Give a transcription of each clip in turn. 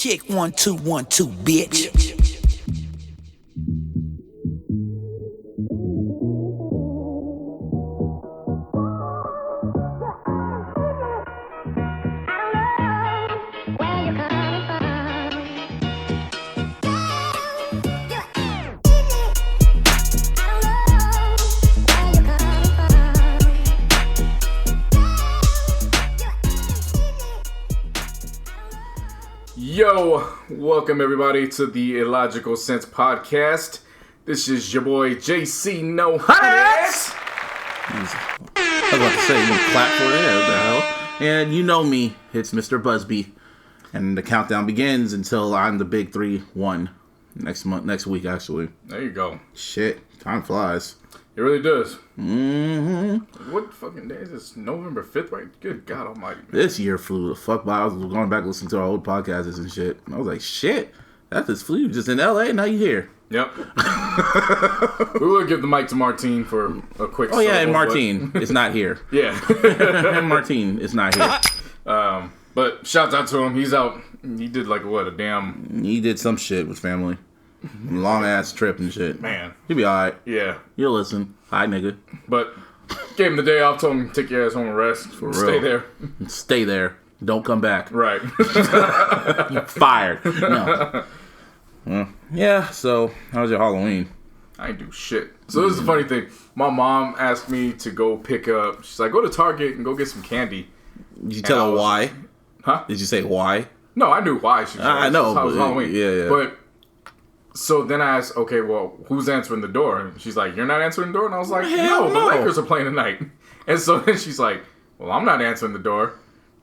Check 1 2 1 2, bitch. Yo, welcome everybody to the Illogical Sense podcast. This is your boy JC No Hot. I was about to say, you gonna clap for it? What the hell? And you know me, it's Mr. Busby, and the countdown begins until I'm the big 3-1 next week. Actually, There you go. shit, time flies. It really does. Mm-hmm. What fucking day is this? November 5th, right? Good God Almighty. Man. This year flew the fuck by. I was going back listening to our old podcasts and shit. And I was like, shit, that just flew. Just in LA, now you here. Yep. We will give the mic to Martine for a quick. Oh yeah, and Martine is not here. Yeah. And Martine is not here. But shouts out to him. He's out. He did like what a damn He did some shit with family. Long ass trip and shit. man. He'll be alright. Yeah. You'll listen. Hi, nigga. But gave him the day off. Told him to take your ass home and rest. For Stay real. there. Stay there. Don't come back. Right. Fired. No. Yeah, so how was your Halloween? I ain't do shit. So this is the funny thing. My mom asked me to go pick up. She's like, go to Target and go get some candy. Did you tell her why? Huh? Did you say why? No, I knew why. She was I know, How was but- Halloween. yeah. But so then I asked, okay, well, who's answering the door? And she's like, you're not answering the door? And I was like, Hell no, no. the Lakers are playing tonight. And so then she's like, well, I'm not answering the door.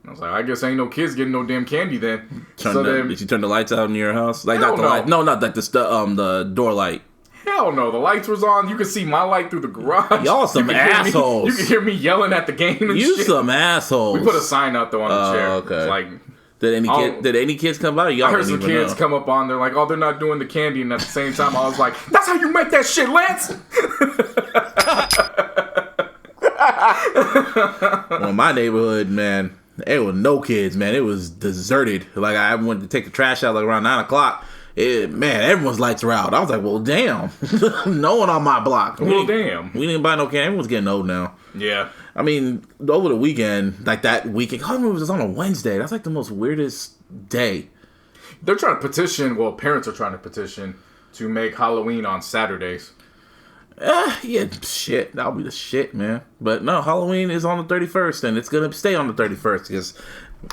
And I was like, I guess ain't no kids getting no damn candy then. Did you turn the lights out in your house? Like Hell not the no. light. No, not like the door light. Hell no, the lights was on. You could see my light through the garage. Y'all some You could hear me- assholes. You could hear me yelling at the game and You shit. some assholes. We put a sign out though on the chair. okay. It's like, Did any kids come by? Y'all I heard didn't some even kids know. come up on. They're like, "Oh, they're not doing the candy," and at the same time, I was like, "That's how you make that shit, Lance." Well, in my neighborhood, man, there were no kids, man. It was deserted. Like, I went to take the trash out like around 9 o'clock. Man, everyone's lights were out. I was like, well, damn. No one on my block. Well, damn. We didn't buy no candy. Everyone's getting old now. Yeah, I mean, over the weekend, like that weekend, Halloween was on a Wednesday. That's like the most weirdest day. they're trying to petition. Well, parents are trying to petition to make Halloween on Saturdays. Yeah, shit. That'll be the shit, man. But no, Halloween is on the 31st, and it's going to stay on the 31st because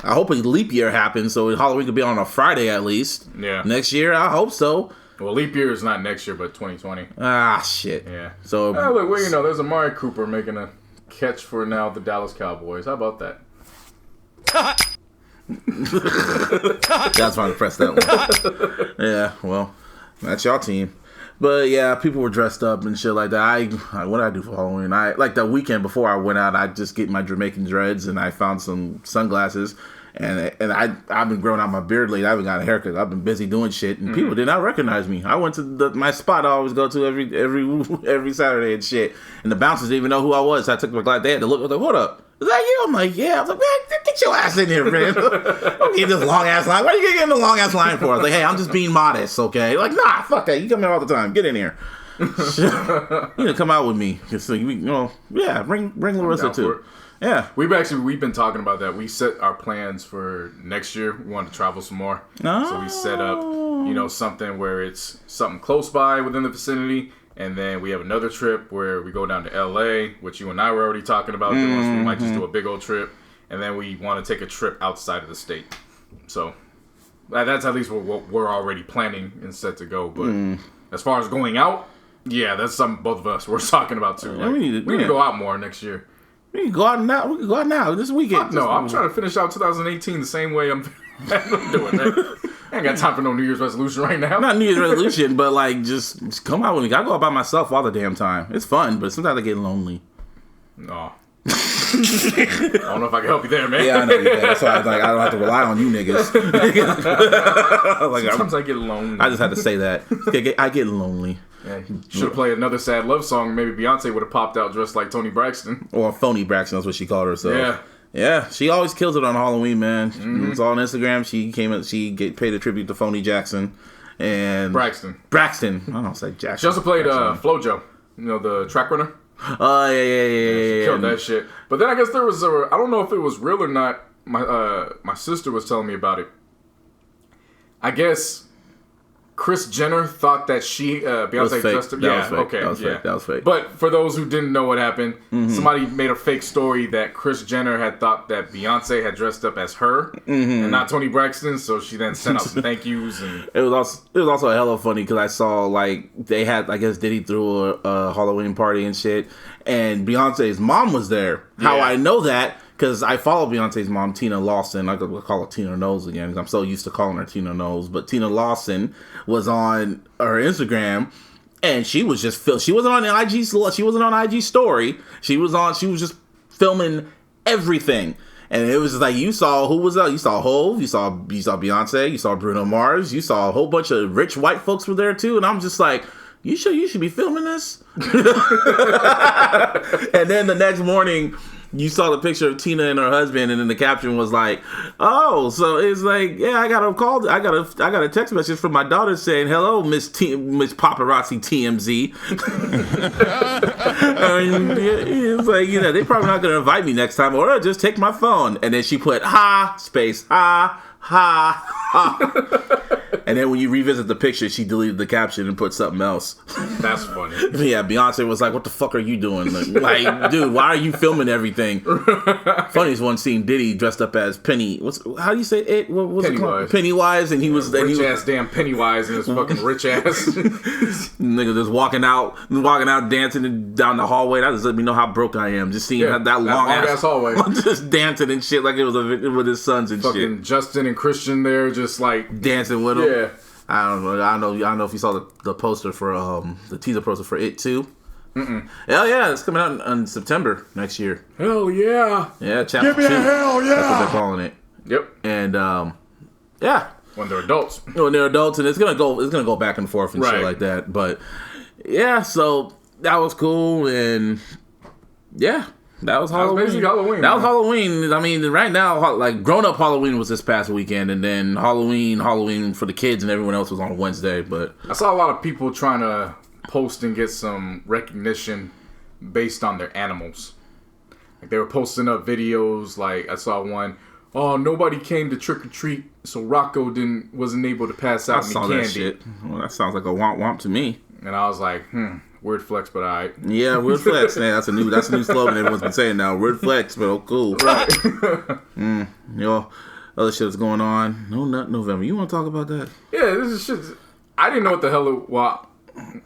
I hope a leap year happens so Halloween could be on a Friday at least. Yeah. Next year, I hope so. Well, leap year is not next year, but 2020. Ah, shit. Yeah. So, Look, well, there's Amari Cooper making a catch for now the Dallas Cowboys. How about that? that's why I pressed that one. Yeah, well, that's y'all team. But yeah, people were dressed up and shit like that. What did I do for Halloween? Like the weekend before I went out, I just get my Jamaican dreads and I found some sunglasses. And I've been growing out my beard lately. I haven't got a haircut. I've been busy doing shit, and people did not recognize me. I went to my spot I always go to every Saturday and shit. And the bouncers didn't even know who I was. So I took my glass. They had to look. I was like, "What up? Is that you?" I'm like, "Yeah." I was like, "Man, get your ass in here, man. Don't get this long ass line. Why are you getting in the long ass line for?" I was like, "Hey, I'm just being modest, okay?" Like, nah, fuck that. You come here all the time. Get in here. You know, come out with me. So yeah, bring Larissa too. Yeah, we've been talking about that. We set our plans for next year. We want to travel some more, so we set up, something where it's something close by within the vicinity, and then we have another trip where we go down to LA, which you and I were already talking about doing. So we might just do a big old trip, and then we want to take a trip outside of the state. So that's at least what we're already planning and set to go. But as far as going out, yeah, that's something both of us were talking about too. Like, we need to go out more next year. We can go out now. We can go out now this weekend. No, I'm trying to finish out 2018 the same way I'm doing, man. I ain't got time for no New Year's resolution right now. Not New Year's resolution, but like just come out with me. I go out by myself all the damn time. It's fun, but sometimes I get lonely. No. I don't know if I can help you there, man. Yeah, I know you can. That's why I was like, I don't have to rely on you niggas. Sometimes I get lonely. I just had to say that. I get lonely. Yeah, should have played another sad love song. Maybe Beyonce would have popped out dressed like Toni Braxton. Or Phony Braxton, that's what she called herself. Yeah. Yeah, she always kills it on Halloween, man. It's all on Instagram. She paid a tribute to Phony Jackson and Braxton. I don't say Jackson. She also played FloJo, the track runner. Oh yeah. She killed that shit. But then I guess there was I don't know if it was real or not. My sister was telling me about it. I guess Kris Jenner thought that Beyonce dressed up. That was fake. But for those who didn't know what happened, somebody made a fake story that Kris Jenner had thought that Beyonce had dressed up as her and not Toni Braxton. So she then sent out some thank yous. And it was also hella funny because I saw they had, I guess, Diddy threw a Halloween party and shit, and Beyonce's mom was there. Yeah. How I know that? Because I follow Beyonce's mom, Tina Lawson. I could call her Tina Knowles again because I'm so used to calling her Tina Knowles. But Tina Lawson was on her Instagram, and she was just she wasn't on the IG. She wasn't on IG story. She was just filming everything, and it was just like you saw who was out. You saw Hove. You saw Beyonce. You saw Bruno Mars. You saw a whole bunch of rich white folks were there too. And I'm just like, you should be filming this. And then the next morning, you saw the picture of Tina and her husband, and then the caption was like, "Oh, so it's like, yeah, I got a text message from my daughter saying, hello, Miss Paparazzi TMZ." It's like, they probably not gonna invite me next time, or just take my phone. And then she put ha ha. And then when you revisit the picture, she deleted the caption and put something else. That's funny. Yeah, Beyonce was like, what the fuck are you doing? Like, dude, why are you filming everything? Funniest one scene, Diddy dressed up as Penny. How do you say it? What was it called? Pennywise. And he was... Rich-ass damn Pennywise and his fucking rich-ass. Nigga just walking out, dancing down the hallway. That just let me know how broke I am. Just seeing that long-ass hallway. Just dancing and shit like it was with his sons and fucking shit. Fucking Justin and Christian there just like... dancing with him. Yeah. I don't know if you saw the poster for the teaser poster for It too. Hell yeah, it's coming out in September next year. Hell yeah. Yeah, chapter 2. Hell yeah. That's what they're calling it. Yep. And yeah. When they're adults. And it's gonna go back and forth and shit like that. But yeah, so that was cool, and yeah. That was Halloween. That was basically Halloween. That was Halloween. I mean, right now, like, grown-up Halloween was this past weekend, and then Halloween for the kids and everyone else was on Wednesday, but... I saw a lot of people trying to post and get some recognition based on their animals. Like, they were posting up videos, like, I saw one, nobody came to trick-or-treat, so Rocco wasn't able to pass out any candy. That shit. Well, that sounds like a womp-womp to me. And I was like, weird flex, but alright. Yeah, weird flex. Man, that's a new slogan everyone's been saying now. Weird flex, but cool. Right. Other shit that's going on. No Nut November. You want to talk about that? Yeah, this is shit. I didn't know what the hell it was.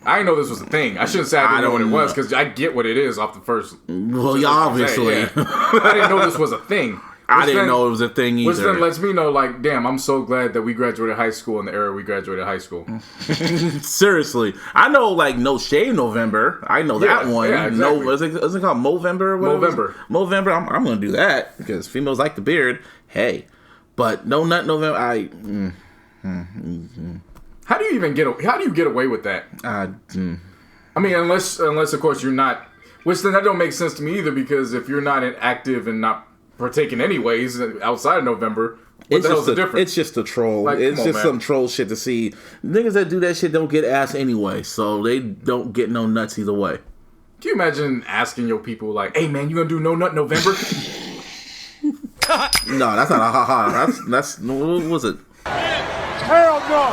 I didn't know this was a thing. I shouldn't say I didn't know what it was, because I get what it is off the first. Well, yeah, obviously. Yeah. I didn't know this was a thing. I didn't know it was a thing either. Which then lets me know, like, damn, I'm so glad that we graduated high school in the era we graduated high school. Seriously. I know, like, No Shade November. I know that one. Yeah, exactly. Is it called Movember? Movember. I'm going to do that because females like the beard. Hey. But No Nut November, How do you get away with that? I mean, unless of course you're not, which then that don't make sense to me either, because if you're not active and not partaking anyways outside of November, what the hell's the difference? It's just a troll. Like, it's just some troll shit to see. Niggas that do that shit don't get ass anyway, so they don't get no nuts either way. Can you imagine asking your people like, "Hey man, you gonna do No Nut November?" No, that's not a haha. That's what was it? Hell no!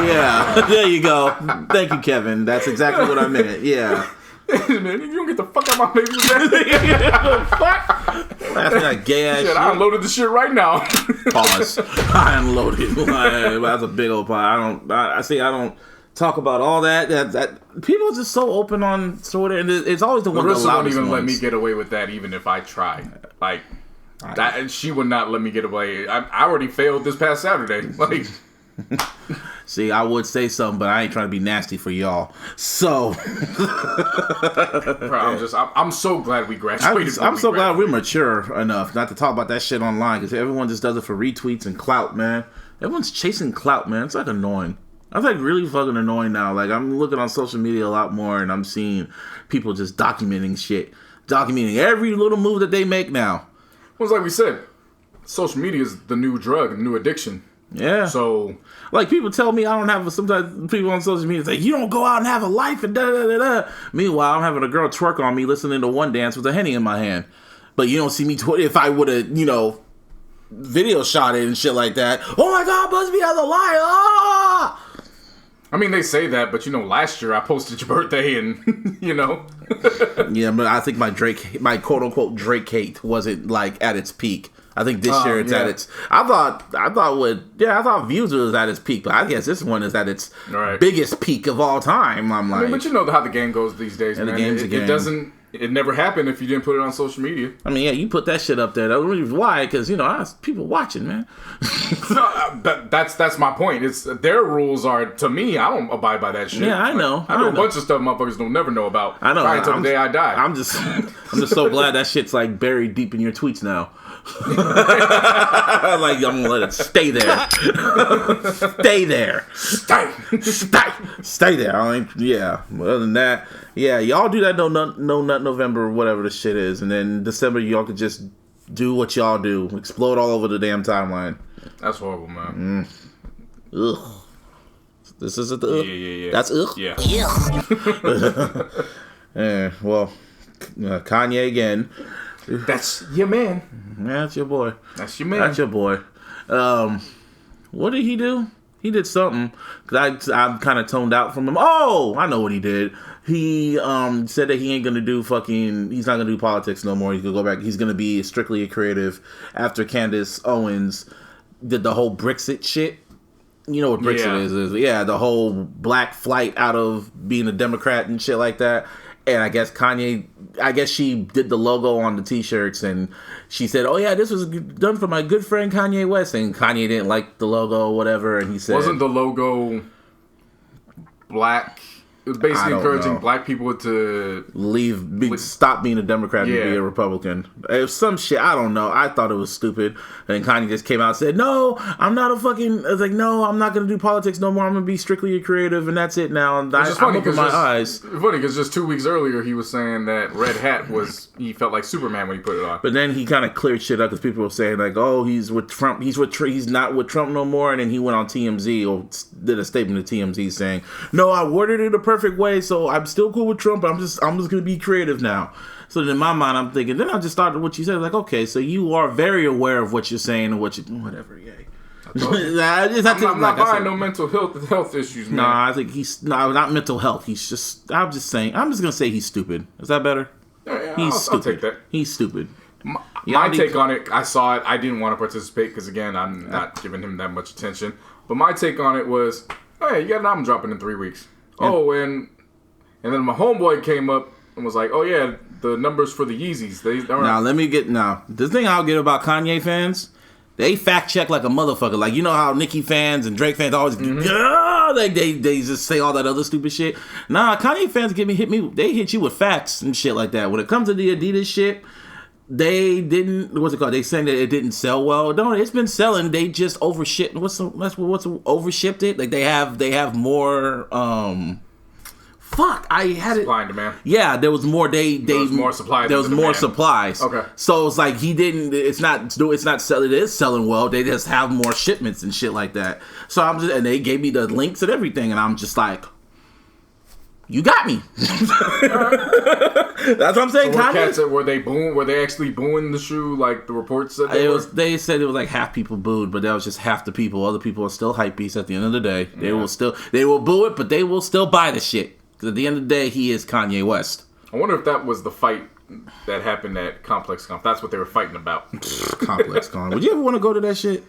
Yeah, there you go. Thank you, Kevin. That's exactly what I meant. Yeah. Man, you don't get the fuck out of my face with that. Fuck. That's that gay ass shit. I unloaded the shit right now. Pause. I unloaded. That's a big old pie. I don't talk about all that. That people are just so open on Twitter, and it's always the one that won't even let me get away with that, even if I try. Like that, she would not let me get away. I already failed this past Saturday. Like. See, I would say something, but I ain't trying to be nasty for y'all. So, I'm so glad we graduated. I'm so glad we're mature enough not to talk about that shit online, because everyone just does it for retweets and clout, man. Everyone's chasing clout, man. It's like annoying. It's like really fucking annoying now. Like, I'm looking on social media a lot more, and I'm seeing people just documenting shit. documenting every little move that they make now. Well, it's like we said, social media is the new drug, the new addiction. Yeah. So, like, people tell me I don't have sometimes people on social media say, you don't go out and have a life and da-da-da-da. Meanwhile, I'm having a girl twerk on me listening to One Dance with a Henny in my hand. But you don't see me if I would have, video shot it and shit like that. Oh my God, Busby has a life. Ah! I mean, they say that, but last year I posted your birthday and, Yeah, but I think my quote unquote Drake hate wasn't like at its peak. I think this year it's at its. I thought Views was at its peak, but I guess this one is at its biggest peak of all time. But you know how the game goes these days, man. The game's a game. It never happened if you didn't put it on social media. I mean, yeah, you put that shit up there. That's why, because people watching, man. That's my point. It's their rules are, to me, I don't abide by that shit. Yeah, I know. I know a bunch of stuff motherfuckers don't never know about. I know. Right until the day I die. I'm just so glad that shit's like buried deep in your tweets now. Like, I'm gonna let it stay there. Stay there. Stay there. Other than that, yeah, y'all do that no nut November or whatever the shit is, and then December y'all could just do what y'all do, explode all over the damn timeline. That's horrible, man. Ugh. This is the yeah. That's ugh. Yeah. Yeah. Well, Kanye again. That's your man. That's your boy. That's your man. That's your boy. What did he do? He did something. Cause I'm kind of toned out from him. Oh, I know what he did. He said that he ain't gonna do he's not gonna do politics no more. He's gonna go back. He's gonna be strictly a creative after Candace Owens did the whole Brexit shit. You know what Brexit is? Yeah, the whole black flight out of being a Democrat and shit like that. And I guess she did the logo on the t-shirts, and she said, oh yeah, this was done for my good friend Kanye West, and Kanye didn't like the logo or whatever, and he said... Wasn't the logo black? It was basically encouraging black people to... stop being a Democrat and be a Republican. It was some shit, I don't know. I thought it was stupid. And Kanye just came out and said, no, I'm not a fucking... I was like, no, I'm not going to do politics no more. I'm going to be strictly a creative, and that's it now. And I'm opening my eyes. Funny, because just 2 weeks earlier, he was saying that Red Hat he felt like Superman when he put it on. But then he kind of cleared shit up because people were saying, like, oh, he's with Trump. He's not with Trump no more. And then he went on TMZ or did a statement to TMZ saying, no, I worded it a perfect way, so I'm still cool with Trump. I'm just going to be creative now. So in my mind, I'm thinking, then I just started what you said. Like, okay, so you are very aware of what you're saying and whatever, yay. I'm not buying no mental health issues, man. No, I think not mental health. I'm just going to say he's stupid. Is that better? Yeah, he's stupid. I'll take that. He's stupid. My take on it, I saw it. I didn't want to participate because, again, I'm not giving him that much attention. But my take on it was, hey, you got an album dropping in 3 weeks. Yeah. Oh, and then my homeboy came up and was like, oh, yeah, the numbers for the Yeezys. This thing I'll get about Kanye fans, they fact check like a motherfucker. Like, you know how Nicki fans and Drake fans always, they just say all that other stupid shit. Nah, Kanye fans they hit you with facts and shit like that. When it comes to the Adidas shit, they didn't, what's it called? They saying that it didn't sell well. No, it's been selling. They just overshipped. What's overshipped it? Like they have more, I had it. Supply and demand. Yeah, there was more. There was more supply. There was more supplies. Okay. So it's like he didn't. It's not selling. It is selling well. They just have more shipments and shit like that. So and they gave me the links and everything, and I'm just like, you got me. That's what I'm saying. So were they actually booing the shoe like the reports said they said it was like half people booed, but that was just half the people. Other people are still hype beasts at the end of the day. They will boo it, but they will still buy the shit. Because at the end of the day, he is Kanye West. I wonder if that was the fight that happened at Complex Con. That's what they were fighting about. Complex Con. Would you ever want to go to that shit?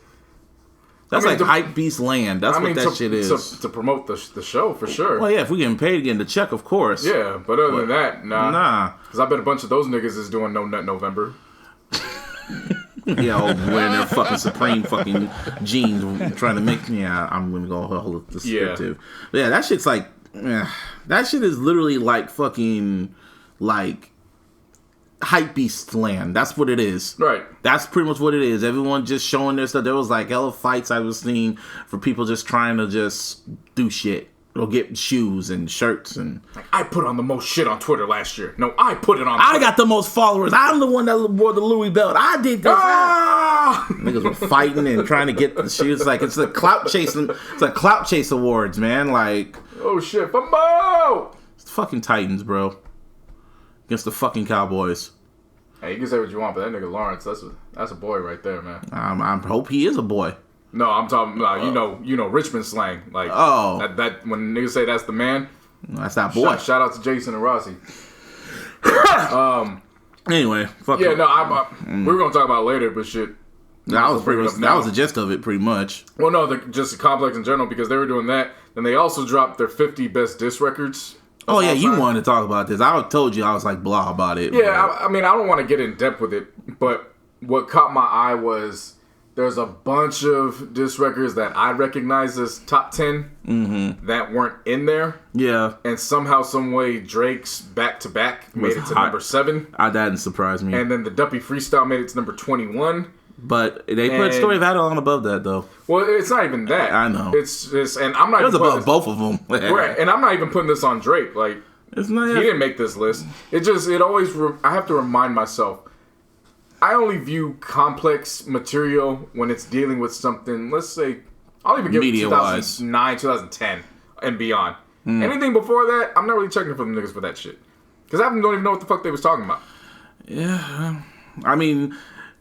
That's hype beast land. That's what that shit is. To promote the show, for sure. Well, yeah, if we getting paid again to check, of course. Yeah, but other than that, nah. Because I bet a bunch of those niggas is doing No Nut November. Yeah, wearing their fucking Supreme fucking jeans, trying to make. Yeah, I'm gonna go whole descriptive. Yeah, that shit's like. That shit is literally like fucking like hype beast land. That's what it is. Right. That's pretty much what it is. Everyone just showing their stuff. There was like hella fights I was seeing for people just trying to just do shit. They'll get shoes and shirts and. Like, I put on the most shit on Twitter last year. No, I put it on. I got the most followers. I'm the one that wore the Louis belt. I did this. Niggas were fighting and trying to get the shoes. Like it's the clout chasing. It's like clout chase awards, man. Like oh shit, Fumbo! It's the fucking Titans, bro. Against the fucking Cowboys. Hey, you can say what you want, but that nigga Lawrence, that's a boy right there, man. I hope he is a boy. No, I'm talking. You know Richmond slang. Like that when niggas say that's the man. That's that boy. Shout out to Jason and Rossi. Anyway, fuck. Yeah, no, we were gonna talk about it later, but shit. That was the gist of it, pretty much. Well, no, just the complex in general because they were doing that. Then they also dropped their 50 best diss records. Oh yeah, you wanted to talk about this. I told you I was like blah about it. Yeah, I mean I don't want to get in depth with it, but what caught my eye was there's a bunch of diss records that I recognize as top 10 that weren't in there. Yeah, and somehow, some way, Drake's Back to Back made it to number 7. That didn't surprise me. And then the Duppy Freestyle made it to number 21. But they put Story of Adeline above that, though. Well, it's not even that. I know. It's and I'm not. It was above both of them. Right, and I'm not even putting this on Drake. Like, it's not. He didn't make this list. It always. I have to remind myself. I only view complex material when it's dealing with something. Let's say, I'll even give it 2009, 2010, and beyond. Anything before that, I'm not really checking for them niggas for that shit because I don't even know what the fuck they was talking about. Yeah, I mean.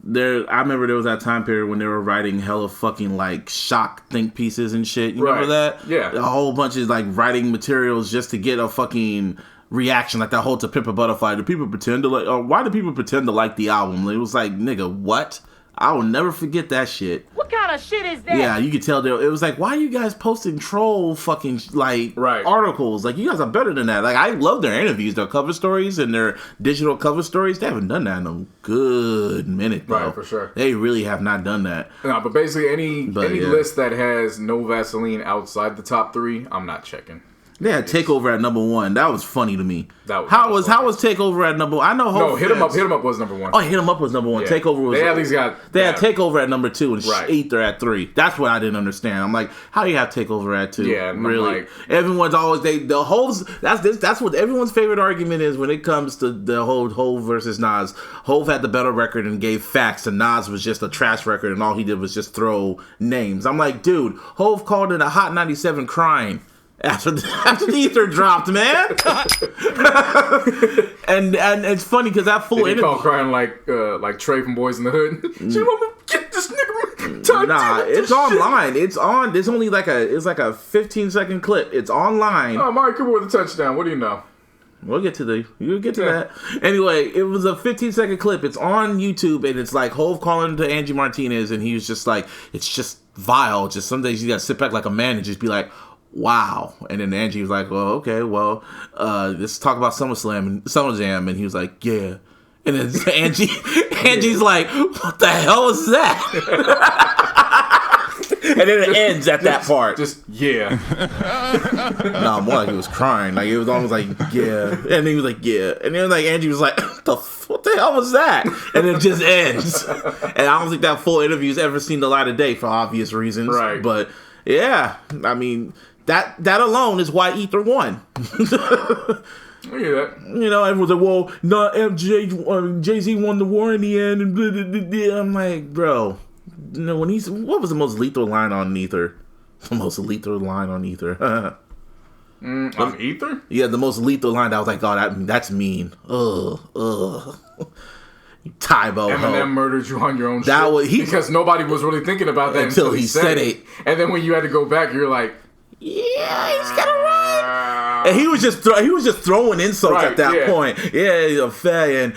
I remember there was that time period when they were writing hella fucking like shock think pieces and shit. You remember that? Yeah. A whole bunch of like writing materials just to get a fucking reaction, like that whole To Pimp a Butterfly. Do people pretend to like? Or why do people pretend to like the album? It was like, nigga, what? I will never forget that shit. What kind of shit is that? Yeah, you could tell it was like, why are you guys posting troll fucking like articles? Like, you guys are better than that. Like, I love their interviews, their cover stories, and their digital cover stories. They haven't done that in a good minute, though. Right, for sure. They really have not done that. No, but basically any list that has no Vaseline outside the top 3, I'm not checking. They had Takeover at number 1. That was funny to me. How was Takeover at number 1? I know. No, Hit 'Em Up was number 1. Oh, Hit 'Em Up was number 1. Yeah. Takeover was. They at least got. They had Takeover at number 2 and H.E.R at 3. That's what I didn't understand. I'm like, how do you have Takeover at 2? Yeah, really. Everyone's always the Hove's. That's what everyone's favorite argument is when it comes to the whole Hove versus Nas. Hove had the better record and gave facts, and Nas was just a trash record, and all he did was just throw names. I'm like, dude, Hove called it a Hot 97 crying. After Ether dropped, man. and it's funny because that full interview. Call crying like Trey from Boys in the Hood. She want to get this nigga. Nah, it's online. It's on. It's only like a 15-second clip. It's online. Oh, Amari Cooper with a touchdown. What do you know? You'll get to that. Anyway, it was a 15-second clip. It's on YouTube, and it's like Hove calling to Angie Martinez, and he was just like, it's just vile. Just some days you gotta sit back like a man and just be like, wow. And then Angie was like, well, okay, well, let's talk about SummerJam. And he was like, yeah. And then Angie's like, what the hell was that? And then it ends at that part. Just, yeah. No, more like he was crying. Like, it was almost like, yeah. And he was like, yeah. And then like Angie was like, what the hell was that? And it just ends. And I don't think that full interview's ever seen the light of day for obvious reasons. Right. But, yeah, I mean... That alone is why Ether won. I hear that. You know, everyone's like, well, no, Jay-Z won the war in the end. And blah, blah, blah, blah. I'm like, bro, you know, what was the most lethal line on Ether? The most lethal line on Ether. On Ether? Yeah, the most lethal line. I was like, oh, that's mean. Ugh. Tybo. Eminem murdered you on your own shit. Because nobody was really thinking about that until he said it. And then when you had to go back, you're like, yeah, he's got it right. And he was just throwing insults at that point. Yeah, you're fat, and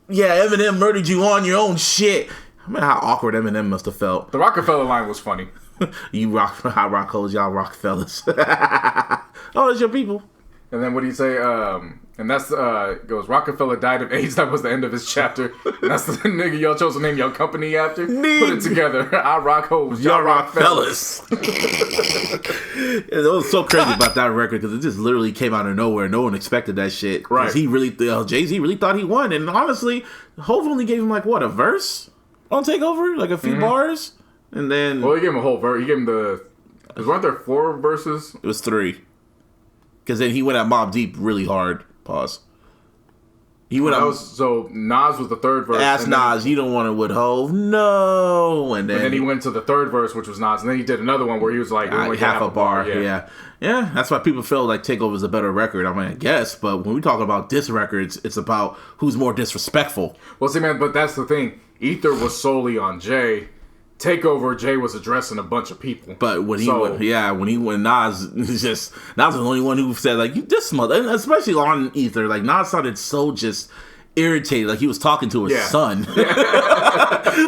Eminem murdered you on your own shit. I remember how awkward Eminem must have felt. The Rockefeller line was funny. You rock, I rock hoes, y'all Rockefellers. Oh, it's your people. And then what do you say? And that's goes Rockefeller died of AIDS. That was the end of his chapter. And that's the nigga y'all chose to name your company after. Put it together. I rock hoes, y'all rock fellas. It was so crazy about that record because it just literally came out of nowhere. No one expected that shit. Right. He really, Jay-Z really thought he won. And honestly, Hov only gave him like what, a verse on Takeover, like a few bars, and then he gave him a whole verse. He gave him weren't there 4 verses? It was 3. Because then he went at Mobb Deep really hard. Pause. He went so Nas was the third verse. Ask Nas, you don't want it with Hov. No. And then he went to the third verse, which was Nas. And then he did another one where he was like half a bar. Yeah. That's why people feel like Takeover's a better record. I mean, I guess. But when we talk about diss records, it's about who's more disrespectful. Well, see, man, but that's the thing. Ether was solely on Jay. Takeover, Jay was addressing a bunch of people. But when Nas was the only one who said, like, you this mother, especially on Ether, like, Nas sounded so just irritated, like he was talking to his son.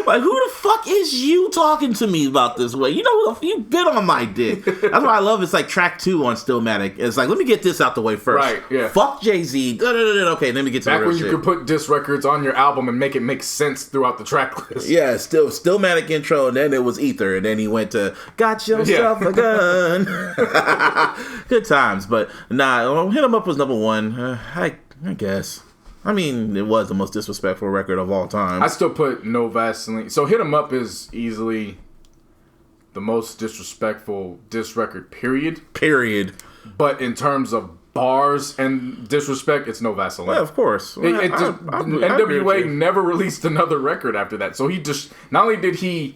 Like, who the fuck is you talking to me about this way? You know, you bit on my dick. That's why I love it's like track 2 on Stillmatic. It's like, let me get this out the way first. Right, yeah. Fuck Jay-Z. Okay, let me get to back the real when you shit. could put diss records on your album and make it make sense throughout the track list. Yeah, Stillmatic intro, and then it was Ether, and then he went to Got Yourself a Gun. Good times, but Hit 'Em Up was number 1. I guess. I mean, it was the most disrespectful record of all time. I still put No Vaseline. So Hit 'Em Up is easily the most disrespectful diss record, period. But in terms of bars and disrespect, it's No Vaseline. Yeah, of course. NWA never released another record after that. So he just, not only did he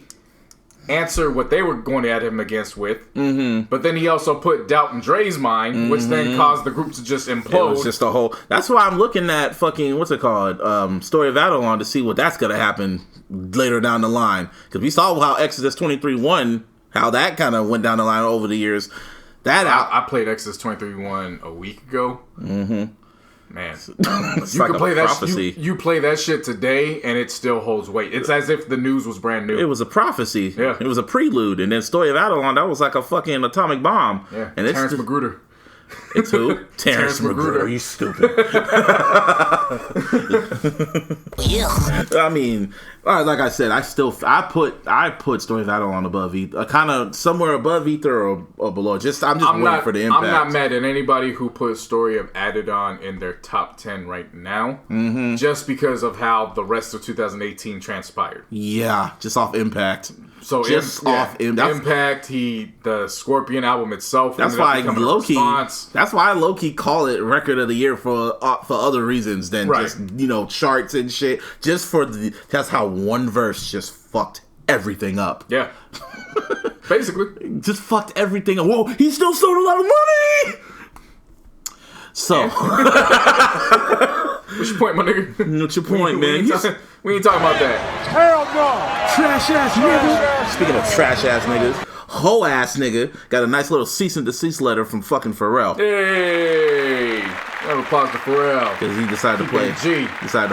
answer what they were going at him against with, but then he also put doubt in Dre's mind, which then caused the group to just implode. It was just a whole. That's why I'm looking at fucking what's it called, Story of Avalon, to see what that's gonna happen later down the line, because we saw how Exodus 23:1, how that kind of went down the line over the years. I played Exodus 23:1 a week ago. Man, you like can play that. prophecy. You play that shit today, and it still holds weight. It's as if the news was brand new. It was a prophecy. Yeah, it was a prelude, and then Story of Avalon, that was like a fucking atomic bomb. Yeah, and Terrence Magruder. It's who? Terrence Magruder. You stupid. I mean, like I said, I put Story of Avalon above Ether, kind of somewhere above Ether or below. I'm just waiting for the impact. I'm not mad at anybody who put Story of Adidon in their top 10 right now, just because of how the rest of 2018 transpired. Yeah, just off impact. So off impact, the Scorpion album itself. That's why low-key. That's why I low-key call it record of the year for other reasons than just charts and shit. Just for that's how one verse just fucked everything up. Yeah, basically, just fucked everything up. Whoa, he still sold a lot of money. So, what's your point, my nigga? What's your point, man? We ain't talking about that. Hell no. Trash ass nigga. Speaking of trash ass niggas, hoe ass nigga got a nice little cease and desist letter from fucking Pharrell. Hey, round of applause to Pharrell because he decided to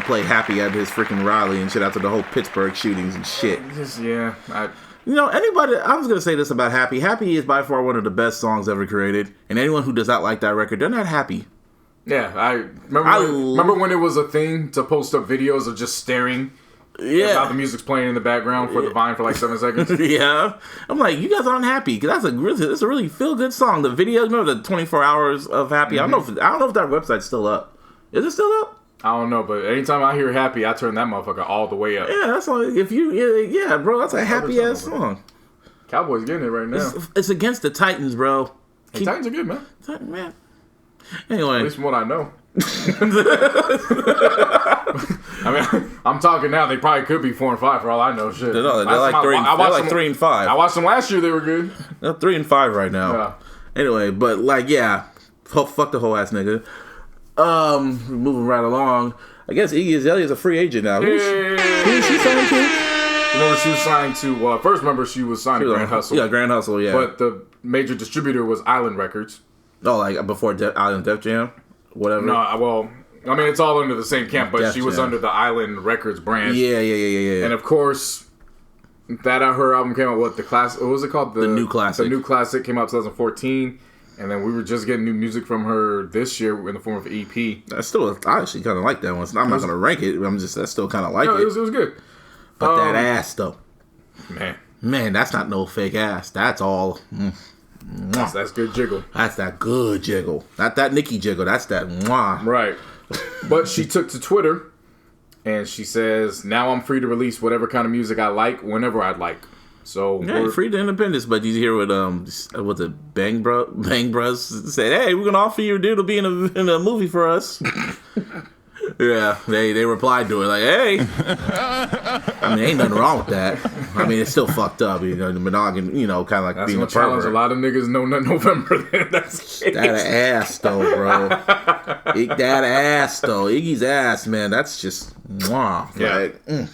play Happy at his freaking rally and shit after the whole Pittsburgh shootings and shit. Anybody, I was gonna say this about Happy. Happy is by far one of the best songs ever created, and anyone who does not like that record, they're not happy. Yeah, I remember when it was a thing to post up videos of just staring. Yeah, how the music's playing in the background for the Vine for like 7 seconds. Yeah, I'm like, you guys aren't happy because that's a really feel good song. The video, remember the 24 hours of Happy? I don't know if that website's still up. Is it still up? I don't know, but anytime I hear Happy, I turn that motherfucker all the way up. Yeah, that's like bro, that's a happy ass song. Cowboys getting it right now. It's against the Titans, bro. Hey, Titans are good, man. Man. Anyway, at least from what I know. I mean, I'm talking now. They probably could be 4-5 for all I know. Shit, they're like 3-5. I watched them last year. They were good. They're 3-5 right now. Yeah. Anyway, but fuck the whole ass nigga. Moving right along. I guess Iggy Azalea is a free agent now. Who is she signed to? She was signed to. First, remember she was signed to Grand Hustle. Yeah, Grand Hustle. Yeah, but the major distributor was Island Records. Oh, like before Island Def Jam, whatever. No, well, I mean it's all under the same camp, but she was under the Island Records brand. Yeah. And of course, her album came out. What was it called? The New Classic. The New Classic came out 2014. And then we were just getting new music from her this year in the form of an EP. I actually kind of like that one. I'm not going to rank it. I still kind of like it. It was good. But that ass, though. Man, that's not no fake ass. That's all. That's good jiggle. That's that good jiggle. Not that Nicki jiggle. That's that mwah. Right. But she took to Twitter and she says, now I'm free to release whatever kind of music I like whenever I'd like. So yeah, free to independence. But you hear what the Bang Bros said? Hey, we're gonna offer you a deal to be in a movie for us. Yeah, they replied to it like, hey. I mean, ain't nothing wrong with that. I mean, it's still fucked up, the monogamy, kind of like that's being a challenge pervert. a lot of niggas know November. Then that's that ass though, bro. That ass though, Iggy's ass, man. That's just mwah. Yeah,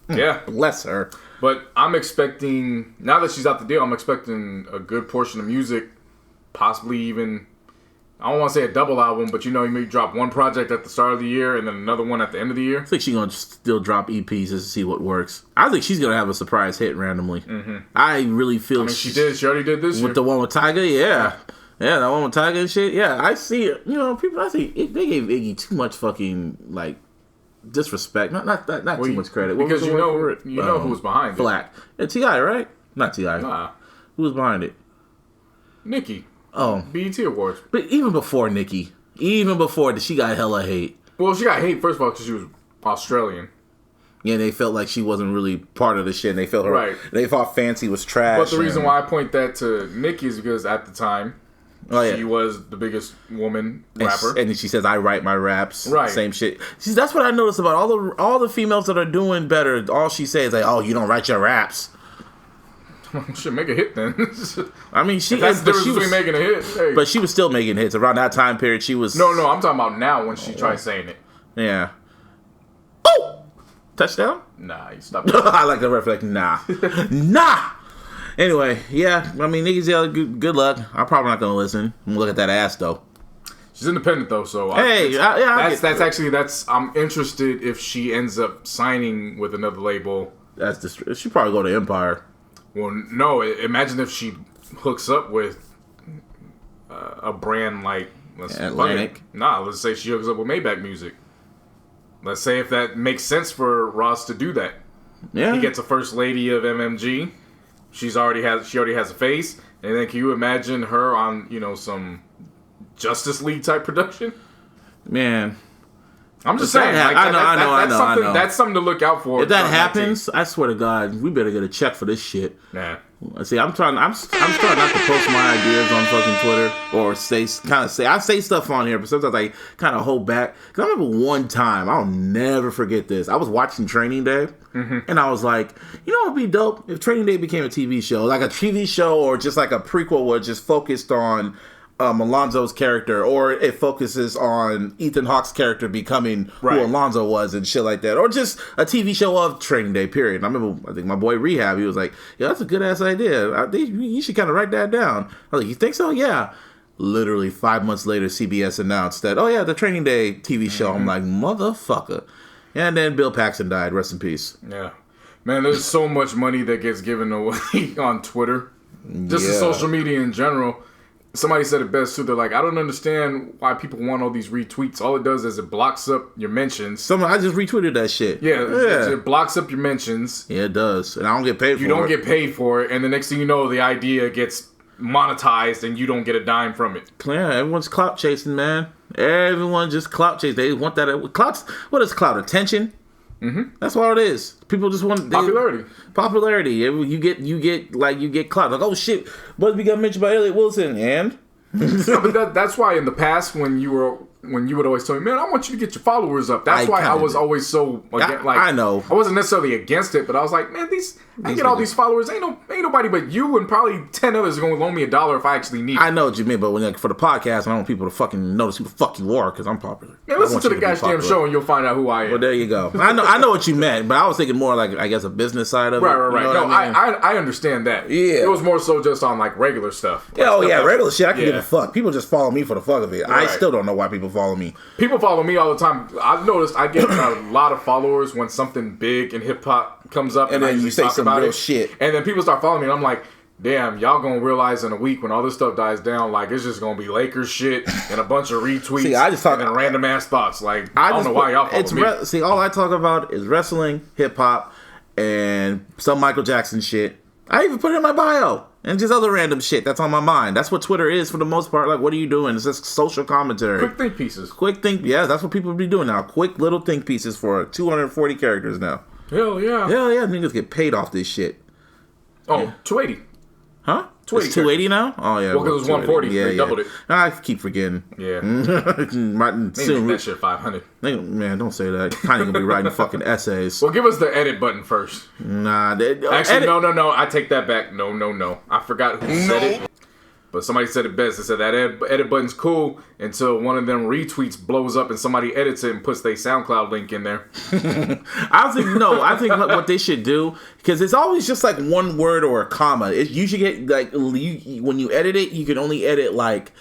yeah. Bless her. But I'm expecting, now that she's out the deal, I'm expecting a good portion of music, possibly even, I don't want to say a double album, but you may drop one project at the start of the year and then another one at the end of the year. I think she's going to still drop EPs just to see what works. I think she's going to have a surprise hit randomly. Mm-hmm. I really feel she did. She already did this year. With the one with Tyga, yeah. Yeah, that one with Tyga and shit. Yeah, I see it. People, I think they gave Iggy too much fucking, disrespect. Not too much credit. Because you know who's behind it. Black. Yeah, T.I., right? Not T.I. Nah. Who was behind it? Nicki. Oh. BET Awards. But even before Nicki, she got hella hate. Well, she got hate, first of all, because she was Australian. Yeah, they felt like she wasn't really part of the shit, and they felt her. Right. They thought Fancy was trash. But the reason why I point that to Nicki is because at the time, she was the biggest woman rapper. And she says, I write my raps. Right. Same shit. See, that's what I noticed about all the females that are doing better. All she says is like, oh, you don't write your raps. Should make a hit then. I mean, that's the difference between making a hit. Hey. But she was still making hits. Around that time period, she was... No, I'm talking about now when she tried saying it. Yeah. Oh! Touchdown? Nah, you stop. I like the ref like, nah. Nah! Anyway, yeah. I mean, niggas yell, good luck. I'm probably not going to listen. I'm going to look at that ass, though. She's independent, though, so... I'm interested if she ends up signing with another label. She'd probably go to Empire. Well, no. Imagine if she hooks up with a brand like... Atlantic? Let's say she hooks up with Maybach Music. Let's say if that makes sense for Ross to do that. Yeah. He gets a first lady of MMG. She already has a face. And then can you imagine her on, some Justice League type production? Man. I'm just saying. I know. That's something to look out for. If that happens, I swear to God, we better get a check for this shit. Nah. See, I'm starting not to post my ideas on fucking Twitter or I say stuff on here, but sometimes I kind of hold back. Cause I remember one time, I'll never forget this. I was watching Training Day, and I was like, what would be dope if Training Day became a TV show, like a TV show or just like a prequel where it just focused on Alonzo's character, or it focuses on Ethan Hawke's character becoming who Alonzo was and shit like that, or just a TV show of Training Day, period. And I think my boy Rehab, he was like, yeah, that's a good ass idea. I think you should kind of write that down. I was like, you think so? Yeah. Literally 5 months later, CBS announced that, the Training Day TV show. I'm like, motherfucker. And then Bill Paxton died. Rest in peace. Yeah. Man, there's so much money that gets given away on Twitter. Just in social media in general. Somebody said it best too. They're like, I don't understand why people want all these retweets. All it does is it blocks up your mentions. I just retweeted that shit. Yeah. It blocks up your mentions. Yeah, it does. And I don't get paid for it. You don't get paid for it. And the next thing you know, the idea gets monetized and you don't get a dime from it. Yeah, everyone's clout chasing, man. Everyone just clout chasing. They want that. Clout. What is clout? Attention? Mm-hmm. That's what it is. People just want popularity. You get clout. Like, oh shit, Busby got mentioned by Elliott Wilson, and but that's why in the past when you would always tell me, man, I want you to get your followers up. That's why I was always so I know I wasn't necessarily against it, but I was like, man, I get all these followers. Ain't nobody but you and probably 10 others are gonna loan me $1 if I actually need it. I know what you mean, but when for the podcast, I don't want people to fucking notice who the fuck you are because I'm popular. Man, listen to the goddamn show and you'll find out who I am. Well, there you go. I know what you meant, but I was thinking more like, I guess, a business side of it. Right. You know I understand that. Yeah. It was more so just on like regular stuff. Regular shit. I can give a fuck. People just follow me for the fuck of it. Right. I still don't know why people follow me. People follow me all the time. I've noticed I get a lot of followers when something big in hip hop comes up, and then you say some real shit, and then people start following me, and I'm like, damn, y'all gonna realize in a week when all this stuff dies down, like it's just gonna be Lakers shit and a bunch of retweets. And random ass thoughts. Like I don't know why y'all follow me. All I talk about is wrestling, hip hop, and some Michael Jackson shit. I even put it in my bio. And just other random shit that's on my mind. That's what Twitter is for the most part. Like, what are you doing? It's just social commentary. Quick think pieces. Yeah, that's what people be doing now. Quick little think pieces for 240 characters now. Hell yeah. Niggas get paid off this shit. Oh, 280. Huh? 280 It's 280 now? Oh, yeah. Well, because it was 140. Yeah, they doubled it. I keep forgetting. Yeah. Soon, that shit 500. Man, don't say that. Kanye gonna be writing fucking essays. Well, give us the edit button first. Nah. Actually, no. I take that back. No. I forgot who said it. But somebody said it best. They said that edit button's cool until one of them retweets blows up and somebody edits it and puts their SoundCloud link in there. I think what they should do, because it's always just like one word or a comma. You should get like when you edit it, you can only edit like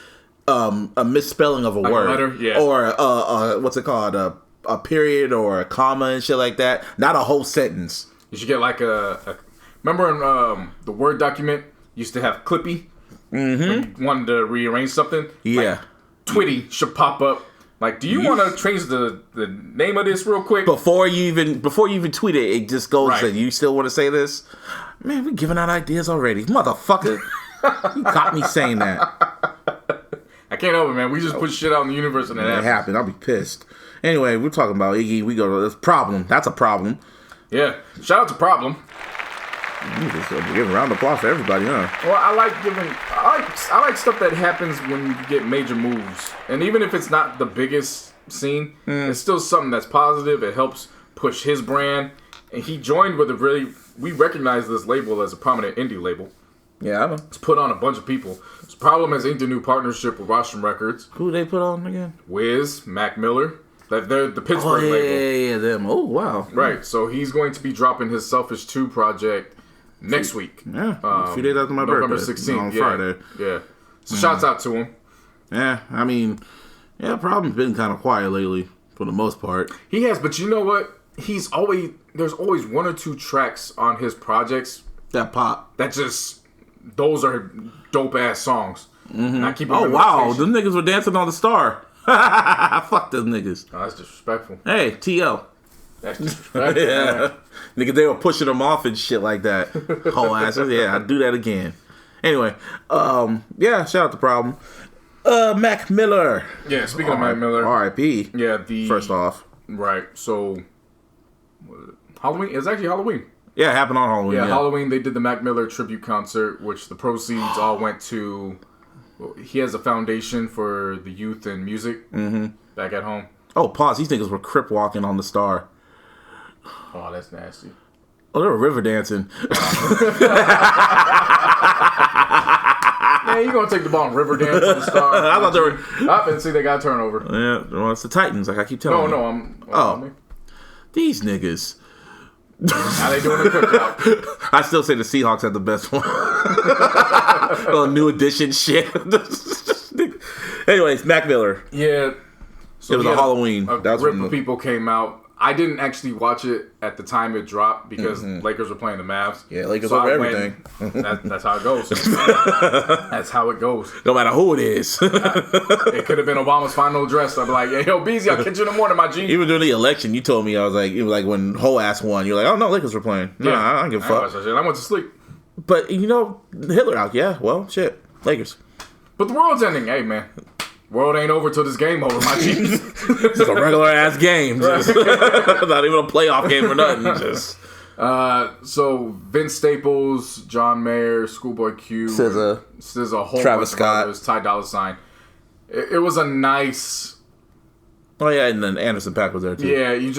a misspelling of a word, letter, yeah. or what's it called, a period or a comma and shit like that. Not a whole sentence. You should get like remember in the Word document used to have Clippy. Mm-hmm. When you wanted to rearrange something. Yeah. Like, Twitty should pop up. Like, do you want to change the name of this real quick? Before you even tweet it, it just goes. Right. You still want to say this? Man, we're giving out ideas already, motherfucker. You caught me saying that. I can't help it, man. We just put shit out in the universe and it happened. I'll be pissed. Anyway, we're talking about Iggy. We go to this problem. That's a problem. Yeah. Shout out to Problem. You just give a round of applause for everybody, huh? Well, I like stuff that happens when you get major moves, and even if it's not the biggest scene, it's still something that's positive. It helps push his brand, and he joined with we recognize this label as a prominent indie label. Yeah, I know. It's put on a bunch of people. This Problem has inked a new partnership with Rostrum Records. Who they put on again? Wiz, Mac Miller. They're the Pittsburgh label. Yeah, them. Oh, wow. Right, so he's going to be dropping his Selfish 2 project next week. Yeah, a few days after my birthday. November 16th. On Friday. Yeah. So shouts out to him. Yeah, I mean, Problem's been kind of quiet lately, for the most part. He has, but you know what? There's always one or two tracks on his projects that pop. Those are dope-ass songs. Mm-hmm. I keep wow, them niggas were dancing on the star. Fuck those niggas. Oh, that's disrespectful. Hey, TL. That's disrespectful. Yeah. Niggas, they were pushing them off and shit like that. Whole asses. Yeah, I'd do that again. Anyway, shout out to Problem. Mac Miller. Yeah, speaking of Mac Miller. R.I.P. Yeah, first off. Right, so Halloween. It's actually Halloween. Yeah, it happened on Halloween. Yeah, Halloween, they did the Mac Miller tribute concert, which the proceeds all went to... He has a foundation for the youth and music back at home. Oh, pause. These niggas were crip walking on the star. Oh, that's nasty. Oh, they were river dancing. Man, you gonna take the ball and river dance on the star? I thought they were... Up and see they got a turnover. Yeah, well, it's the Titans, like I keep telling you. No, these niggas. How they doing the cookout? I still say the Seahawks had the best one. New edition shit. Anyways, Mac Miller. Yeah. So it was a Halloween. A group of people came out. I didn't actually watch it at the time it dropped because Lakers were playing the Mavs. Yeah, Lakers over everything. That's how it goes. That's how it goes. No matter who it is. It could have been Obama's final address. I'd be like, yo, Beezy, I'll catch you in the morning, my G. Even during the election, you told me, it was like when Ho ass won, you're like, oh no, Lakers were playing. Nah, yeah. I don't give a fuck. I went to sleep. But, Hitler out. Yeah, well, shit. Lakers. But the world's ending. Hey, man. World ain't over till this game over, my G. It's a regular ass game. Just, not even a playoff game or nothing. Just. So Vince Staples, John Mayer, Schoolboy Q, SZA, whole Travis Scott, others, Ty Dolla $ign. It was a nice. Oh yeah, and then Anderson .Paak was there too. Yeah, you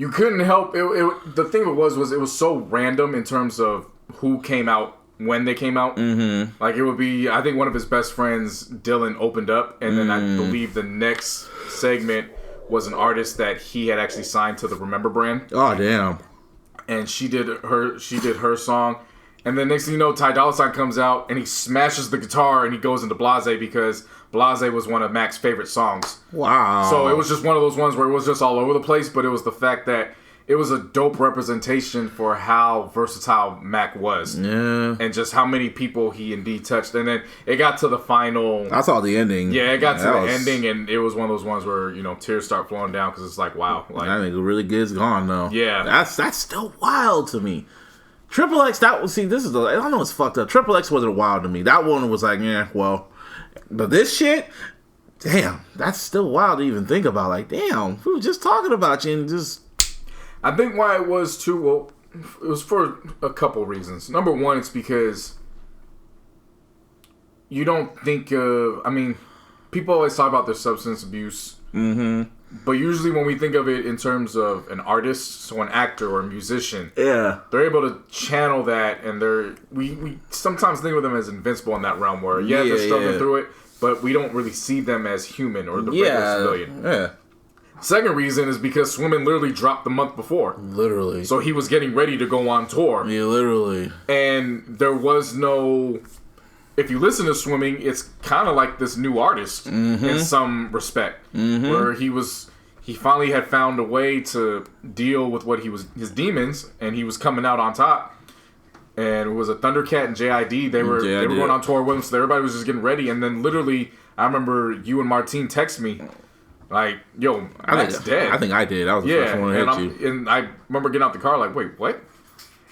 couldn't help it. The thing it was so random in terms of who came out. When they came out, like it would be, I think one of his best friends, Dylan, opened up, and then I believe the next segment was an artist that he had actually signed to the Remember brand. Oh damn! And she did her song, and then next thing you know, Ty Dolla $ign comes out and he smashes the guitar and he goes into Blase because Blase was one of Mac's favorite songs. Wow! So it was just one of those ones where it was just all over the place, but it was the fact that. It was a dope representation for how versatile Mac was. Yeah. And just how many people he indeed touched. And then it got to the final... I saw the ending. Yeah, it got to the ending, and it was one of those ones where, tears start flowing down because it's like, wow. Like, that nigga really is gone, though. Yeah. That's still wild to me. Triple X, I don't know, it's fucked up. Triple X wasn't wild to me. That one was like, yeah, well... But this shit... Damn, that's still wild to even think about. Like, damn, we were just talking about you and just... I think why it was too, well, It was for a couple reasons. Number one, it's because you don't think of... I mean, people always talk about their substance abuse. Mm-hmm. But usually when we think of it in terms of an artist, so an actor or a musician, they're able to channel that, and we sometimes think of them as invincible in that realm where, they're struggling through it, but we don't really see them as human or the regular civilian. Yeah. Second reason is because Swimming literally dropped the month before. Literally. So he was getting ready to go on tour. Yeah, literally. And there was no... If you listen to Swimming, it's kind of like this new artist in some respect, where he finally had found a way to deal with his demons, and he was coming out on top. And it was a Thundercat and JID. They were going on tour with him, so everybody was just getting ready. And then literally, I remember you and Martine text me, like, "Yo, Mac's dead." I think I did. I was the first one to hit you. And I remember getting out the car, like, "Wait, what?"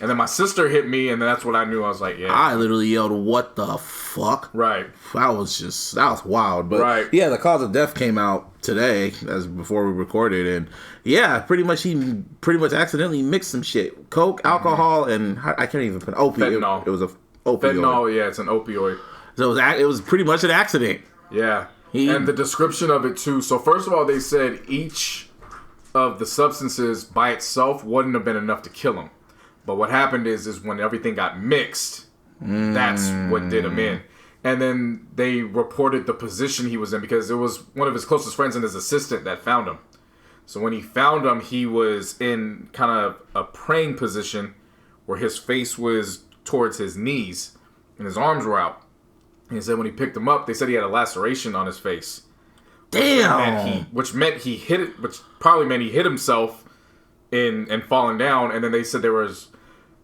And then my sister hit me, and then that's what I knew. I was like, yeah. I literally yelled, "What the fuck?" Right. That was wild. But yeah, the cause of death came out today, as before we recorded, and he pretty much accidentally mixed some shit. Coke, alcohol, and I can't even put opioid. Fentanyl. It was a opioid. Fentanyl, yeah, it's an opioid. So it was pretty much an accident. Yeah. And the description of it too. So first of all, they said each of the substances by itself wouldn't have been enough to kill him. But what happened is when everything got mixed, that's what did him in. And then they reported the position he was in because it was one of his closest friends and his assistant that found him. So when he found him, he was in kind of a praying position where his face was towards his knees and his arms were out. And he said when he picked him up, they said he had a laceration on his face. Damn! Which probably meant he hit himself in falling down. And then they said there was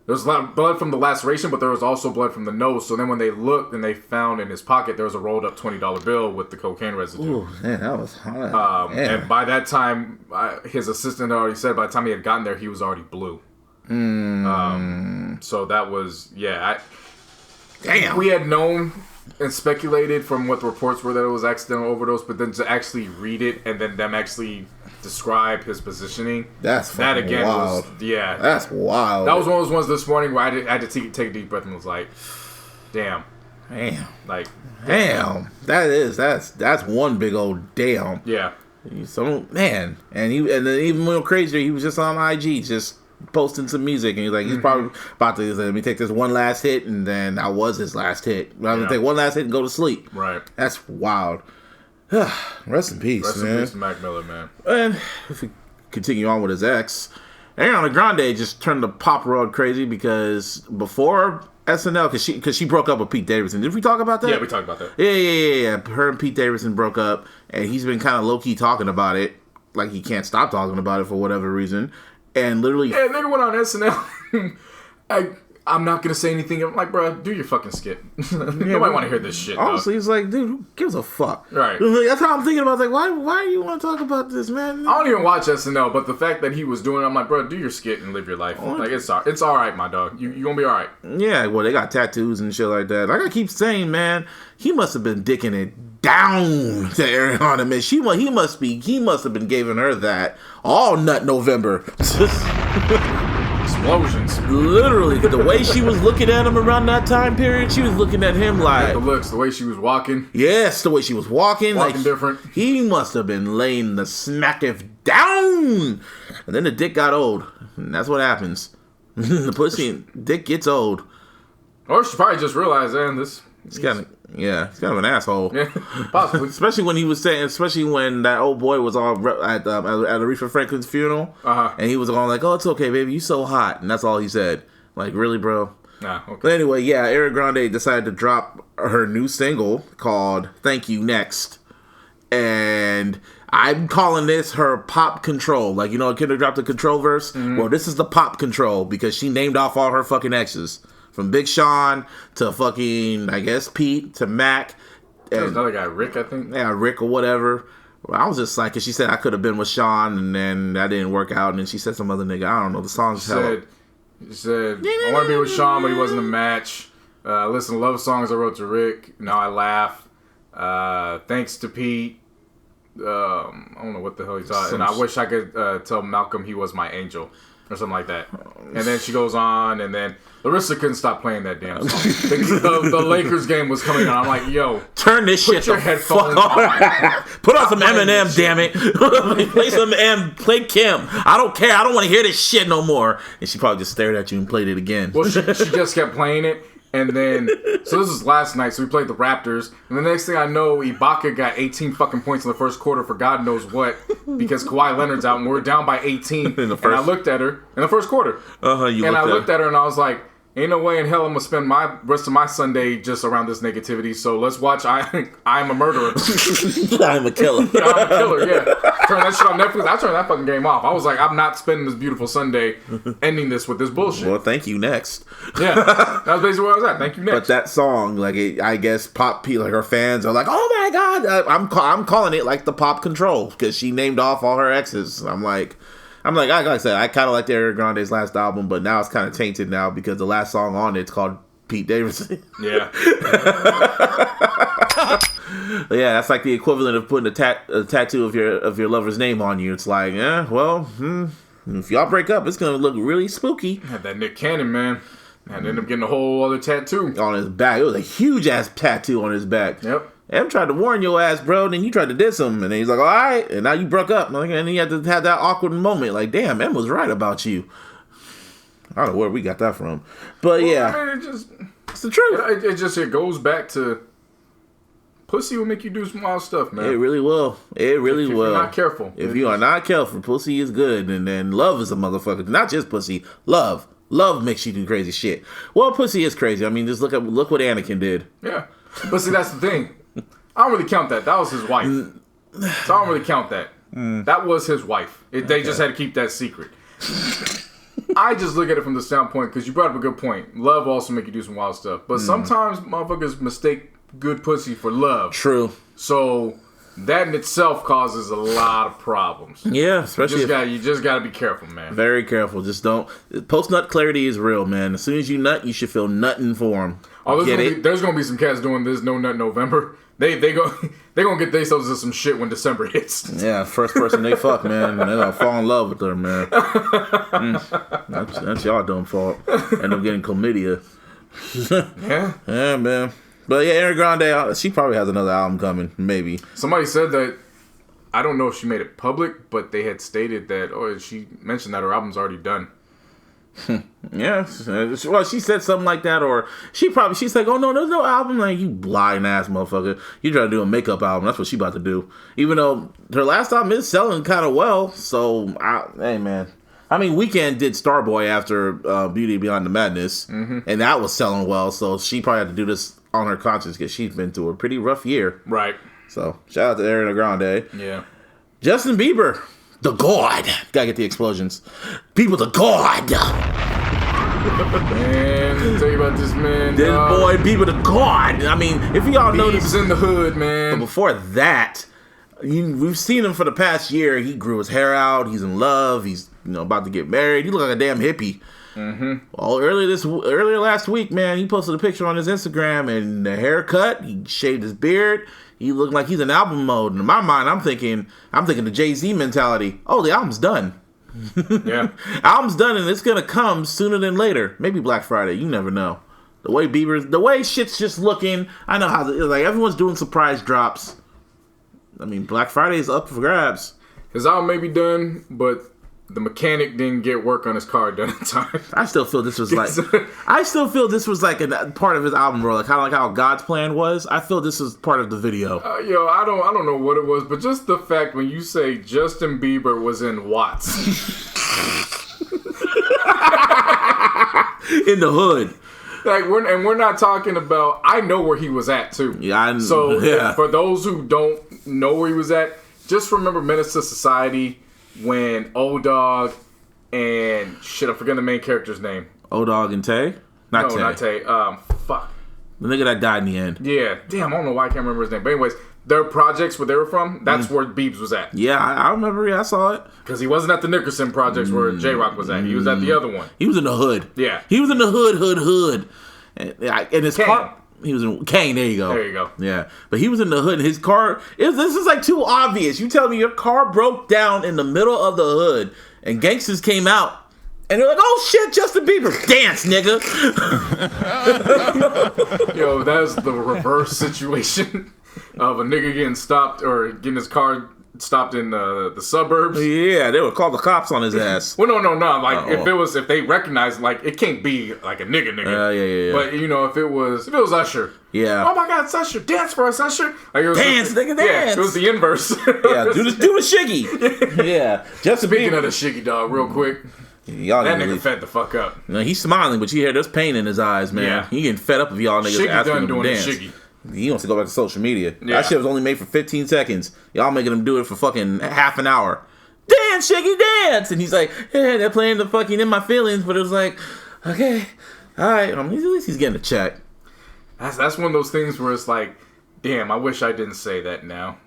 a lot of blood from the laceration, but there was also blood from the nose. So then when they looked and they found in his pocket, there was a rolled up $20 bill with the cocaine residue. Ooh, man, that was hot. And by that time, his assistant already said by the time he had gotten there, he was already blue. So that was, damn. We had known and speculated from what the reports were that it was accidental overdose, but then to actually read it and then them actually describe his positioning. That's wild. That's wild. That was one of those ones this morning where I had to take a deep breath and was like, damn. Like, damn. That's one big old damn. Yeah. So man, and then even more crazier, he was just on IG just posting some music, and he's like, he's probably about to let me take this one last hit, and then that was his last hit. I'm gonna take one last hit and go to sleep. Right. That's wild. Rest in peace, man. Rest in peace to Mac Miller, man. And if we continue on with his ex, Ariana Grande just turned the pop world crazy because before SNL, because she broke up with Pete Davidson. Did we talk about that? Yeah, we talked about that. Yeah. Her and Pete Davidson broke up, and he's been kind of low-key talking about it, like he can't stop talking about it for whatever reason. And literally... Yeah, nigga went on SNL. I'm not going to say anything. I'm like, bro, do your fucking skit. Nobody want to hear this shit. Honestly, it's like, dude, who gives a fuck? Right. That's how I'm thinking about it. Like, why do you want to talk about this, man? I don't even watch SNL, but the fact that he was doing it, I'm like, bro, do your skit and live your life. Like, it's all right, my dog. You going to be all right. Yeah, well, they got tattoos and shit like that. Like I keep saying, man, he must have been dicking it down to Ariana, man. He must have been giving her that all nut November. Explosions. Literally, the way she was looking at him around that time period, she was looking at him like... The looks, the way she was walking. Yes, the way she was walking. Walking like, different. He must have been laying the smack-if down. And then the dick got old. And that's what happens. The dick gets old. Or she probably just realized, he's kind of an asshole. Yeah, possibly. especially when that old boy was all at Aretha Franklin's funeral, and he was all like, "Oh, it's okay, baby, you so hot," and that's all he said. Like, really, bro? Nah. Okay. But anyway, Ariana Grande decided to drop her new single called "Thank You Next," and I'm calling this her pop control. Like, Kendrick dropped the control verse. Well, this is the pop control because she named off all her fucking exes. From Big Sean to fucking, I guess, Pete to Mac. There was another guy, Rick, I think. Yeah, Rick or whatever. Well, I was just like, cause she said I could have been with Sean, and then that didn't work out, and then she said some other nigga. I don't know. The song's She said, I want to be with Sean, but he wasn't a match. Listen to love songs I wrote to Rick. Now I laugh. Thanks to Pete. I don't know what the hell he thought. And I wish I could tell Malcolm he was my angel. or something like that. And then she goes on, and then Larissa couldn't stop playing that damn song. The Lakers game was coming on. I'm like, yo, turn this shit your headphones on. Put on some Eminem, damn it. Play some play Kim. I don't care. I don't want to hear this shit no more. And she probably just stared at you and played it again. Well, she just kept playing it. And then, so this was last night, so we played the Raptors. And the next thing I know, Ibaka got 18 fucking points in the first quarter for God knows what, because Kawhi Leonard's out, and we're down by 18. And I looked at her, in the first quarter. I looked at her, and I was like, ain't no way in hell I'm going to spend my rest of my Sunday just around this negativity, so let's watch I'm a Murderer. I'm a Killer. I'm a Killer, yeah. Turn that shit on Netflix. I turned that fucking game off. I was like, I'm not spending this beautiful Sunday ending this with this bullshit. Well, thank you, next. Yeah, that was basically where I was at. Thank you, next. But that song, like, I guess pop people, like her fans are like, oh my God, I'm calling it like the Pop Control, because she named off all her exes. I'm like I said, I kind of liked Ariana Grande's last album, but now it's kind of tainted now because the last song on it's called Pete Davidson. Yeah. Yeah, that's like the equivalent of putting a tattoo of your lover's name on you. It's like, if y'all break up, it's gonna look really spooky. Had that Nick Cannon, man. And ended up getting a whole other tattoo on his back. It was a huge ass tattoo on his back. Yep. Em tried to warn your ass, bro. Then you tried to diss him, and then he's like, "All right," and now you broke up. And then you had to have that awkward moment. Like, damn, Em was right about you. I don't know where we got that from, but yeah, I mean, it's the truth. It goes back to pussy will make you do some wild stuff, man. It really will. It really will. If you're not careful. If you are not careful, pussy is good, and then love is a motherfucker. Not just pussy, love. Love makes you do crazy shit. Well, pussy is crazy. I mean, just look what Anakin did. Yeah, but see, that's the thing. I don't really count that. That was his wife. So I don't really count that. That was his wife. They just had to keep that secret. I just look at it from the standpoint, because you brought up a good point. Love also make you do some wild stuff. But sometimes motherfuckers mistake good pussy for love. True. So that in itself causes a lot of problems. Yeah, especially you just gotta be careful, man. Very careful. Just don't. Post-nut clarity is real, man. As soon as you nut, you should feel nutting for them. Oh, there's gonna be some cats doing this No Nut November. They gonna get themselves into some shit when December hits. Yeah, first person they fuck, man, and they're gonna fall in love with her, man. That's y'all dumb fault. End up getting chlamydia. Yeah, man. But yeah, Ariana Grande, she probably has another album coming, maybe. Somebody said that, I don't know if she made it public, but they had stated that, she mentioned that her album's already done. Yeah, well, she said something like that, or she's like, oh no, there's no album. Like, you blind ass motherfucker, you try to do a makeup album. That's what she about to do, even though her last album is selling kind of well. So hey man, I mean, Weeknd did Starboy after Beauty Beyond the Madness, and that was selling well, so she probably had to do this on her conscience because she's been through a pretty rough year. Right. So shout out to Ariana Grande. Yeah. Justin Bieber, the God. Gotta get the explosions. People, the God. Man, let me tell you about this man. This boy Bieber, the God. I mean, if y'all know this, he's in the hood, man. But before that, we've seen him for the past year. He grew his hair out. He's in love. He's about to get married. He look like a damn hippie. Well, earlier last week, man, he posted a picture on his Instagram and the haircut. He shaved his beard. He looked like he's in album mode. And in my mind, I'm thinking the Jay-Z mentality. Oh, the album's done. Yeah, album's done, and it's gonna come sooner than later. Maybe Black Friday. You never know. The way shit's just looking. I know how like everyone's doing surprise drops. I mean, Black Friday is up for grabs. His album may be done, but the mechanic didn't get work on his car done in time. I still feel this was like a part of his album role, kind of like how God's Plan was. I feel this is part of the video. I don't know what it was, but just the fact when you say Justin Bieber was in Watts in the hood. Like we're not talking about. I know where he was at too. Yeah. For those who don't know where he was at, just remember Menace to Society when O-Dog and I'm forgetting the main character's name. O-Dog and Tay? Not Tay. Fuck. The nigga that died in the end. Yeah. Damn, I don't know why I can't remember his name. But anyways, their projects where they were from, that's where Biebs was at. Yeah, I remember. Yeah, I saw it. Because he wasn't at the Nickerson projects where J-Rock was at. He was at the other one. He was in the hood. Yeah. He was in the hood. And his car... He was in Kane. There you go. Yeah, but he was in the hood. His car. This is like too obvious. You tell me your car broke down in the middle of the hood, and gangsters came out And they're like, oh shit, Justin Bieber. Dance, nigga. Yo, that's the reverse situation of a nigga getting stopped or getting his car stopped in the suburbs. Yeah, they would call the cops on his ass. Well, no. Like, if they recognize, like, it can't be like a nigga. Yeah. But, you know, if it was Usher. Yeah. Oh my God, it's Usher. Dance for us, Usher. Like, Dance, nigga, dance. Yeah, it was the inverse. Yeah, do the shiggy. Yeah. Justin Speaking Bieber. of the shiggy, dog, real quick. Y'all that nigga really fed the fuck up. No, he's smiling, but you hear there's pain in his eyes, man. Yeah. He getting fed up if y'all niggas Shiggy asking done him to doing dance. the shiggy. He wants to go back to social media. Yeah. That shit was only made for 15 seconds. Y'all making him do it for fucking half an hour. Dance, Shiggy, dance! And he's like, hey, they're playing the fucking In My Feelings, but it was like, okay, alright. At least he's getting a check. That's one of those things where it's like, damn, I wish I didn't say that now.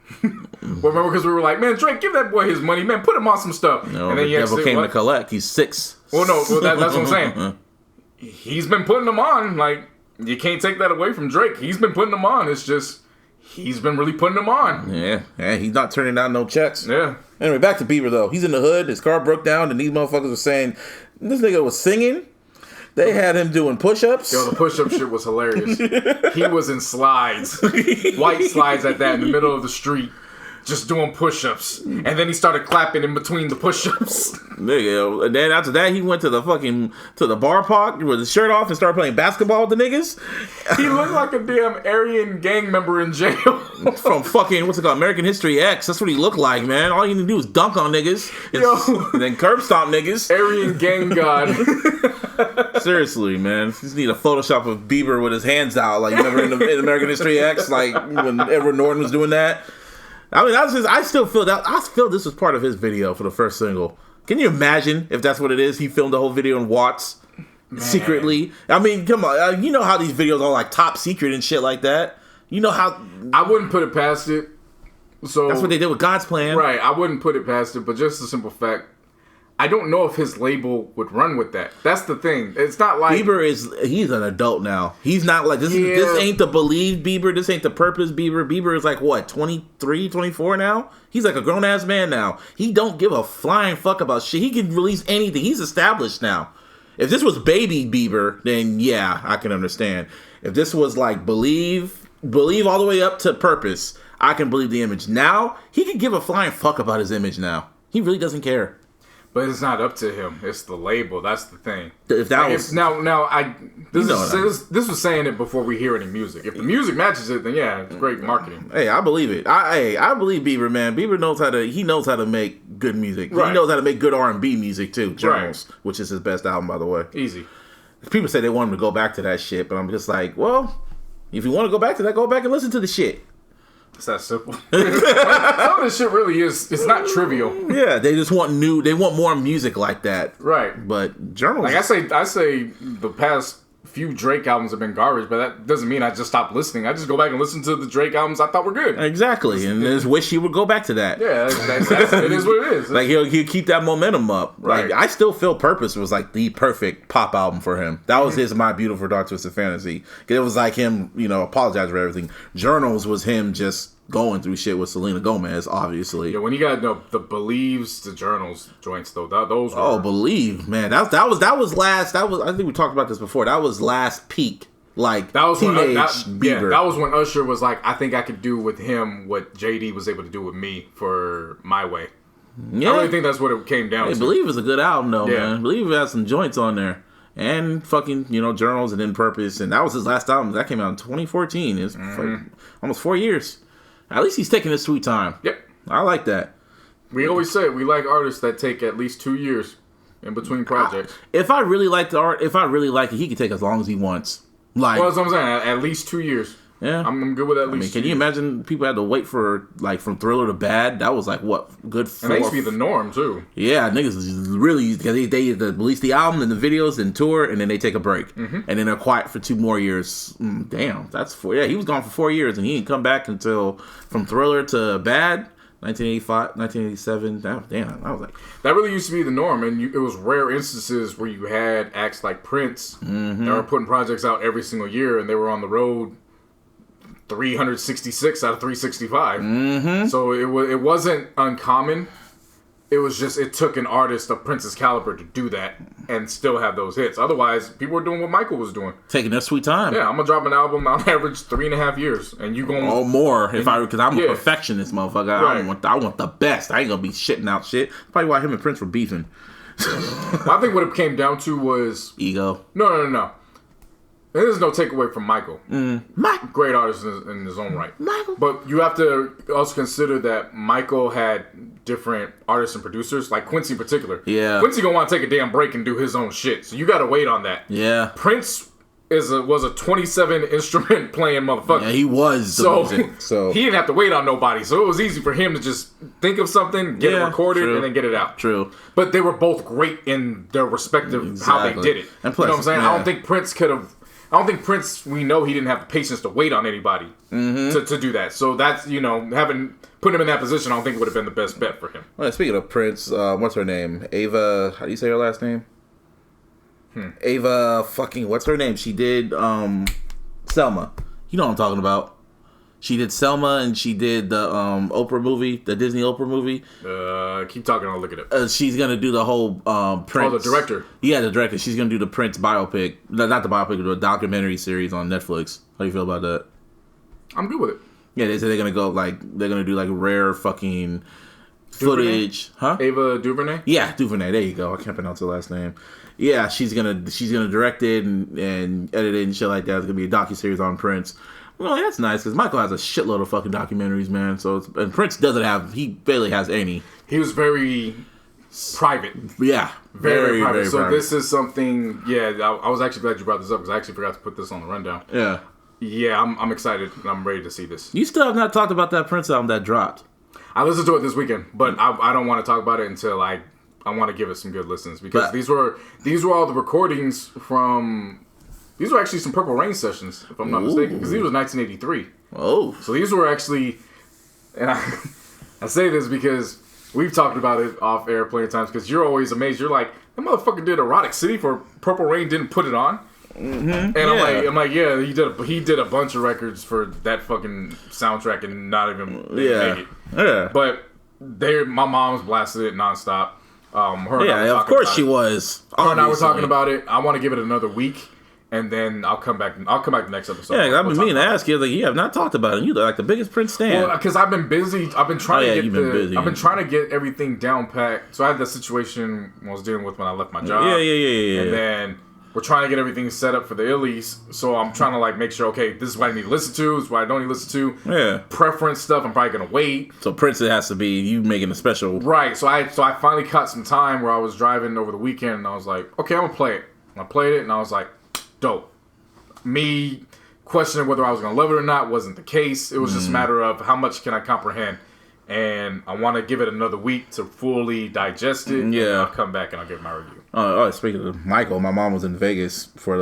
Remember, because we were like, man, Drake, give that boy his money, man, put him on some stuff. No, and then the devil came to collect. He's 6. Well, no, that's what I'm saying. He's been putting them on. Like, you can't take that away from Drake. He's been putting them on. It's just, he's been really putting them on. Yeah, he's not turning down no checks. Yeah. Anyway, back to Bieber, though. He's in the hood. His car broke down, and these motherfuckers were saying, this nigga was singing. They had him doing push-ups. Yo, the push-up shit was hilarious. He was in slides. White slides at that in the middle of the street. Just doing push-ups. And then he started clapping in between the push-ups. Nigga, and then after that, he went to the bar park with his shirt off and started playing basketball with the niggas. He looked like a damn Aryan gang member in jail. From fucking, what's it called, American History X. That's what he looked like, man. All you need to do is dunk on niggas. And then curb stomp niggas. Aryan gang god. Seriously, man. You just need a Photoshop of Bieber with his hands out, like, remember in American History X, like when Edward Norton was doing that. I mean, I still feel that. I feel this was part of his video for the first single. Can you imagine if that's what it is? He filmed the whole video in Watts secretly. I mean, come on. You know how these videos are like top secret and shit like that. You know how I wouldn't put it past it. So that's what they did with God's Plan, right? I wouldn't put it past it, but just the simple fact, I don't know if his label would run with that. That's the thing. It's not like he's an adult now. He's not like this. Yeah. This ain't the Believe Bieber. This ain't the Purpose Bieber. Bieber is like what, 23, 24 now? He's like a grown ass man now. He don't give a flying fuck about shit. He can release anything. He's established now. If this was Baby Bieber, then yeah, I can understand. If this was like Believe all the way up to Purpose, I can believe the image. Now he can give a flying fuck about his image now. He really doesn't care. But it's not up to him. It's the label. That's the thing. If that was this was saying it before we hear any music. If the music matches it, then yeah, it's great marketing. Hey, I believe it. I believe Bieber, man. Bieber knows how to make good music. Right. He knows how to make good R&B music too. Journals, Right. which is his best album, by the way. Easy. People say they want him to go back to that shit, but I'm just like, well, if you want to go back to that, go back and listen to the shit. It's that simple. Some of this shit really is. It's not trivial. Yeah, they just want they want more music like that. Right. But Journals, like I say, the past few Drake albums have been garbage, but that doesn't mean I just stop listening. I just go back and listen to the Drake albums I thought were good. Exactly, and just wish he would go back to that. Yeah, it is what it is. Like he'll keep that momentum up. Right. Like I still feel Purpose was like the perfect pop album for him. That was his My Beautiful Dark Twisted Fantasy. It was like him, apologize for everything. Journals was him just going through shit with Selena Gomez, obviously. Yeah, when he got the Believes, the Journals joints though, those were... Believe, man, that was last. That was, I think we talked about this before. That was last peak, like that was teenage Bieber. Yeah, that was when Usher was like, I think I could do with him what JD was able to do with me for My Way. Yeah. I really think that's what it came down to. Believe is a good album though, Yeah. man. Believe has some joints on there. And fucking, Journals and then Purpose. And that was his last album. That came out in 2014. It's like almost 4 years. At least he's taking his sweet time. Yep. I like that. We always say we like artists that take at least 2 years in between projects. If I really like the art, if I really like it, he can take as long as he wants. Like, Well, that's what I'm saying. At least 2 years. Yeah. I'm good with at least. Can you imagine people had to wait for, like, from Thriller to Bad? That was, like, what? Good 4. And that used to be the norm, too. Yeah, niggas really, because they release the album and the videos and tour, and then they take a break. And then they're quiet for 2 more years. Damn, that's 4. Yeah, he was gone for 4 years, and he didn't come back until, from Thriller to Bad, 1985, 1987. Damn, I was like... That really used to be the norm, and it was rare instances where you had acts like Prince that were putting projects out every single year, and they were on the road 366 out of 365. So it wasn't uncommon, it took an artist of Prince's caliber to do that and still have those hits. Otherwise, people were doing what Michael was doing. Taking their sweet time. Yeah, I'm going to drop an album on average 3.5 years. And you going to... Oh, more. Because I'm a perfectionist, motherfucker. Right. I want the best. I ain't going to be shitting out shit. Probably why him and Prince were beefing. I think what it came down to was... Ego. No. There's no takeaway from Michael. Michael. Great artist in his own right. Michael. But you have to also consider that Michael had different artists and producers, like Quincy in particular. Yeah. Quincy gonna want to take a damn break and do his own shit. So you gotta wait on that. Yeah. Prince was a 27 instrument playing motherfucker. Yeah, he was. So he didn't have to wait on nobody. So it was easy for him to just think of something, get it recorded, and then get it out. True. But they were both great in their respective how they did it. And plus, you know what I'm saying? I don't think Prince could have. I don't think Prince, we know he didn't have the patience to wait on anybody to do that. So that's, putting him in that position, I don't think would have been the best bet for him. Well, speaking of Prince, what's her name? Ava, how do you say her last name? Ava what's her name? She did Selma. You know what I'm talking about. She did Selma and she did the Oprah movie, the Disney Oprah movie. Keep talking, I'll look it up. She's going to do the whole Prince. Oh, the director. Yeah, the director. She's going to do the Prince biopic. Not the biopic, but the documentary series on Netflix. How do you feel about that? I'm good with it. Yeah, they say they're going to do rare fucking footage. Huh? Ava DuVernay? Yeah, DuVernay. There you go. I can't pronounce her last name. Yeah, she's gonna direct it and edit it and shit like that. It's gonna be a docuseries on Prince. Well, that's nice because Michael has a shitload of fucking documentaries, man. And Prince doesn't have. He barely has any. He was very private. Yeah, very private. Very private. This is something. Yeah, I was actually glad you brought this up because I actually forgot to put this on the rundown. Yeah. Yeah, I'm excited and I'm ready to see this. You still have not talked about that Prince album that dropped. I listened to it this weekend, but I don't want to talk about it until I want to give it some good listens because these were all the recordings from. These were actually some Purple Rain sessions, if I'm not mistaken, because these was 1983. Oh, so these were actually, and I say this because we've talked about it off air plenty of times because you're always amazed. You're like, that motherfucker did Erotic City for Purple Rain, didn't put it on. And I'm like, yeah, he did a bunch of records for that fucking soundtrack and not even make it. Yeah, but my mom's blasted it nonstop. Of course she was. Her and I were talking about it. I want to give it another week, and then I'll come back. I'll come back the next episode. Yeah, I've been meaning to ask you. Like, you have not talked about it. You're like the biggest Prince stan. Well, because I've been busy. I've been trying to get everything down packed. So I had that situation I was dealing with when I left my job. Yeah. And then we're trying to get everything set up for the Illies. So I'm trying to make sure. Okay, this is what I need to listen to. This is what I don't need to listen to. Yeah. Preference stuff. I'm probably gonna wait. So Prince, it has to be you making a special. Right. So I finally caught some time where I was driving over the weekend, and I was like, okay, I'm gonna play it. And I played it, and I was like, dope. Me questioning whether I was gonna love it or not wasn't the case. It was just a matter of how much can I comprehend, and I want to give it another week to fully digest it. Yeah. And I'll come back and I'll give my review. Speaking of Michael, my mom was in Vegas for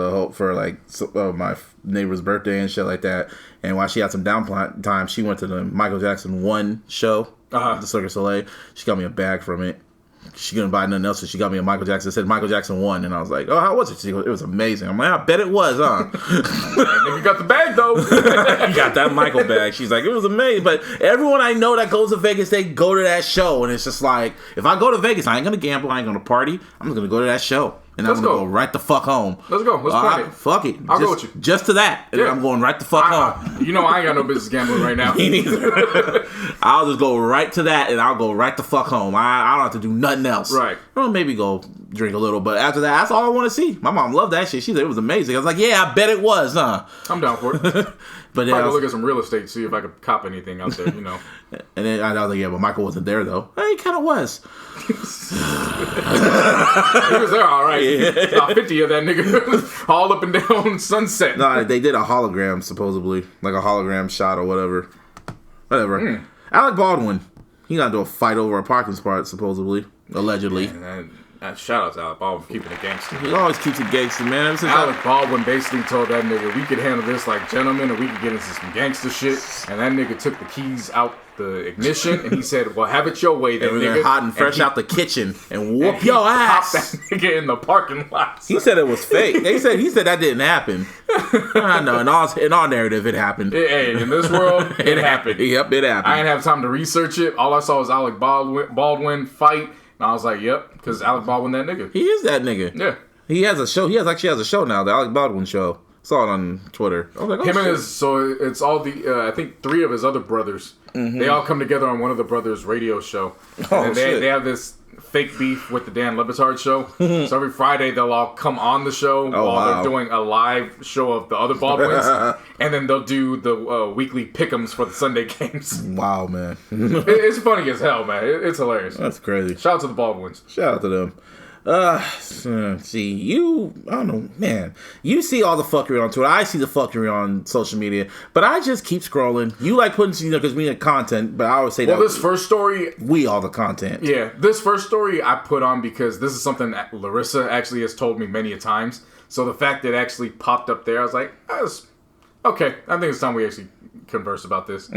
my neighbor's birthday and shit like that. And while she had some downtime, she went to the Michael Jackson 1 show at the Cirque du Soleil. She got me a bag from it. She couldn't buy nothing else, so she got me a Michael Jackson. It said Michael Jackson 1, and I was like, "Oh, how was it?" She goes, "It was amazing." I'm like, "I bet it was, huh?" You got the bag though. You got that Michael bag. She's like, "It was amazing." But everyone I know that goes to Vegas, they go to that show, and it's just like, if I go to Vegas, I ain't gonna gamble, I ain't gonna party. I'm just gonna go to that show. And I'm going to go right the fuck home. Let's go. Let's plan it. Fuck it. I'll go with you. Just to that. And I'm going right the fuck home. You know I ain't got no business gambling right now. Me neither. I'll just go right to that and I'll go right the fuck home. I don't have to do nothing else. Right. Well, maybe go drink a little. But after that, that's all I want to see. My mom loved that shit. She said it was amazing. I was like, yeah, I bet it was, huh? I'm down for it. But then I could look at some real estate, see if I could cop anything out there, you know. And then I was like, yeah, but Michael wasn't there, though. He kind of was. He was there, all right. Yeah. 50 of that nigga all up and down Sunset. No, they did a hologram, supposedly. Like a hologram shot or whatever. Whatever. Alec Baldwin. He got into a fight over a parking spot, supposedly. Allegedly. Man, shout out to Alec Baldwin for keeping it gangster. He always keeps it gangster, man. Ever since Alec Baldwin basically told that nigga, we could handle this like gentlemen, and we could get into some gangster shit. And that nigga took the keys out the ignition, and he said, well, have it your way then, nigga. Hot and fresh out the kitchen, and whoop your ass. Popped that nigga in the parking lot. He said it was fake. He said that didn't happen. I know, in our narrative, it happened. Hey, in this world, it happened. Yep, it happened. I didn't have time to research it. All I saw was Alec Baldwin fight, And I was like, yep, because Alec Baldwin, that nigga. He is that nigga. Yeah. He has a show. He actually has a show now, the Alec Baldwin show. Saw it on Twitter. I was like, oh, him shit. and so it's all the, I think 3 of his other brothers. Mm-hmm. They all come together on one of the brothers' radio show. Oh, and they have this fake beef with the Dan Le Batard show. So every Friday they'll all come on the show while they're doing a live show of the other Baldwins. And then they'll do the weekly pick'ems for the Sunday games. Wow, man. It's funny as hell, man. It's hilarious. That's crazy. Shout out to the Baldwins. Shout out to them. See, I don't know, man. You see all the fuckery on Twitter. I see the fuckery on social media, but I just keep scrolling. You like putting, because we need content, but I always say that. Well, this first story, we all the content. Yeah, this first story I put on because this is something that Larissa actually has told me many a times. So the fact that it actually popped up there, I was like, okay, I think it's time we actually converse about this.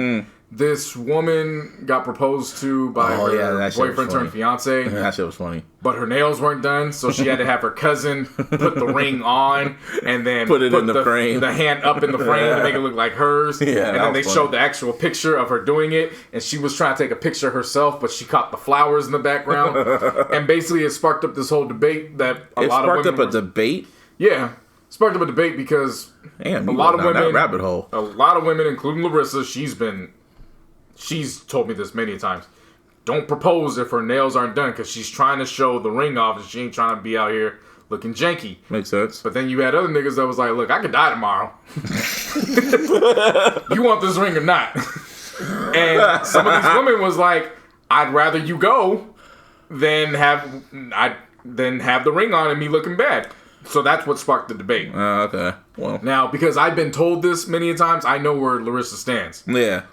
This woman got proposed to by her boyfriend turned fiance. That shit was funny. But her nails weren't done, so she had to have her cousin put the ring on and then put in the frame. The hand up in the frame to make it look like hers. Yeah, and then they showed the actual picture of her doing it, and she was trying to take a picture herself, but she caught the flowers in the background. And basically it sparked up this whole debate that a lot of women... It sparked up a debate? Yeah. Sparked up a debate because a lot of women... rabbit hole. A lot of women, including Larissa, she's told me this many times. Don't propose if her nails aren't done because she's trying to show the ring off and she ain't trying to be out here looking janky. Makes sense. But then you had other niggas that was like, look, I could die tomorrow. You want this ring or not? And some of these women was like, I'd rather you go than have the ring on and me looking bad. So that's what sparked the debate. Okay. Well. Now, because I've been told this many a times, I know where Larissa stands. Yeah.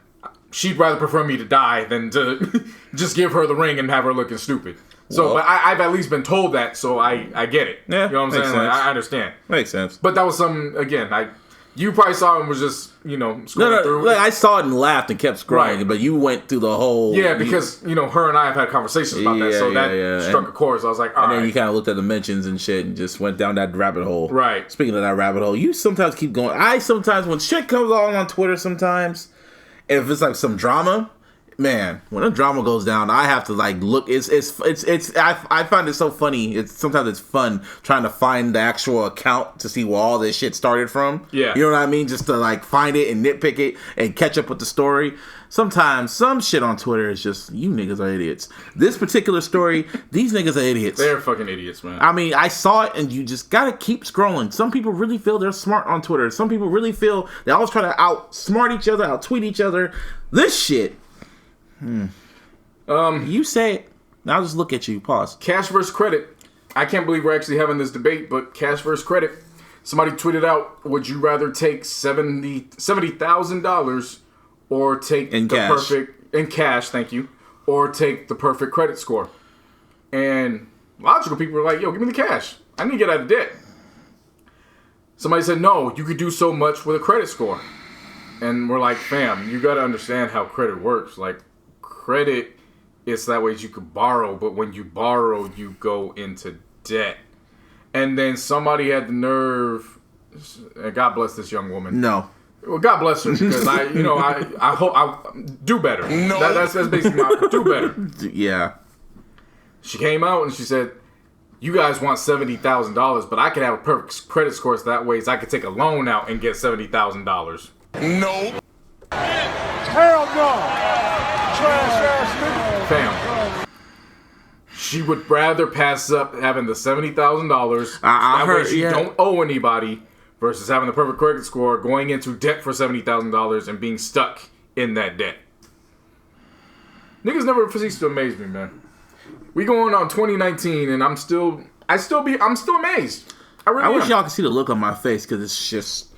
She'd rather prefer me to die than to just give her the ring and have her looking stupid. So, but I've at least been told that, so I get it. Yeah, you know what I'm saying? Like, I understand. Makes sense. But that was you probably saw it and was just, scrolling through. Like, I saw it and laughed and kept scrolling, right. But you went through the whole... Yeah, because, her and I have had conversations about that, so that struck a chord. So I was like, all right. And then you kind of looked at the mentions and shit and just went down that rabbit hole. Right. Speaking of that rabbit hole, you sometimes keep going. When shit comes on Twitter sometimes... If it's like some drama, man, when a drama goes down, I have to like look. I find it so funny. Sometimes it's fun trying to find the actual account to see where all this shit started from. Yeah, you know what I mean? Just to like find it and nitpick it and catch up with the story. Sometimes some shit on Twitter is just, you niggas are idiots. This particular story, these niggas are idiots. They're fucking idiots, man. I mean, I saw it and you just gotta keep scrolling. Some people really feel they're smart on Twitter. Some people really feel they always try to outsmart each other, outtweet each other. This shit. You say it. I'll just look at you. Pause. Cash versus credit. I can't believe we're actually having this debate, but cash versus credit. Somebody tweeted out, would you rather take $70,000 or take perfect in cash, thank you, or take the perfect credit score? And logical people were like, yo, give me the cash. I need to get out of debt. Somebody said, no, you could do so much with a credit score. And we're like, fam, you got to understand how credit works. Like, credit is that way you could borrow, but when you borrow, you go into debt. And then somebody had the nerve, and God bless this young woman. No. Well, God bless her, because I hope I do better. No. That's basically my do better. Yeah. She came out and she said, you guys want $70,000, but I could have a perfect credit score so that way I could take a loan out and get $70,000. No. Hell no. Trash ass nigga. Fam. She would rather pass up having the $70,000 that way she don't owe anybody versus having the perfect credit score, going into debt for $70,000 and being stuck in that debt. Niggas never cease to amaze me, man. We going on 2019 and I'm still amazed. I wish y'all could see the look on my face because it's just,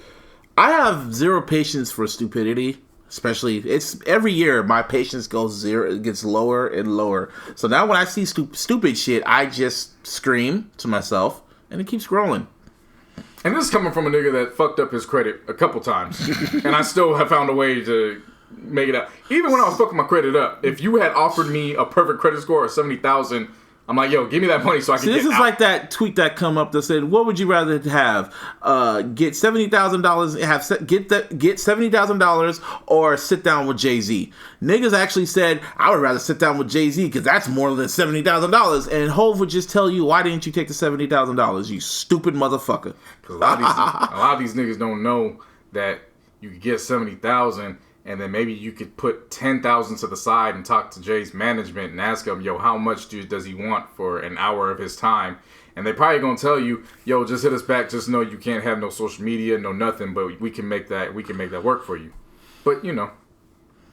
I have zero patience for stupidity. Especially, it's every year my patience gets lower and lower. So now when I see stupid shit, I just scream to myself and it keeps scrolling. And this is coming from a nigga that fucked up his credit a couple times, and I still have found a way to make it up. Even when I was fucking my credit up, if you had offered me a perfect credit score of $70,000, I'm like, yo, give me that money so I can See, get this is out. like that tweet that come up that said, "What would you rather have? Get $70,000, get $70,000, or sit down with Jay-Z?" Niggas actually said, "I would rather sit down with Jay-Z because that's more than $70,000." And Hov would just tell you, "Why didn't you take the $70,000? You stupid motherfucker." A lot of these niggas don't know that you could get 70,000, and then maybe you could put 10,000 to the side and talk to Jay's management and ask him, yo, how much does he want for an hour of his time? And they probably gonna tell you, yo, just hit us back. Just know you can't have no social media, no nothing, but we can make that work for you. But you know,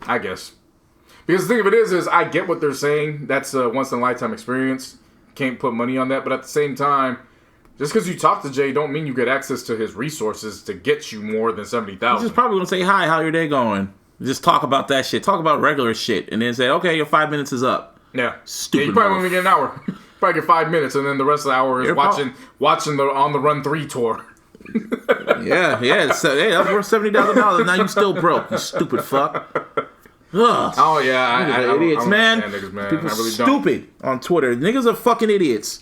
I guess because the thing of it is I get what they're saying. That's a once in a lifetime experience. Can't put money on that, but at the same time, just because you talk to Jay don't mean you get access to his resources to get you more than 70,000. He's just probably gonna say, "Hi, how your day going?" Just talk about that shit. Talk about regular shit, and then say, "Okay, your 5 minutes is up." Yeah, Stupid. Yeah, you probably only get an hour. Probably get 5 minutes, and then the rest of the hour is watching the On the Run 3 tour. yeah. So, hey, that's worth $70,000. Now you still broke. You stupid fuck. Ugh. Oh yeah, I idiots, don't man. Niggas, man. People I really stupid on Twitter. Niggas are fucking idiots.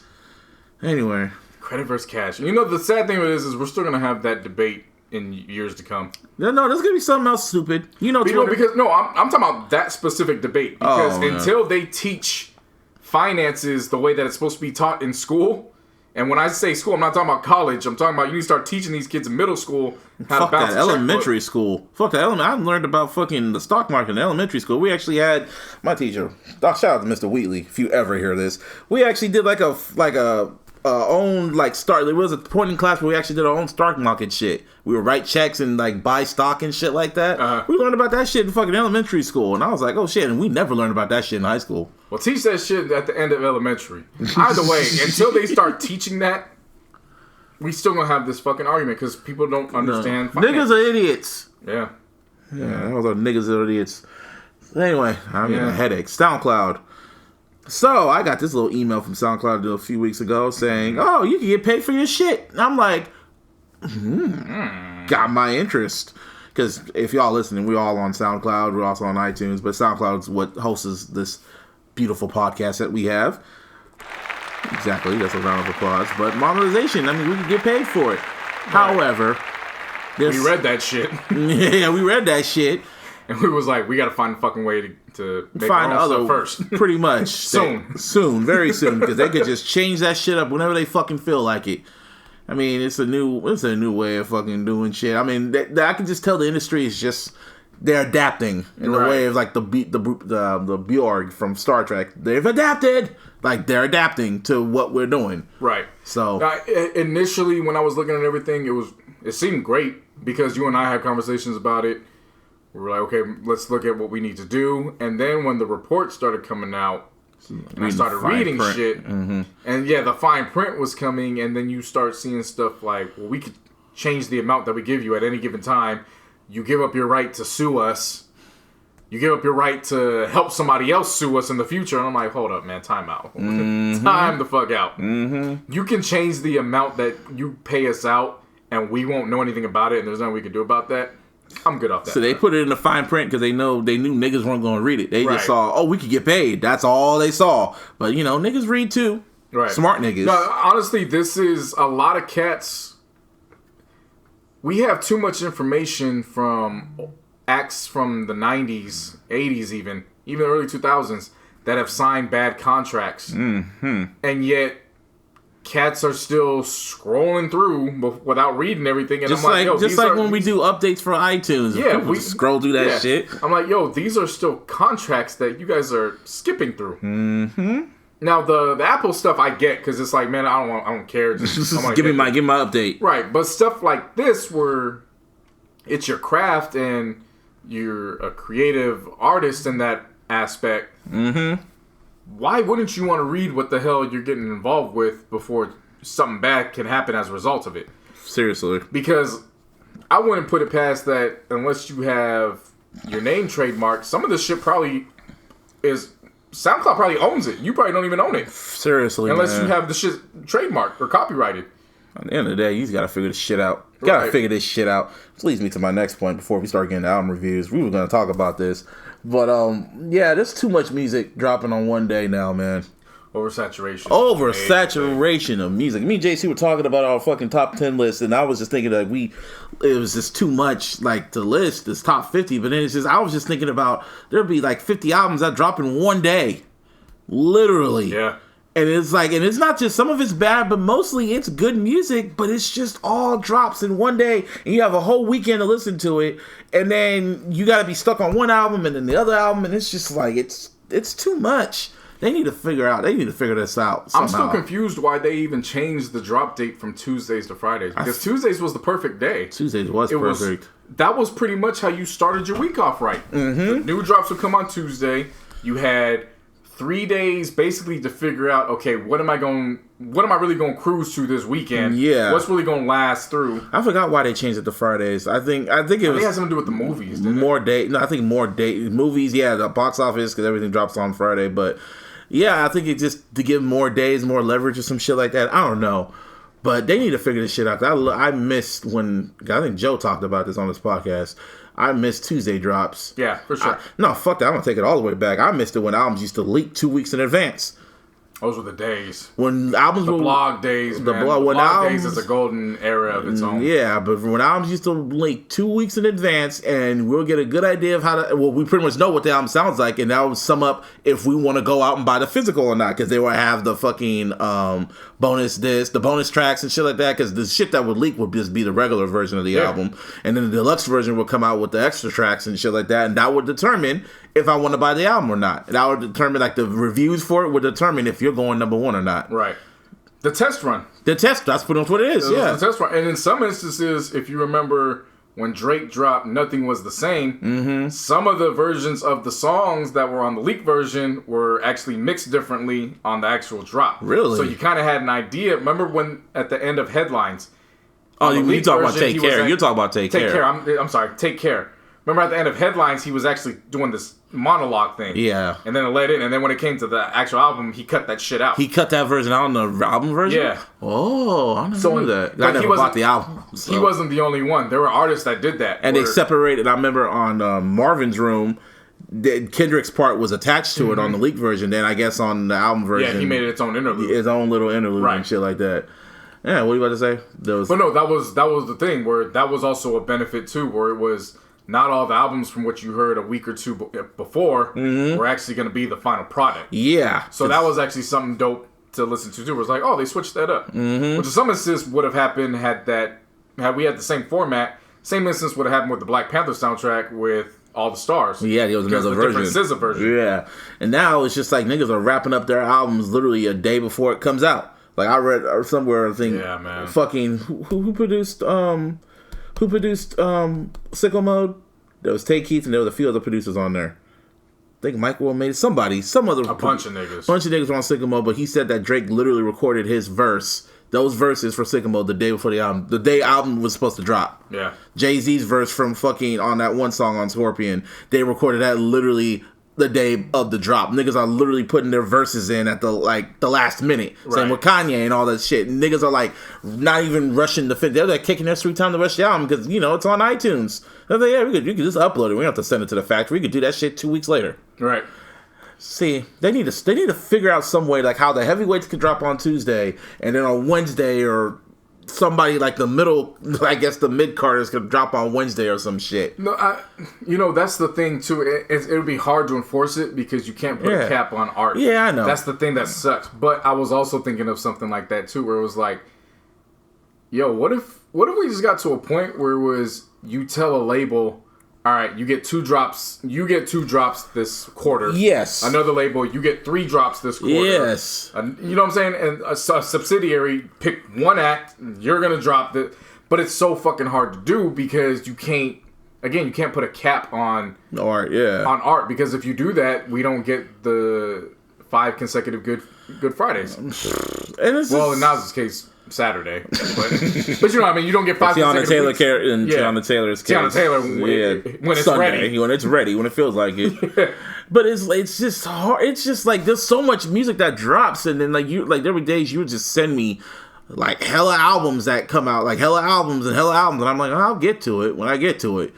Anyway, credit versus cash. You know the sad thing is we're still gonna have that debate in years to come. No, there's gonna be something else stupid. You know, Twitter. I'm talking about that specific debate because until they teach finances the way that it's supposed to be taught in school, and when I say school, I'm not talking about college. I'm talking about you need to start teaching these kids in middle school how Fuck to bounce that a elementary checkbook. school. Fuck that I learned about fucking the stock market in elementary school. We actually had my teacher. Shout out to Mr. Wheatley if you ever hear this. We actually did like a own like start. There was a point in class where we actually did our own stock market shit. We would write checks and like buy stock and shit like that. We learned about that shit in fucking elementary school, and I was like, oh shit, and we never learned about that shit in high school. Well, teach that shit at the end of elementary. Either way, until they start teaching that, we still gonna have this fucking argument because people don't understand. Niggas are idiots. Yeah, those are niggas are idiots. Anyway, I'm getting a headache. SoundCloud. So I got this little email from SoundCloud a few weeks ago saying, "Oh, you can get paid for your shit." And I'm like, got my interest. Because if y'all listening, we're all on SoundCloud. We're also on iTunes. But SoundCloud is what hosts this beautiful podcast that we have. Exactly. That's a round of applause. But monetization, I mean, we can get paid for it. Right. However, we read that shit. Yeah, we read that shit. And we was like, we got to find a fucking way to make find our own other stuff first. Pretty much. Soon, very soon. Because they could just change that shit up whenever they fucking feel like it. I mean, it's a new way of fucking doing shit. I mean, I can just tell the industry is just they're adapting in the way of like the H.E.R from Star Trek. They've adapted, like they're adapting to what we're doing. Right. So initially, when I was looking at everything, it seemed great because you and I had conversations about it. We were like, okay, let's look at what we need to do. And then when the report started coming out, and I started reading shit, and the fine print was coming, and then you start seeing stuff like, well, we could change the amount that we give you at any given time. You give up your right to sue us. You give up your right to help somebody else sue us in the future. And I'm like, hold up, man, time out. Time the fuck out. You can change the amount that you pay us out, and we won't know anything about it, and there's nothing we can do about that. I'm good off that. So they put it in the fine print because they knew niggas weren't going to read it. They just saw, oh, we could get paid. That's all they saw. But, niggas read too. Right. Smart niggas. No, honestly, this is a lot of cats. We have too much information from acts from the 90s, 80s even early 2000s that have signed bad contracts. And yet cats are still scrolling through without reading everything, and just I'm like, yo, just like when we do updates for iTunes, we just scroll through that shit. I'm like, yo, these are still contracts that you guys are skipping through. Now the Apple stuff I get because it's like, man, I don't care. Just give me my update. Right, but stuff like this where it's your craft and you're a creative artist in that aspect. Why wouldn't you want to read what the hell you're getting involved with before something bad can happen as a result of it? Seriously. Because I wouldn't put it past that unless you have your name trademarked. Some of this shit probably is... SoundCloud probably owns it. You probably don't even own it. Seriously, unless you have the shit trademarked or copyrighted. At the end of the day, you just got to figure this shit out. Figure this shit out. Which leads me to my next point before we start getting the album reviews. We were going to talk about this. But, there's too much music dropping on one day now, man. Oversaturation of music. Me and JC were talking about our fucking top 10 list, and I was just thinking that it was just too much, like, to list this top 50, but then I was just thinking about, there'd be like 50 albums that drop in one day. Literally. Yeah. And it's like, and it's not just, some of it's bad, but mostly it's good music, but it's just all drops in one day, and you have a whole weekend to listen to it, and then you gotta be stuck on one album and then the other album, and it's just like, it's too much. They need to figure this out somehow. I'm still confused why they even changed the drop date from Tuesdays to Fridays. Because Tuesdays was the perfect day. Tuesdays was perfect. That was pretty much how you started your week off right. Mm-hmm. The new drops would come on Tuesday. You had 3 days basically to figure out, okay, what am I really going to cruise to this weekend? Yeah. What's really going to last through? I forgot why they changed it to Fridays. I think it was... It has something to do with the movies, didn't more date. No, I think more date. Movies, yeah, the box office, because everything drops on Friday, but... Yeah, I think it's just to give more days, more leverage or some shit like that. I don't know. But they need to figure this shit out. I missed when... I think Joe talked about this on his podcast. I missed Tuesday drops. Yeah, for sure. No, fuck that. I'm going to take it all the way back. I missed it when albums used to leak 2 weeks in advance. Those were the days. When albums the blog days, man. The blog days is a golden era of its own. Yeah, but when albums used to leak 2 weeks in advance, and we'll get a good idea of how to... Well, we pretty much know what the album sounds like, and that would sum up if we want to go out and buy the physical or not, because they would have the fucking bonus disc, the bonus tracks and shit like that, because the shit that would leak would just be the regular version of the album, and then the deluxe version would come out with the extra tracks and shit like that, and that would determine if I want to buy the album or not. And that would determine, like, the reviews for it would determine if you're going number one or not. Right. The test run. That's pretty much what it is, yeah. The test run. And in some instances, if you remember when Drake dropped Nothing Was the Same, some of the versions of the songs that were on the leaked version were actually mixed differently on the actual drop. Really? So you kind of had an idea. Remember when at the end of Headlines... Oh, you talking about Take Care. You're talking about Take Care. Take Care. I'm sorry. Take Care. Remember at the end of Headlines, he was actually doing this monologue thing. Yeah. And then it let in, and then when it came to the actual album, he cut that shit out. He cut that version out on the album version? Yeah. Oh, I didn't know that. I never bought the album. So. He wasn't the only one. There were artists that did that. And they separated. I remember on Marvin's Room, Kendrick's part was attached to it on the leaked version. Then I guess on the album version. Yeah, he made it its own interlude. His own little interlude and shit like that. Yeah, what are you about to say? But no, that was the thing where that was also a benefit too, where it was not all the albums from what you heard a week or two before were actually going to be the final product. Yeah. So that was actually something dope to listen to too. It was like, oh, they switched that up. Which in some instances would have happened had we had the same format. Same instance would have happened with the Black Panther soundtrack with All the Stars. Yeah, it was another version. Different SZA version. Yeah. And now it's just like niggas are wrapping up their albums literally a day before it comes out. Like I read somewhere, I think, fucking who produced Sicko Mode? There was Tay Keith and there was a few other producers on there. I think Michael made some other bunch of niggas were on Sicko Mode, but he said that Drake literally recorded those verses for Sicko Mode the day before the album. The day album was supposed to drop. Yeah. Jay-Z's verse from fucking on that one song on Scorpion, they recorded that literally the day of the drop. Niggas are literally putting their verses in at the last minute. Right. Same with Kanye and all that shit. Niggas are like not even rushing to fit. They're like kicking their sweet time to rush the album because it's on iTunes. They're like, yeah, you could just upload it. We don't have to send it to the factory. We could do that shit 2 weeks later. Right. See, they need to figure out some way like how the heavyweights could drop on Tuesday and then on Wednesday or somebody like the middle, I guess the mid-carders could drop on Wednesday or some shit. No, that's the thing too. It would be hard to enforce it because you can't put a cap on art. Yeah, I know. That's the thing that sucks. But I was also thinking of something like that too, where it was like, yo, what if we just got to a point where it was you tell a label, all right, you get 2 drops. You get 2 drops this quarter. Yes. Another label, you get 3 drops this quarter. Yes. You know what I'm saying? And a subsidiary pick one act. You're gonna drop the. But it's so fucking hard to do because you can't. Again, you can't put a cap on art. Yeah. On art because if you do that, we don't get the 5 consecutive Good Fridays. And it's in Nas's case, Saturday, but you know what I mean. You don't get 5 Tiana Taylor weeks. Tiana Taylor's case. Tiana Taylor when it's Sunday, ready. When it's ready, when it feels like it. But it's just hard. It's just like there's so much music that drops, and then there were days you would just send me like hella albums that come out, like hella albums, and I'm like, I'll get to it when I get to it.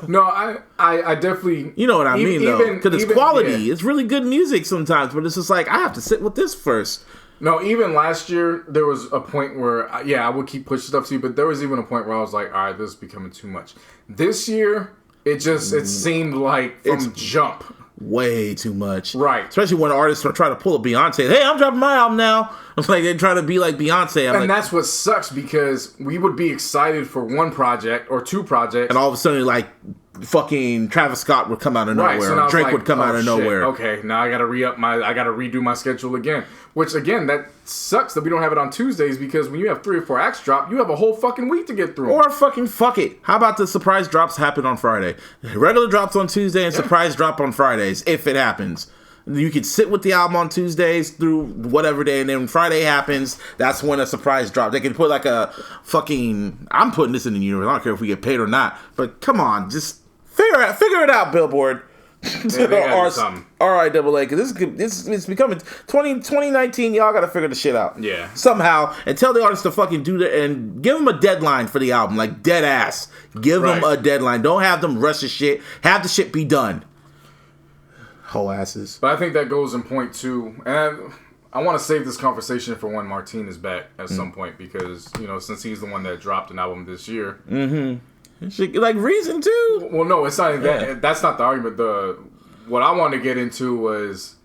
No, I definitely... You know what I mean, though. Because it's quality. Yeah. It's really good music sometimes, but it's just like, I have to sit with this first. No, even last year, there was a point where, I would keep pushing stuff to you, but there was even a point where I was like, all right, this is becoming too much. This year, it seemed like from jump. Way too much. Right. Especially when artists are trying to pull a Beyonce. Hey, I'm dropping my album now. It's like they're trying to be like Beyonce. And that's what sucks, because we would be excited for one project or two projects. And all of a sudden, like, fucking Travis Scott would come out of nowhere. So Drake would come out of nowhere. Okay, now I gotta redo my schedule again. Which, again, that sucks that we don't have it on Tuesdays, because when you have 3 or 4 acts drop, you have a whole fucking week to get through. Or fucking fuck it. How about the surprise drops happen on Friday? Regular drops on Tuesday and surprise drop on Fridays, if it happens. You could sit with the album on Tuesdays through whatever day, and then when Friday happens, that's when a surprise drop. They can put like a fucking... I'm putting this in the universe. I don't care if we get paid or not. But come on, just figure it out, Billboard. RIAA, because it's becoming 2019. Y'all gotta figure the shit out. Yeah. Somehow, and tell the artists to fucking do that, and give them a deadline for the album, like dead ass. Give them a deadline. Don't have them rush the shit. Have the shit be done. Whole asses. But I think that goes in point 2, and I want to save this conversation for when Martin is back at some point, because since he's the one that dropped an album this year. Like Reason too. Well, no, it's not even that. That's not the argument. What I wanted to get into was,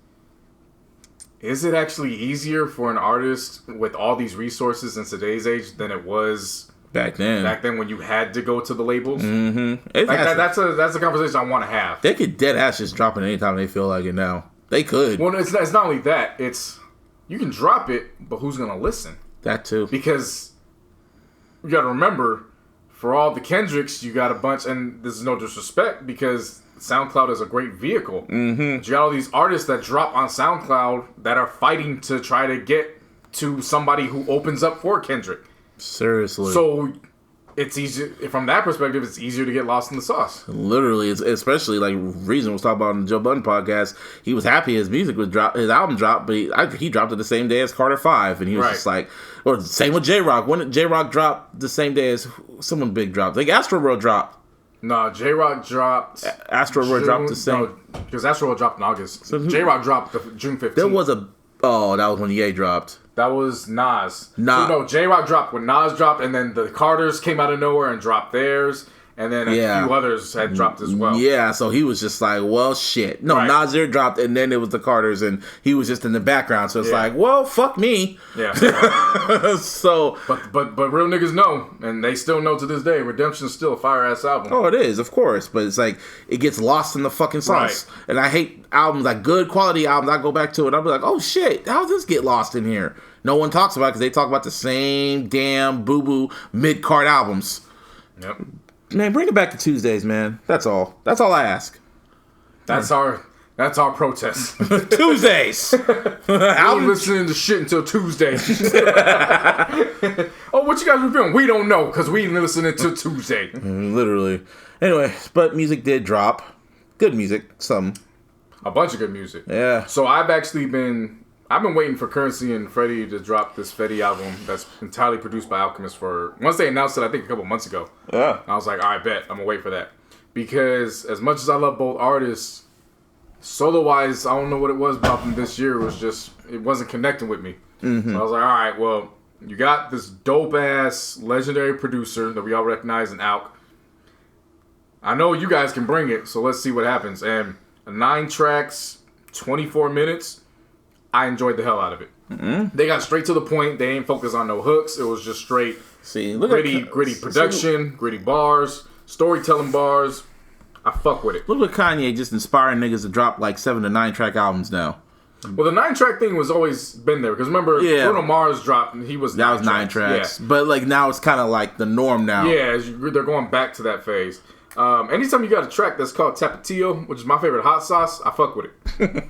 is it actually easier for an artist with all these resources in today's age than it was back then? Back then, when you had to go to the labels. That's a conversation I want to have. They could dead ass just drop it anytime they feel like it now. They could. Well, it's not only that. It's, you can drop it, but who's gonna listen? That too. Because you got to remember, for all the Kendricks, you got a bunch, and this is no disrespect, because SoundCloud is a great vehicle. Mm-hmm. But you got all these artists that drop on SoundCloud that are fighting to try to get to somebody who opens up for Kendrick. Seriously. So it's easy from that perspective. It's easier to get lost in the sauce. Literally, it's especially like Reason was talking about on the Joe Budden podcast. He was happy his music was dropped, his album dropped, but he dropped it the same day as Carter 5, and he was just like, or same with J-Rock. When did J-Rock drop the same day as someone big dropped? Like Astro World dropped. No, J-Rock dropped. Astro World dropped the same. No, because Astro World dropped in August. So J-Rock dropped June 15th. There was that was when Ye dropped. That was Nas. So no, J-Rock dropped when Nas dropped, and then the Carters came out of nowhere and dropped theirs, and then a few others had dropped as well. Yeah, so he was just like, well, shit. No, Nasir dropped, and then it was the Carters, and he was just in the background, so it's like, well, fuck me. Yeah. So... But real niggas know, and they still know to this day, Redemption's still a fire-ass album. Oh, it is, of course, but it's like, it gets lost in the fucking sauce. Right. And I hate albums, like good quality albums, I go back to it, I'll be like, oh shit, how does this get lost in here? No one talks about it because they talk about the same damn boo-boo mid-card albums. Yep. Man, bring it back to Tuesdays, man. That's all. That's all I ask. That's our protest. Tuesdays. I'm listening to shit until Tuesday. Oh, what you guys reviewing? We don't know because we ain't listening until Tuesday. Literally. Anyway, but music did drop. Good music. A bunch of good music. Yeah. So I've been waiting for Currency and Freddie to drop this Fetti album that's entirely produced by Alchemist once they announced it, I think a couple months ago. Yeah. I was like, all right, bet. I'm going to wait for that. Because as much as I love both artists, solo-wise, I don't know what it was about them this year. It wasn't connecting with me. Mm-hmm. So I was like, all right, well, you got this dope-ass legendary producer that we all recognize in Alk. I know you guys can bring it, so let's see what happens. And 9 tracks, 24 minutes. I enjoyed the hell out of it. Mm-hmm. They got straight to the point. They ain't focused on no hooks. It was just straight gritty production, gritty bars, storytelling bars. I fuck with it. Look at Kanye just inspiring niggas to drop like 7 to 9 track albums now. Well, the 9-track thing was always been there because remember Bruno Mars dropped and he was that was 9 tracks. Yeah. But like now it's kind of like the norm now. Yeah, they're going back to that phase. Anytime you got a track that's called Tapatio, which is my favorite hot sauce, I fuck with it.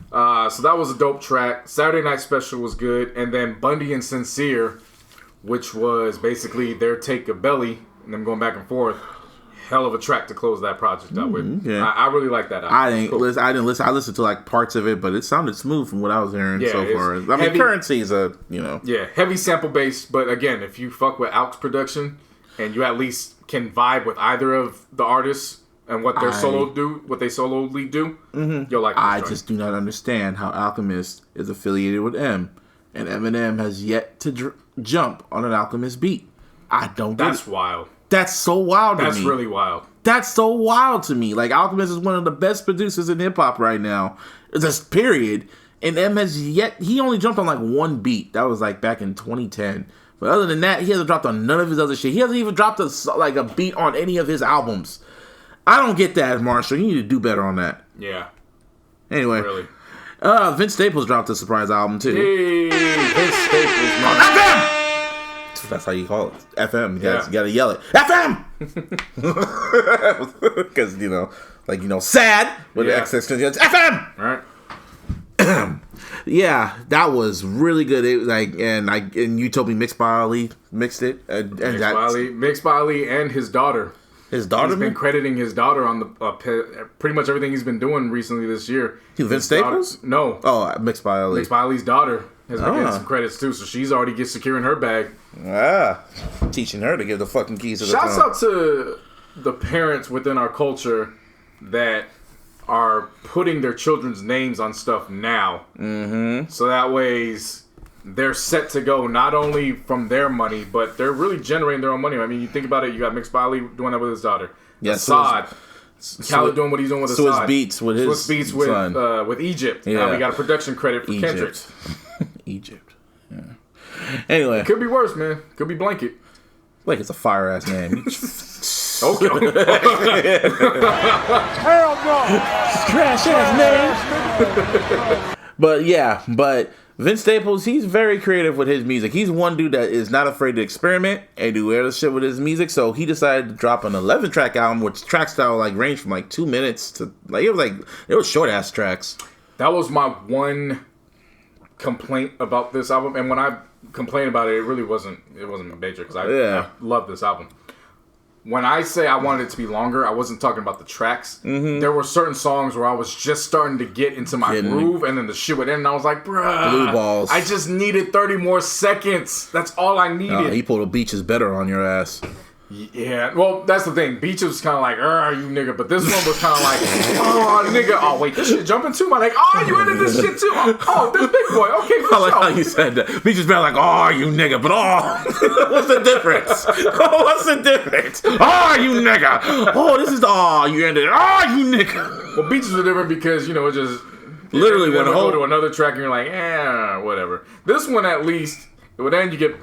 So that was a dope track. Saturday Night Special was good. And then Bundy and Sincere, which was basically their take of Belly and them going back and forth. Hell of a track to close that project out with. Yeah. I really like that album. I didn't listen. I listened to like parts of it, but it sounded smooth from what I was hearing so far. I mean, Currency's heavy sample base. But again, if you fuck with Alk's production, and you at least can vibe with either of the artists and what they solely do, you'll like. I just do not understand how Alchemist is affiliated with M, and Eminem has yet to jump on an Alchemist beat. I don't get it. That's wild. That's so wild to me. That's really wild. That's so wild to me. Like, Alchemist is one of the best producers in hip-hop right now. Just period. And M has he only jumped on like one beat. That was like back in 2010. But other than that, he hasn't dropped on none of his other shit. He hasn't even dropped a beat on any of his albums. I don't get that, Marshall. You need to do better on that. Yeah. Anyway. Really. Vince Staples dropped a surprise album, too. Hey, Vince Staples. FM! That's how you call it. FM. You gotta yell it. FM! Because, sad with the XX. FM! All right. Yeah, that was really good. And you told me Mixed by Ali mixed it. Mixed by Ali and his daughter. His daughter? He's been crediting his daughter on the pretty much everything he's been doing recently this year. Vince Staples? No. Oh, Mixed by Ali. Mixed by Ali's daughter has been getting some credits too, so she's already securing her bag. Teaching her to give the fucking keys to the Shouts phone. out to the parents within our culture that are putting their children's names on stuff now. Mm-hmm. So that way they're set to go not only from their money, but they're really generating their own money. I mean, you think about it, you got Mixed by Ali doing that with his daughter. Yes, Assad. Khaled doing what he's doing with Assad. Swizz Beatz with his Swizz Beatz with Egypt. Yeah. We got a production credit for Kendrick. Egypt. Yeah. Anyway. Could be worse, man. Could be Blanket. Like it's a fire ass name. Okay. Hell no! Trash ass name. But Vince Staples, he's very creative with his music. He's one dude that is not afraid to experiment and do other shit with his music. So he decided to drop an 11-track album, which track style range from 2 minutes to it was short ass tracks. That was my one complaint about this album, and when I complained about it, it wasn't major because I love this album. When I say I wanted it to be longer, I wasn't talking about the tracks. Mm-hmm. There were certain songs where I was just starting to get into my groove, and then the shit would end, and I was like, bruh, blue balls. I just needed 30 more seconds. That's all I needed. He pulled a Beaches better on your ass. Yeah, well, that's the thing. Beach was kind of like, you nigga. But this one was kind of like, oh, nigga. Oh, wait, this shit jumping too. I'm like, oh, you into this shit too? Oh, this big boy. Okay, for I like how you said that. Beach has been like, oh, you nigga. But, what's the difference? What's the difference? Oh, you nigga. Oh, this is you ended it. Oh, you nigga. Well, Beaches are different because, it just literally when go to another track and you're like, whatever. This one, at least, it would end, you get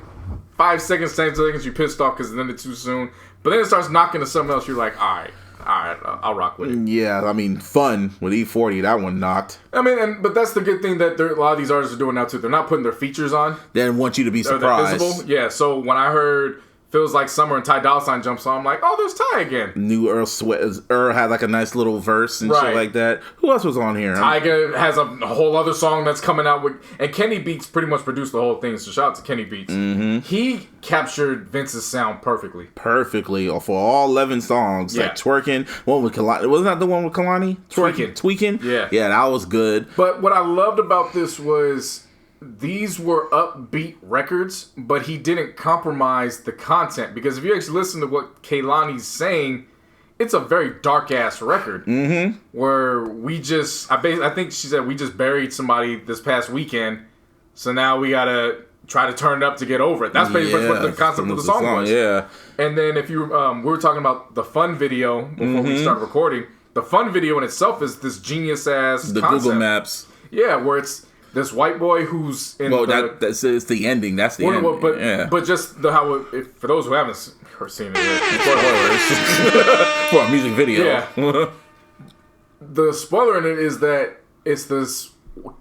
5 seconds, 10 seconds, you pissed off because then it's too soon. But then it starts knocking to something else. You're like, all right, I'll rock with it. Yeah, I mean, Fun with E40, that one knocked. I mean, but that's the good thing that a lot of these artists are doing now too. They're not putting their features on. They didn't want you to be surprised. They're visible. Yeah, so when I heard Feels Like Summer and Ty Dolla $ign jumps on, I'm like, oh, there's Ty again. New Earl had a nice little verse and shit like that. Who else was on here? Tyga has a whole other song that's coming out with, and Kenny Beats pretty much produced the whole thing. So shout out to Kenny Beats. Mm-hmm. He captured Vince's sound perfectly for all 11 songs. Yeah. Like Twerking, one with Kalani. Wasn't that the one with Kalani? Tweaking. Yeah, that was good. But what I loved about this was, these were upbeat records, but he didn't compromise the content. Because if you actually listen to what Kehlani's saying, it's a very dark-ass record. Mm-hmm. Where I think she said, we just buried somebody this past weekend, so now we gotta try to turn it up to get over it. That's basically what the concept of the song was. Yeah. And then if you, we were talking about the Fun video before we started recording. The Fun video in itself is this genius-ass concept. Google Maps. Yeah, where it's this white boy who's in that's it's the ending. That's the ending. But just for those who haven't seen it yet, for a music video. Yeah. The spoiler in it is that it's this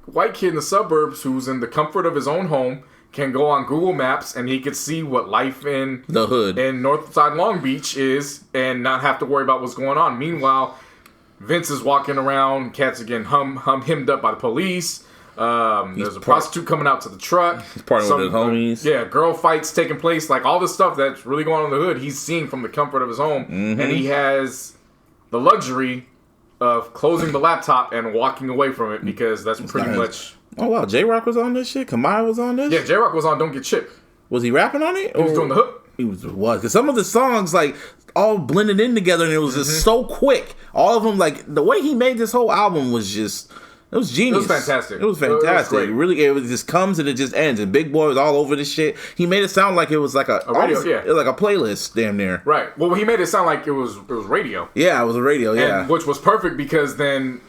white kid in the suburbs who's in the comfort of his own home, can go on Google Maps and he could see what life in the hood in Northside Long Beach is and not have to worry about what's going on. Meanwhile, Vince is walking around, cats again hemmed up by the police. There's a prostitute coming out to the truck. He's partying with his homies. Yeah, girl fights taking place. Like all this stuff that's really going on in the hood, he's seeing from the comfort of his home. Mm-hmm. And he has the luxury of closing the laptop and walking away from it because that's pretty much... Oh, wow. J-Rock was on this shit? Kamai was on this? Yeah, J-Rock was on Don't Get Chipped. Was he rapping on it? He was doing the hook. He was because some of the songs like all blended in together, and it was just so quick. All of them, like the way he made this whole album was just. It was genius. It was fantastic. It was fantastic. It really, it just comes and it just ends. And Big Boy was all over this shit. He made it sound like it was like a radio, like a playlist, damn near. Right. Well, he made it sound like it was radio. Yeah, it was a radio. Yeah, and, which was perfect because then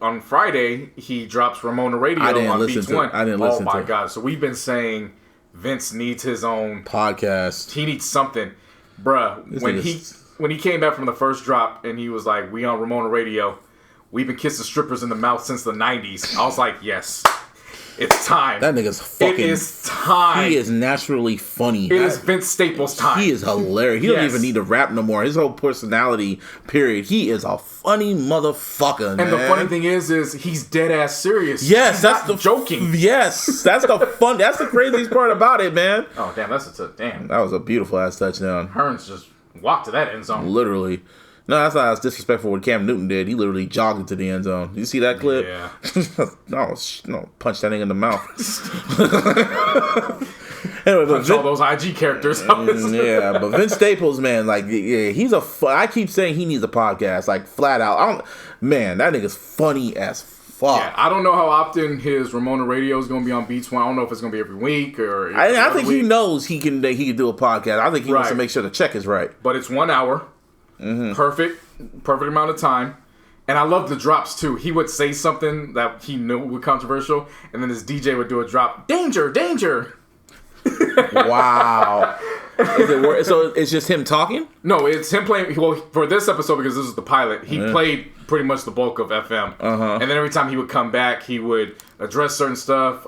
on Friday he drops Ramona Radio on Beatz One. I didn't listen. Oh my god! So we've been saying Vince needs his own podcast. He needs something, bruh. When he came back from the first drop and he was like, "We on Ramona Radio." We've been kissing strippers in the mouth since the 90s. I was like, yes, it's time. That nigga's fucking... It is time. He is naturally funny. It is Vince Staples time. He is hilarious. He don't even need to rap no more. His whole personality, period. He is a funny motherfucker, man. And the funny thing is he's dead ass serious. Yes, he's that's not joking. Yes, that's the fun. That's the craziest part about it, man. Oh, damn, damn. That was a beautiful ass touchdown. Hearns just walked to that end zone. Literally. No, that's not as disrespectful what Cam Newton did. He literally jogged into the end zone. You see that clip? Yeah. no, punch that thing in the mouth. Anyway, punch all those IG characters. Yeah, but Vince Staples, man, like, yeah, he's I keep saying he needs a podcast, like, flat out. Man, that nigga's funny as fuck. Yeah, I don't know how often his Ramona Radio is going to be on Beatz One. I don't know if it's going to be every week or. I think he knows he can do a podcast. I think he wants to make sure the check is right. But it's 1 hour. Mm-hmm. Perfect amount of time. And I love the drops too. He would say something that he knew was controversial, and then his DJ would do a drop. Danger, danger. Wow. So it's just him talking? No, it's him playing. Well, for this episode, because this is the pilot, he played pretty much the bulk of FM. And then every time he would come back, he would address certain stuff.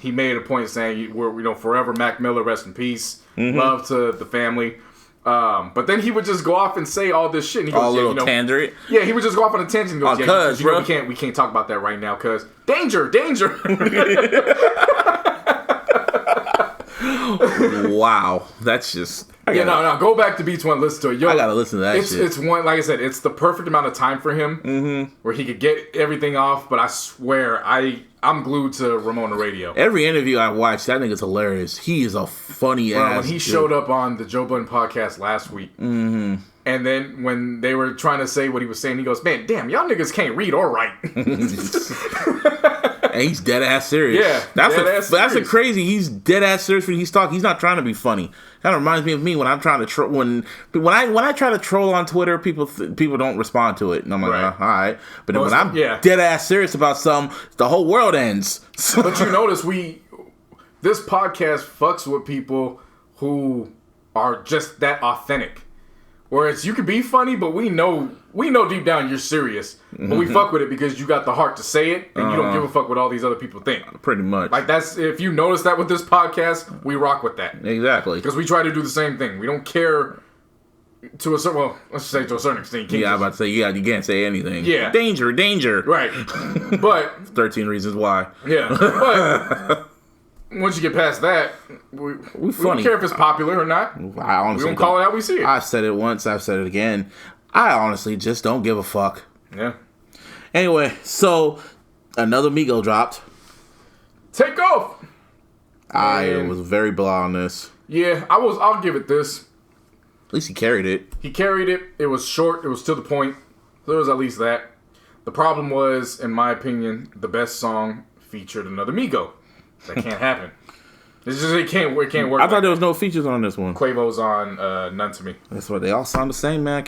He made a point saying, "We're forever Mac Miller, rest in peace, love to the family." But then he would just go off and say all this shit. And he goes, tangent. Yeah, he would just go off on a tangent. And goes, we can't talk about that right now because danger. Wow, that's just. No. Go back to Beatz One. Listen to it. Yo, I gotta listen to that shit. It's one, like I said, it's the perfect amount of time for him where he could get everything off. But I swear, I'm glued to Ramona Radio. Every interview I watched, that nigga's hilarious. He is a funny ass. When he showed up on the Joe Budden podcast last week, and then when they were trying to say what he was saying, he goes, "Man, damn, y'all niggas can't read or write." And he's dead ass serious. Yeah, that's a crazy. He's dead ass serious when he's talking. He's not trying to be funny. Kind of reminds me of me when I'm trying to when I try to troll on Twitter. People don't respond to it, and I'm like, all right. But then when I'm dead ass serious about something, the whole world ends. But you notice this podcast fucks with people who are just that authentic. Whereas you can be funny, but we know deep down you're serious. But we fuck with it because you got the heart to say it, and you don't give a fuck what all these other people think. Pretty much. Like if you notice that with this podcast, we rock with that. Exactly. Because we try to do the same thing. We don't care to a certain, let's say to a certain extent. I'm about to say, you can't say anything. Yeah. Danger. Right. But 13 Reasons Why. Yeah. But once you get past that, we don't care if it's popular or not. I honestly we don't call it how we see it. I've said it once. I've said it again. I honestly just don't give a fuck. Yeah. Anyway, so another Migo dropped. Take off. I was very blah on this. Yeah, I'll give it this. At least he carried it. It was short. It was to the point. There was at least that. The problem was, in my opinion, the best song featured another Migo. That can't happen. It's just it can't work. I thought there was no features on this one. Quavo's on None to Me. That's what they all sound the same, man.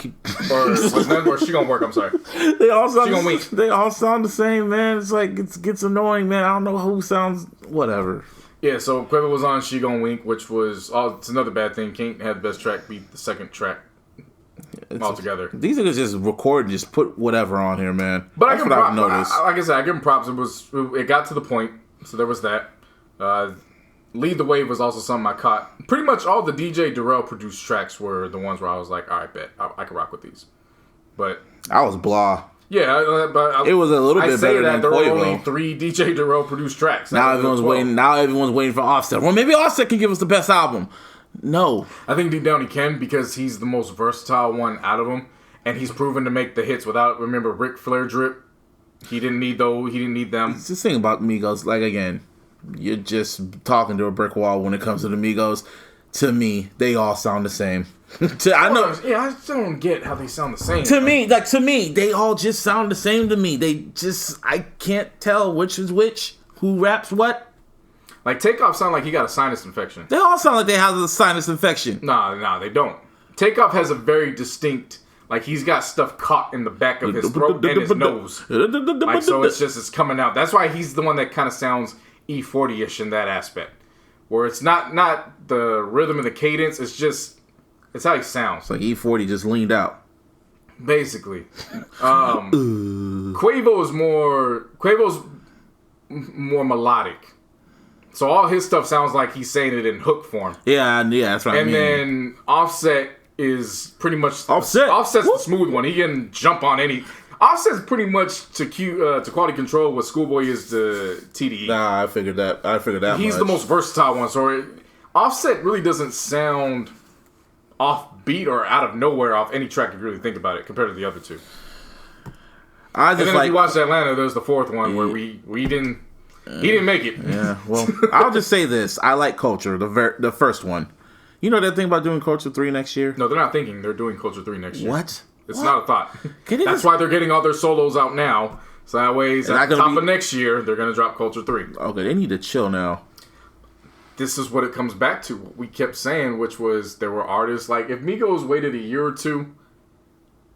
Or She Gonna Work. I'm sorry. They all sound. She Gonna Wink. They all sound the same, man. It's like it gets annoying, man. I don't know who sounds whatever. Yeah, so Quavo was on She Gonna Wink, which was it's another bad thing. Can't have the best track beat the second track altogether. These niggas just record and just put whatever on here, man. But that's what I've noticed. Like I said, I give him props. It got to the point. So there was that. Lead the Wave was also something I caught. Pretty much all the DJ Darrell produced tracks were the ones where I was like, all right, bet. I can rock with these. But I was blah. Yeah, but it was a little bit better than there Quavo. were only 3 DJ Darrell produced tracks. Now everyone's waiting for Offset. Well, maybe Offset can give us the best album. No. I think deep down he can because he's the most versatile one out of them. And he's proven to make the hits without, remember, Ric Flair drip. He didn't need them. It's the thing about Migos, like, again, you're just talking to a brick wall when it comes to the Migos. to me, they all sound the same. I know. Yeah, I still don't get how they sound the same. To me, they all just sound the same to me. I can't tell which is which, who raps what. Like, Takeoff sound like he got a sinus infection. They all sound like they have a sinus infection. Nah, they don't. Takeoff has a very distinct, like, he's got stuff caught in the back of his throat and his nose. Like, so it's coming out. That's why he's the one that kind of sounds E40-ish in that aspect. Where it's not the rhythm and the cadence, it's how he sounds. It's like E40 just leaned out. Basically. Quavo's more melodic. So all his stuff sounds like he's saying it in hook form. Yeah, that's what I mean. And then Offset is pretty much... Offset's the smooth one. He can jump on any... Offset's pretty much to Quality Control what Schoolboy is to TDE. Nah, I figured that He's the most versatile one. So Offset really doesn't sound offbeat or out of nowhere off any track if you really think about it compared to the other two. And then if you watch Atlanta, there's the fourth one where we didn't... He didn't make it. Yeah, well, I'll just say this. I like Culture, the first one. You know that thing about doing Culture 3 next year? No, they're not thinking. They're doing Culture 3 next year. What? It's not a thought. That's why they're getting all their solos out now. So that way, at the top of next year, they're going to drop Culture 3. Okay, they need to chill now. This is what it comes back to. What we kept saying, which was there were artists, like, if Migos waited a year or two.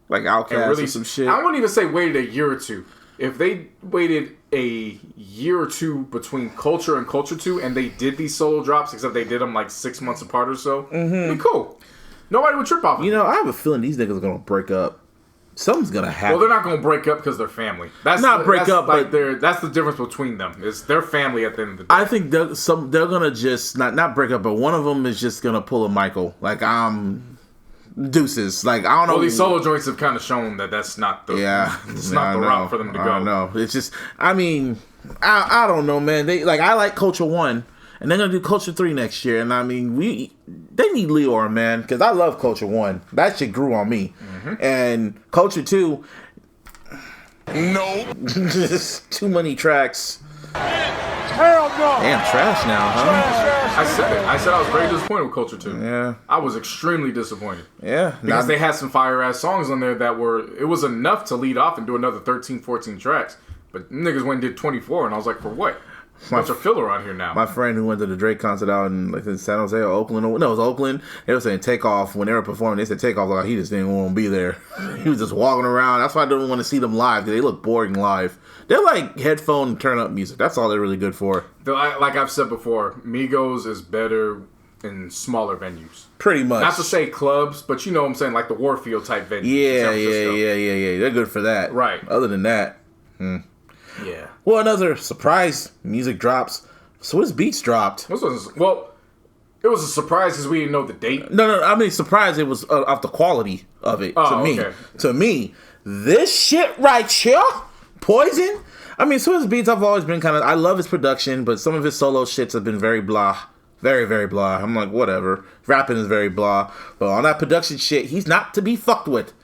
Like Outkast or some shit. I wouldn't even say waited a year or two. If they waited a year or two between Culture and Culture 2 and they did these solo drops, except they did them like 6 months apart or so, it'd be cool. Nobody would trip off of it. I have a feeling these niggas are going to break up. Something's going to happen. Well, they're not going to break up because they're family. That's the difference between them. Is their family at the end of the day. I think they're going to just, not break up, but one of them is just going to pull a Michael. Like, deuces. Like, I don't know. Well, these solo joints have kind of shown that that's not the route for them to go. No, it's just, I mean, I don't know, man. I like Culture 1, and they're gonna do Culture 3 next year, and I mean, they need Leor, man, because I love Culture 1. That shit grew on me, and Culture 2. No, just too many tracks. Hell no. Damn, trash now, huh? I said it. I said I was very disappointed with Culture 2. Yeah. I was extremely disappointed. Yeah. Because they had some fire-ass songs on there that it was enough to lead off and do another 13, 14 tracks. But niggas went and did 24, and I was like, for what? Bunch of filler on here now. My friend who went to the Drake concert out in San Jose or Oakland. No, it was Oakland. They were saying Takeoff. When they were performing, they said Takeoff like he just didn't want to be there. He was just walking around. That's why I didn't want to see them live, because they look boring live. They're like headphone turn-up music. That's all they're really good for. Like I've said before, Migos is better in smaller venues. Pretty much. Not to say clubs, but you know what I'm saying, like the Warfield type venues. Yeah. They're good for that. Right. Other than that, yeah. Well, another surprise music drops. Swizz Beatz dropped. Well, it was a surprise because we didn't know the date. No. I mean, surprise. It was of the quality of it to me. Okay. To me, this shit right here, Poison. I mean, Swizz Beatz, I've always been I love his production, but some of his solo shits have been very blah. Very, very blah. I'm like, whatever. Rapping is very blah. But on that production shit, he's not to be fucked with.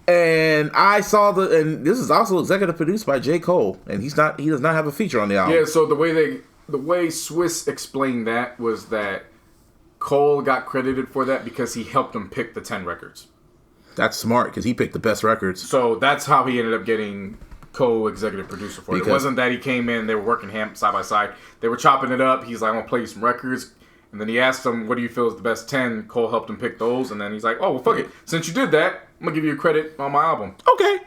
And I saw and this is also executive produced by J. Cole, and he does not have a feature on the album. Yeah, so the way Swizz explained that was that Cole got credited for that because he helped him pick the 10 records. That's smart, because he picked the best records. So that's how he ended up getting co-executive producer for it. It wasn't that he came in, they were working side by side. They were chopping it up. He's like, I'm going to play you some records. And then he asked him, what do you feel is the best 10? Cole helped him pick those. And then he's like, oh, well, fuck it. Since you did that, I'm going to give you a credit on my album. Okay.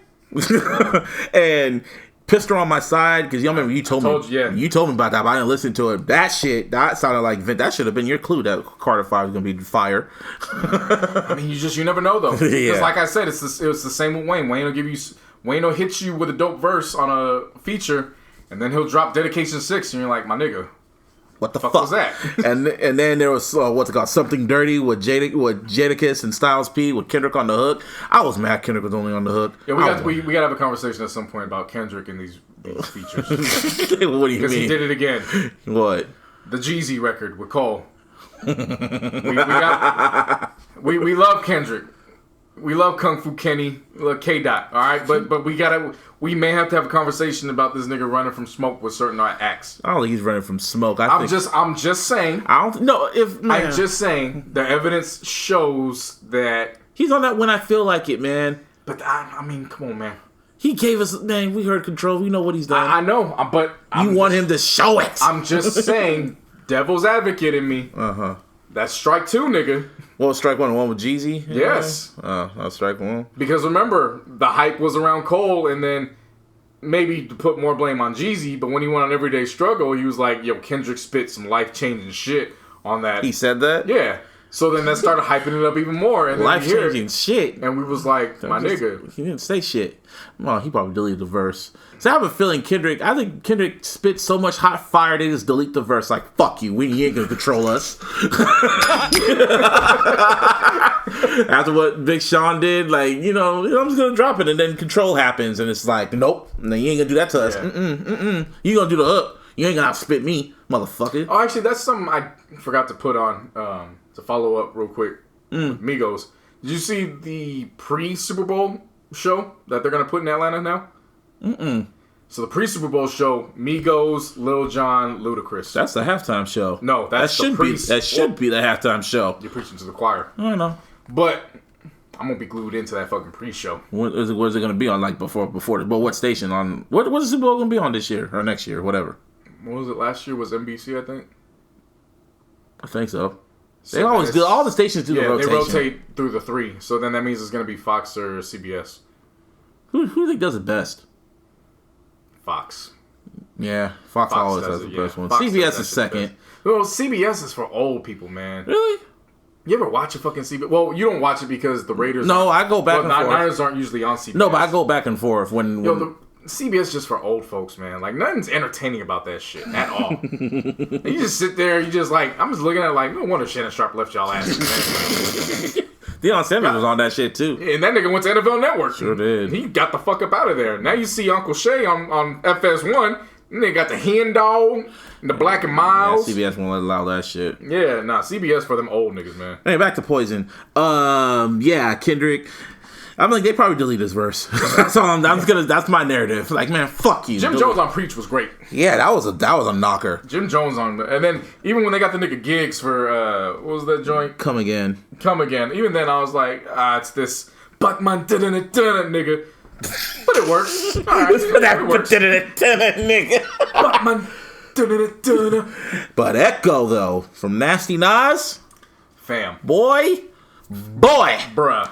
And Pistol on My Side, because you remember you told me about that, but I didn't listen to it. That sounded like that should have been your clue that Carter 5 was going to be fire. I mean, you never know, though. Because like I said, it was the same with Wayne. Wayne will hit you with a dope verse on a feature, and then he'll drop Dedication 6, and you're like, my nigga. What the fuck was that? and then there was what's it called? Something Dirty with Jadakiss and Styles P with Kendrick on the hook. I was mad Kendrick was only on the hook. Yeah, we got to have a conversation at some point about Kendrick and these features. What do you mean? Because he did it again. What? The Jeezy record with Cole. We love Kendrick. We love Kung Fu Kenny. We love K-Dot. All right, but we we may have to have a conversation about this nigga running from smoke with certain acts. I don't think he's running from smoke. I'm just saying. I don't know if man, I'm just saying the evidence shows that he's on that when I feel like it, man. But I mean, come on, man. He gave us, man. We heard Control. We know what he's done. I know, but you want him to show it. I'm just saying, devil's advocate in me. That's strike 2, nigga. What was strike 1? The one with Jeezy? Yes. That's strike 1. Because remember, the hype was around Cole, and then maybe to put more blame on Jeezy, but when he went on Everyday Struggle, he was like, yo, Kendrick spit some life-changing shit on that. He said that? Yeah. So then that started hyping it up even more. And life-changing shit. And we was like, my nigga. He didn't say shit. Well, he probably deleted the verse. So I have a feeling I think Kendrick spit so much hot fire, they just delete the verse. Like, fuck you. You ain't gonna control us. After what Big Sean did, like, I'm just gonna drop it. And then Control happens. And it's like, nope. No, you ain't gonna do that to us. You gonna do the hook. You ain't gonna outspit me, motherfucker. Oh, actually, that's something I forgot to put on to follow up real quick. Migos. Did you see the pre-Super Bowl show that they're going to put in Atlanta now? So the pre-Super Bowl show, Migos, Lil Jon, Ludacris. That's the halftime show. No, that should be the halftime show. You're preaching to the choir. I know. But I'm going to be glued into that fucking pre-show. What is it going to be on, like, before but what station? On what is the Super Bowl going to be on this year or next year, whatever? What was it last year? Was NBC, I think? I think so. They always do. All the stations do the rotation. They rotate through the 3. So then that means it's going to be Fox or CBS. Who do you think does it best? Fox. Yeah, Fox always has the best one. Fox CBS is second. Well, CBS is for old people, man. Really? You ever watch a fucking CBS? Well, you don't watch it because the Raiders... No, I go back and forth. Niners aren't usually on CBS. No, but I go back and forth when CBS just for old folks, man. Like, nothing's entertaining about that shit at all. You just sit there, I'm just looking at it like, no wonder Shannon Sharp left y'all asses, man. Deion Sanders was on that shit, too. And that nigga went to NFL Network. Sure did. He got the fuck up out of there. Now you see Uncle Shay on FS1, and they got the Hen Dog, and the Black and Miles. Yeah, CBS won't allow that shit. Yeah, CBS for them old niggas, man. Hey, back to Poison. Yeah, Kendrick... I'm like, they probably delete this verse. That's all. That's my narrative. Like, man, fuck you. Jim Jones on Preach was great. Yeah, that was a knocker. Jim Jones on, and then even when they got the nigga Gigs for what was that joint? Come Again. Even then, I was like, it's this Batman nigga, but it works. All right, it works. Nigga. Batman. But Echo though, from Nasty Nas, fam, boy, bruh.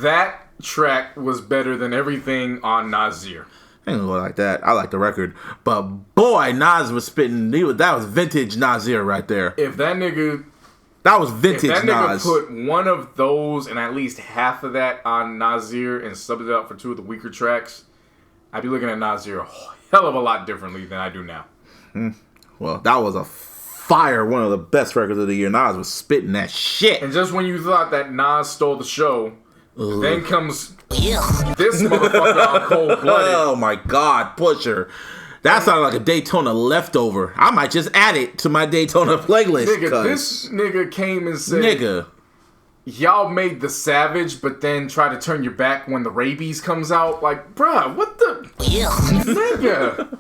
That track was better than everything on Nasir. I ain't gonna go like that. I like the record, but boy, Nas was spitting. That was vintage Nasir right there. If that nigga Nas. Put one of those and at least half of that on Nasir and subbed it out for 2 of the weaker tracks, I'd be looking at Nasir a hell of a lot differently than I do now. Well, that was a fire, one of the best records of the year. Nas was spitting that shit. And just when you thought that Nas stole the show, then comes this motherfucker on Cold Blooded. Oh my God, Pusher. That sounded like a Daytona leftover. I might just add it to my Daytona playlist. Nigga, this nigga came and said, y'all made the Savage, but then try to turn your back when the Rabies comes out. Like, bruh, what the? Nigga.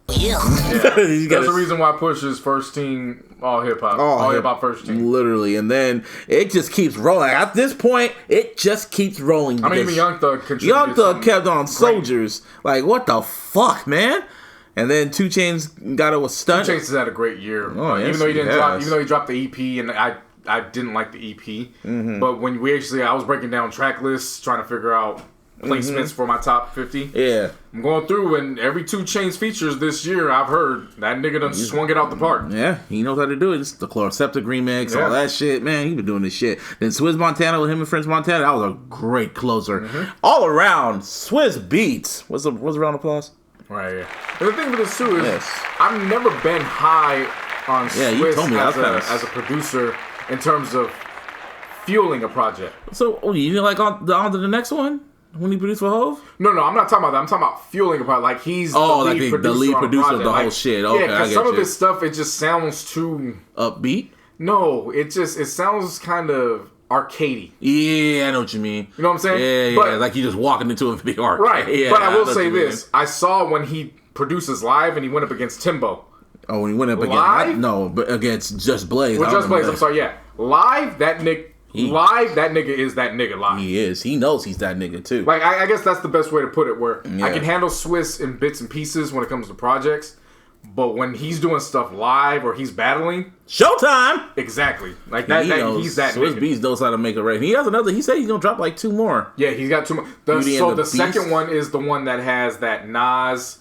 Yeah. There's a reason why Pusha's first team all hip hop first team. Literally, and then it just keeps rolling. At this point, it just keeps rolling. I mean, even Young Thug contributed. Young Thug kept on Soldiers. Like, what the fuck, man? And then 2 Chainz got it with Stunt. 2 Chainz has had a great year. Even though he dropped the EP, and I didn't like the EP. But when I was breaking down track lists, trying to figure out placements for my top 50. Yeah. I'm going through, and every 2 Chainz features this year, I've heard that nigga done swung it out the park. Yeah, he knows how to do it. It's the Chloroseptic remix, all that shit. Man, he been doing this shit. Then Swizz Montana with him and French Montana, that was a great closer. All around, Swizz Beatz. What's a round of applause? Right, yeah. And the thing with this, too, is I've never been high on Swizz as a producer in terms of fueling a project. So, you didn't like on to the next one? When he produced for Hov? No, I'm not talking about that. I'm talking about fueling a project. Like, he's the lead producer of the whole shit. Okay, yeah, because some of his stuff, it just sounds too... upbeat? No, it sounds kind of arcadey. Yeah, I know what you mean. You know what I'm saying? Yeah, but, yeah. Like you just walking into a big arcade. Right. Yeah, but I will know say what you this. mean. I saw when he produces live and he went up against Timbo. Oh, when he went up Live? against... No, but against Just Blaze. With I Just remember Blaze, that. I'm sorry, yeah. Live, that nigga is that nigga live. He is. He knows he's that nigga, too. Like, I guess that's the best way to put it, where Yeah. I can handle Swizz in bits and pieces when it comes to projects, but when he's doing stuff live or he's battling... Showtime! Exactly. Like, that he's that Swizz nigga. Beatz knows how to make a rating. He has another... He said he's going to drop like 2 more. Yeah, he's got 2 more. Beauty So and the the second Beast. one is the one that has that Nas,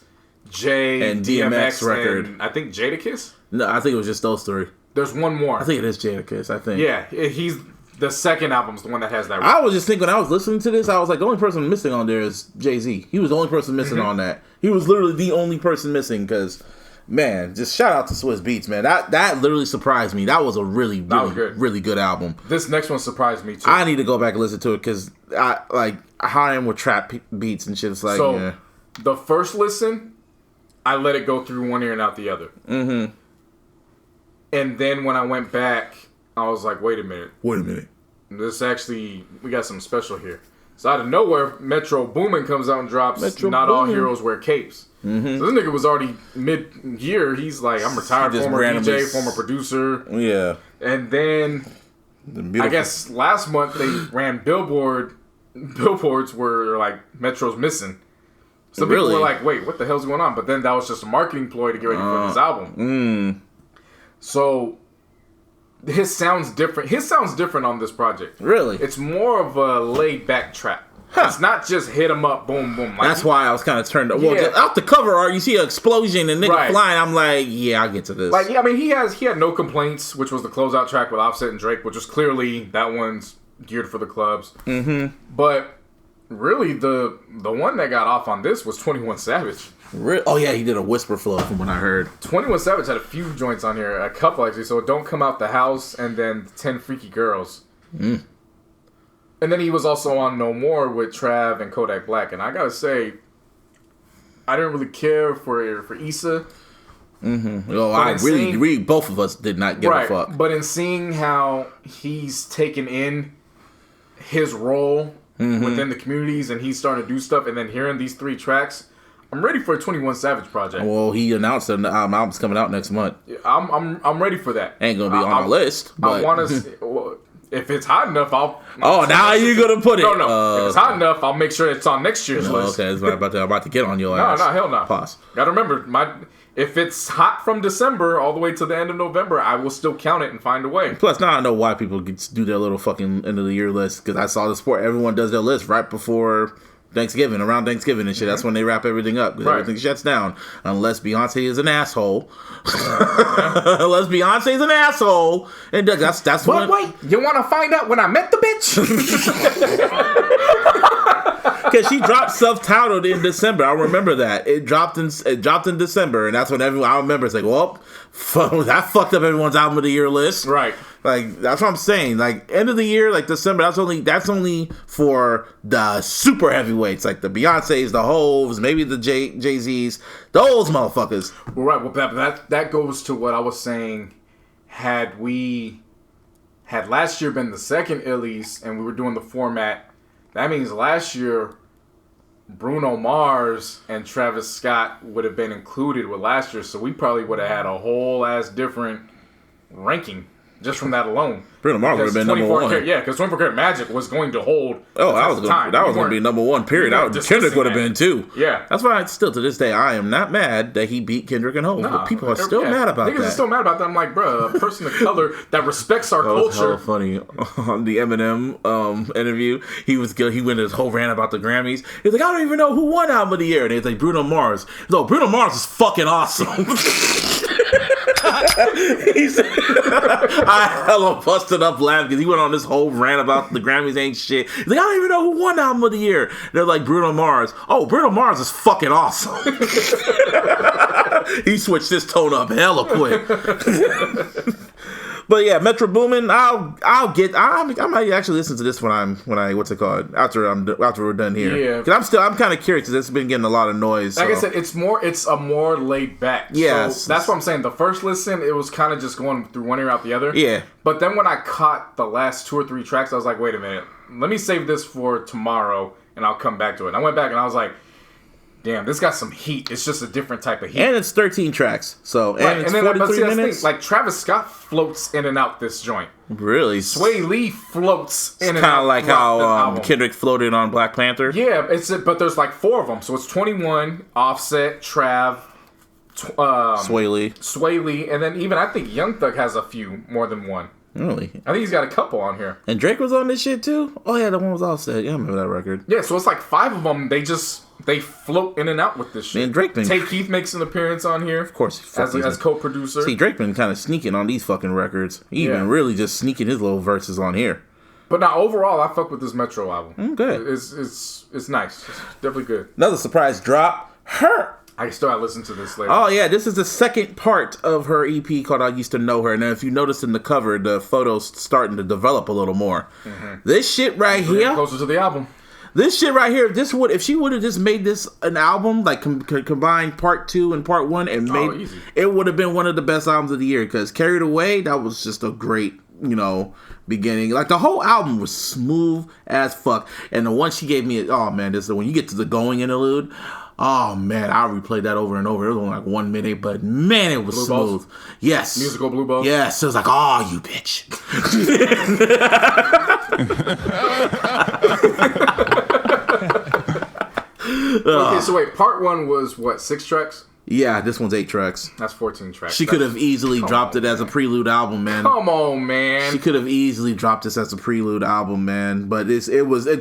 Jay, And DMX record. and I think Jadakiss? No, I think it was just those 3. There's one more. I think it is Jadakiss, I think. Yeah, he's... The second album's the one that has that. I was just thinking when I was listening to this, I was like, the only person missing on there is Jay-Z. He was the only person missing on that. He was literally the only person missing because, man, just shout out to Swizz Beatz, man. That literally surprised me. That was a really good album. This next one surprised me too. I need to go back and listen to it because I like how I am with trap beats and shit. It's like, so yeah. The first listen, I let it go through one ear and out the other. Mm-hmm. And then when I went back, I was like, wait a minute. This actually, we got something special here. So out of nowhere, Metro Boomin comes out and drops Not All Heroes Wear Capes. Mm-hmm. So this nigga was already mid-year. He's like, I'm retired, former DJ, former producer. Yeah. And then, I guess last month they ran billboards were like, Metro's missing. So people were like, wait, what the hell's going on? But then that was just a marketing ploy to get ready for this album. So... His sounds different. His sounds different on this project. Really? It's more of a laid-back trap. Huh. It's not just hit 'em up, boom, boom. Like, that's why I was kind of turned up. Well, out the cover art, you see an explosion and nigga flying. I'm like, yeah, I'll get to this. Like, yeah, I mean, he had No Complaints, which was the closeout track with Offset and Drake, which was clearly that one's geared for the clubs. Mm-hmm. But really, the one that got off on this was 21 Savage. Oh, yeah, he did a whisper flow from what I heard. 21 Savage had a few joints on here, a couple actually. So Don't Come Out the House and then 10 Freaky Girls. And then he was also on No More with Trav and Kodak Black. And I gotta say, I didn't really care for Issa. Mm-hmm. Well, both of us did not give a fuck. But in seeing how he's taken in his role within the communities and he's starting to do stuff, and then hearing these 3 tracks, I'm ready for a 21 Savage project. Well, he announced that the album's coming out next month. I'm ready for that. Ain't gonna be on our list. But... I want to. If it's hot enough, I'll. Now you're gonna put it. No. If it's hot enough, I'll make sure it's on next year's list. Okay, that's what I'm about to get on your ass. No, hell no. Pause. Gotta remember, if it's hot from December all the way to the end of November, I will still count it and find a way. Plus, now I know why people do their little fucking end of the year list, because I saw the sport. Everyone does their list right before Thanksgiving, around Thanksgiving and shit. That's when they wrap everything up, because everything shuts down. Unless Beyonce is an asshole. Unless Beyonce is an asshole. And that's but when... wait, you want to find out when I met the bitch? Because she dropped self-titled in December. I remember that. It dropped in December, and that's when everyone... I remember it's like, well, that fucked up everyone's album of the year list. Right. Like, that's what I'm saying. Like, end of the year, like December, that's only for the super heavyweights, like the Beyoncés, the Hoves, maybe the Jay-Z's, those motherfuckers. Right. Well, that goes to what I was saying. Had last year been the second Illies and we were doing the format, that means last year Bruno Mars and Travis Scott would have been included with last year, so we probably would have had a whole ass different ranking. Just from that alone. Bruno Mars would have been number 1. Karat, yeah, because 24 Karat Magic was going to hold. Oh, that was going to be number 1, period. Kendrick would have been too. Yeah. That's why still to this day, I am not mad that he beat Kendrick and Hov. But people are still mad about that. Niggas are still mad about that. I'm like, bro, a person of color that respects our culture. That was funny. On the Eminem interview, he went his whole rant about the Grammys. He's like, I don't even know who won album of the year. And he's like, Bruno Mars. No, Bruno Mars is fucking awesome. He said, I hella busted up laughing because he went on this whole rant about the Grammys ain't shit. He's like, I don't even know who won album of the year. They're like, Bruno Mars. Oh, Bruno Mars is fucking awesome. He switched his tone up hella quick. But yeah, Metro Boomin. I might actually listen to this when I what's it called after we're done here. Yeah, because I'm kind of curious because it's been getting a lot of noise. Like I said, it's a more laid back. Yeah, so that's what I'm saying. The first listen, it was kind of just going through one ear out the other. Yeah, but then when I caught the last 2 or 3 tracks, I was like, wait a minute, let me save this for tomorrow, and I'll come back to it. And I went back and I was like, damn, this got some heat. It's just a different type of heat. And it's 13 tracks. So, and it's 43 minutes. Like, Travis Scott floats in and out this joint. Really? Sway Lee floats in and out. Kind of like how Kendrick floated on Black Panther. Yeah, but there's like 4 of them. So it's 21, Offset, Trav, Sway Lee. And then even I think Young Thug has a few, more than one. Really? I think he's got a couple on here. And Drake was on this shit too? Oh yeah, the one was Offset. Yeah, I remember that record. Yeah, so it's like 5 of them. They float in and out with this shit. And Drake Tay Keith makes an appearance on here. Of course. As co-producer. See, Drake been kind of sneaking on these fucking records. He been really just sneaking his little verses on here. But now, overall, I fuck with this Metro album. Good. It's nice. It's definitely good. Another surprise drop. H.E.R. I still gotta listen to this later. Oh, yeah. This is the second part of her EP called I Used to Know Her. And if you notice in the cover, the photo's starting to develop a little more. Mm-hmm. This shit right here. Closer to the album. This shit right here, if she would have just made this an album, like combined part 2 and part 1 and made it would have been one of the best albums of the year. Because Carried Away, that was just a great, beginning. Like the whole album was smooth as fuck. And the one she gave me, oh man, this is when you get to the Going interlude. Oh man, I replayed that over and over. It was only like 1 minute, but man, it was smooth. Balls? Yes. Musical Blue Balls? Yes. It was like, oh, you bitch. Okay, so wait, part 1 was what, 6 tracks? Yeah, this one's 8 tracks. That's 14 tracks. She could have easily dropped it as a prelude album, man. Come on, man. She could have easily dropped this as a prelude album, man. But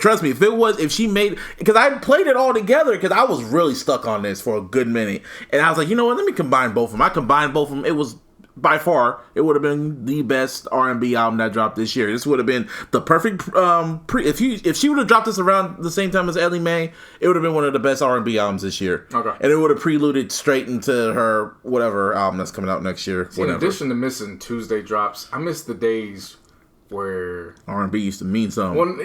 trust me, if she made, because I played it all together, because I was really stuck on this for a good minute, and I was like, you know what? Let me combine both of them. I combined both of them. It was by far, it would have been the best R&B album that dropped this year. This would have been the perfect if she would have dropped this around the same time as Ellie Mae, it would have been one of the best R&B albums this year. Okay. And it would have preluded straight into her whatever album that's coming out next year. See, in addition to missing Tuesday drops, I miss the days where R&B used to mean something. Well,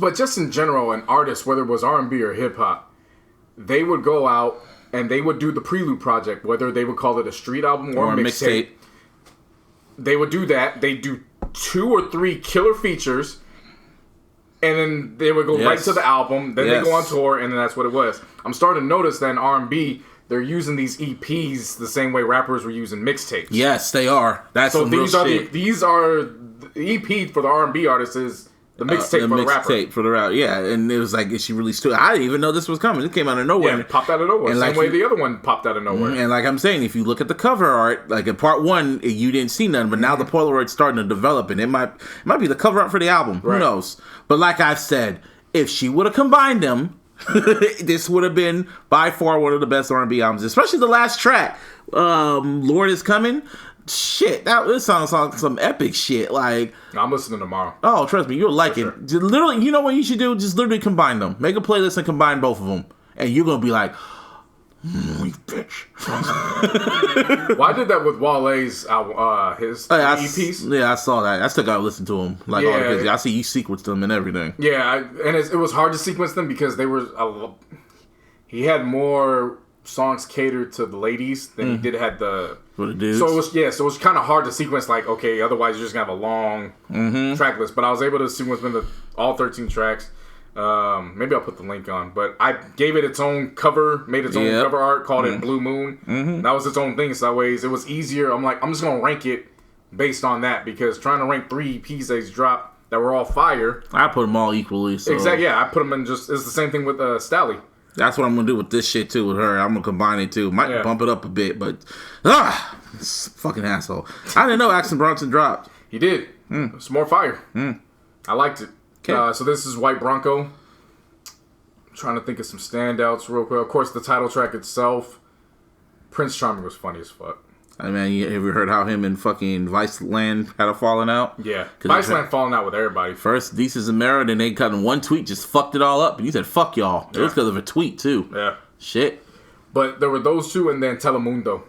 but just in general, an artist, whether it was R&B or hip hop, they would go out and they would do the prelude project, whether they would call it a street album or a mixtape. They would do that. They'd do 2 or 3 killer features, and then they would go right to the album. Then they go on tour, and then that's what it was. I'm starting to notice that in R&B, they're using these EPs the same way rappers were using mixtapes. Yes, they are. That's so these are the EP for the R&B artists is the mixtape for the rapper. Mixtape for the rapper, yeah. And it was like, is she released it? I didn't even know this was coming. It came out of nowhere. Yeah, it popped out of nowhere. And same way the other one popped out of nowhere. And like I'm saying, if you look at the cover art, like in part 1, you didn't see nothing, but now the Polaroid's starting to develop, and it might be the cover art for the album. Right. Who knows? But like I've said, if she would have combined them, this would have been by far one of the best R&B albums, especially the last track, Lord Is Coming. Shit, this sounds like some epic shit. Like, I'm listening tomorrow. Oh, trust me, you'll like it. Sure. Literally, you know what you should do? Just literally combine them. Make a playlist and combine both of them, and you're gonna be like, you bitch. Well, I did that with Wale's his EPs. Yeah, I saw that. I still gotta listen to him. Like, I see you sequence them and everything. Yeah, and it was hard to sequence them because they were. He had more songs catered to the ladies than he did had the for the dudes. So it was kind of hard to sequence. Like, okay, otherwise you're just gonna have a long track list. But I was able to sequence them all 13 tracks. Maybe I'll put the link on, but I gave it its own cover, made its own cover art, called it Blue Moon. That was its own thing. So that way it was easier. I'm like, I'm just gonna rank it based on that, because trying to rank 3 EPs that's dropped that were all fire. I put them all equally. So. Exactly. Yeah, I put them in it's the same thing with Stally. That's what I'm gonna do with this shit too with her. I'm gonna combine it too. Might bump it up a bit, but fucking asshole. I didn't know Axel Bronson dropped. He did. It's more fire. I liked it. Okay. So this is White Bronco. I'm trying to think of some standouts real quick. Of course, the title track itself. Prince Charming was funny as fuck. I mean, have you heard how him and fucking Viceland had a falling out? Yeah. Viceland falling out with everybody. First, Desus and Mero, then they cut in one tweet, just fucked it all up. And he said, fuck y'all. It was because of a tweet, too. Yeah. Shit. But there were those two, and then Telemundo.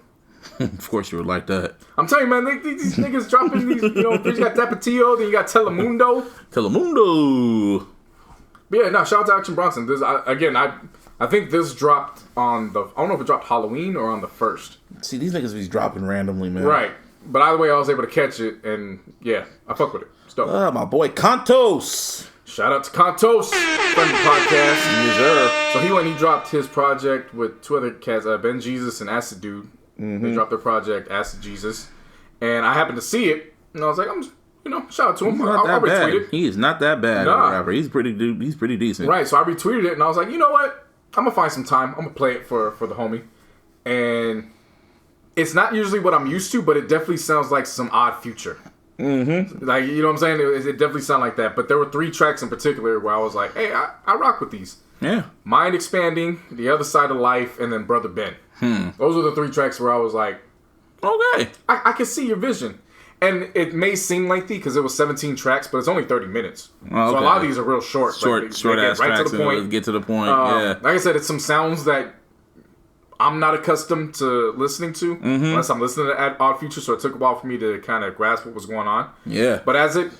Of course you would like that. I'm telling you, man, these niggas dropping these, you you got Tapatio, then you got Telemundo. Telemundo. But yeah, no, shout out to Action Bronson. I think this dropped on I don't know if it dropped Halloween or on the 1st. See, these niggas be dropping randomly, man. Right. But either way, I was able to catch it, and yeah, I fuck with it. It's dope. My boy Kontos. Shout out to Kontos, friend of the podcast. Yes, sir. So he dropped his project with 2 other cats, benjesus and Acid Dude. They dropped their project, Acid Jesus. And I happened to see it, and I was like, shout out to him. I'll retweet it. He is not that bad. Nah. He's pretty decent. Right, so I retweeted it, and I was like, you know what? I'm going to find some time. I'm going to play it for the homie. And it's not usually what I'm used to, but it definitely sounds like some Odd Future. Mm-hmm. Like, you know what I'm saying? It definitely sounded like that. But there were 3 tracks in particular where I was like, hey, I rock with these. Yeah. Mind Expanding, The Other Side of Life, and then Brother Ben. Those were the 3 tracks where I was like, okay. I can see your vision. And it may seem lengthy because it was 17 tracks, but it's only 30 minutes. Oh, okay. So a lot of these are real short. Short ass right tracks to the point. Get to the point, yeah. Like I said, it's some sounds that I'm not accustomed to listening to unless I'm listening to Odd Future, so it took a while for me to kind of grasp what was going on. Yeah. But as it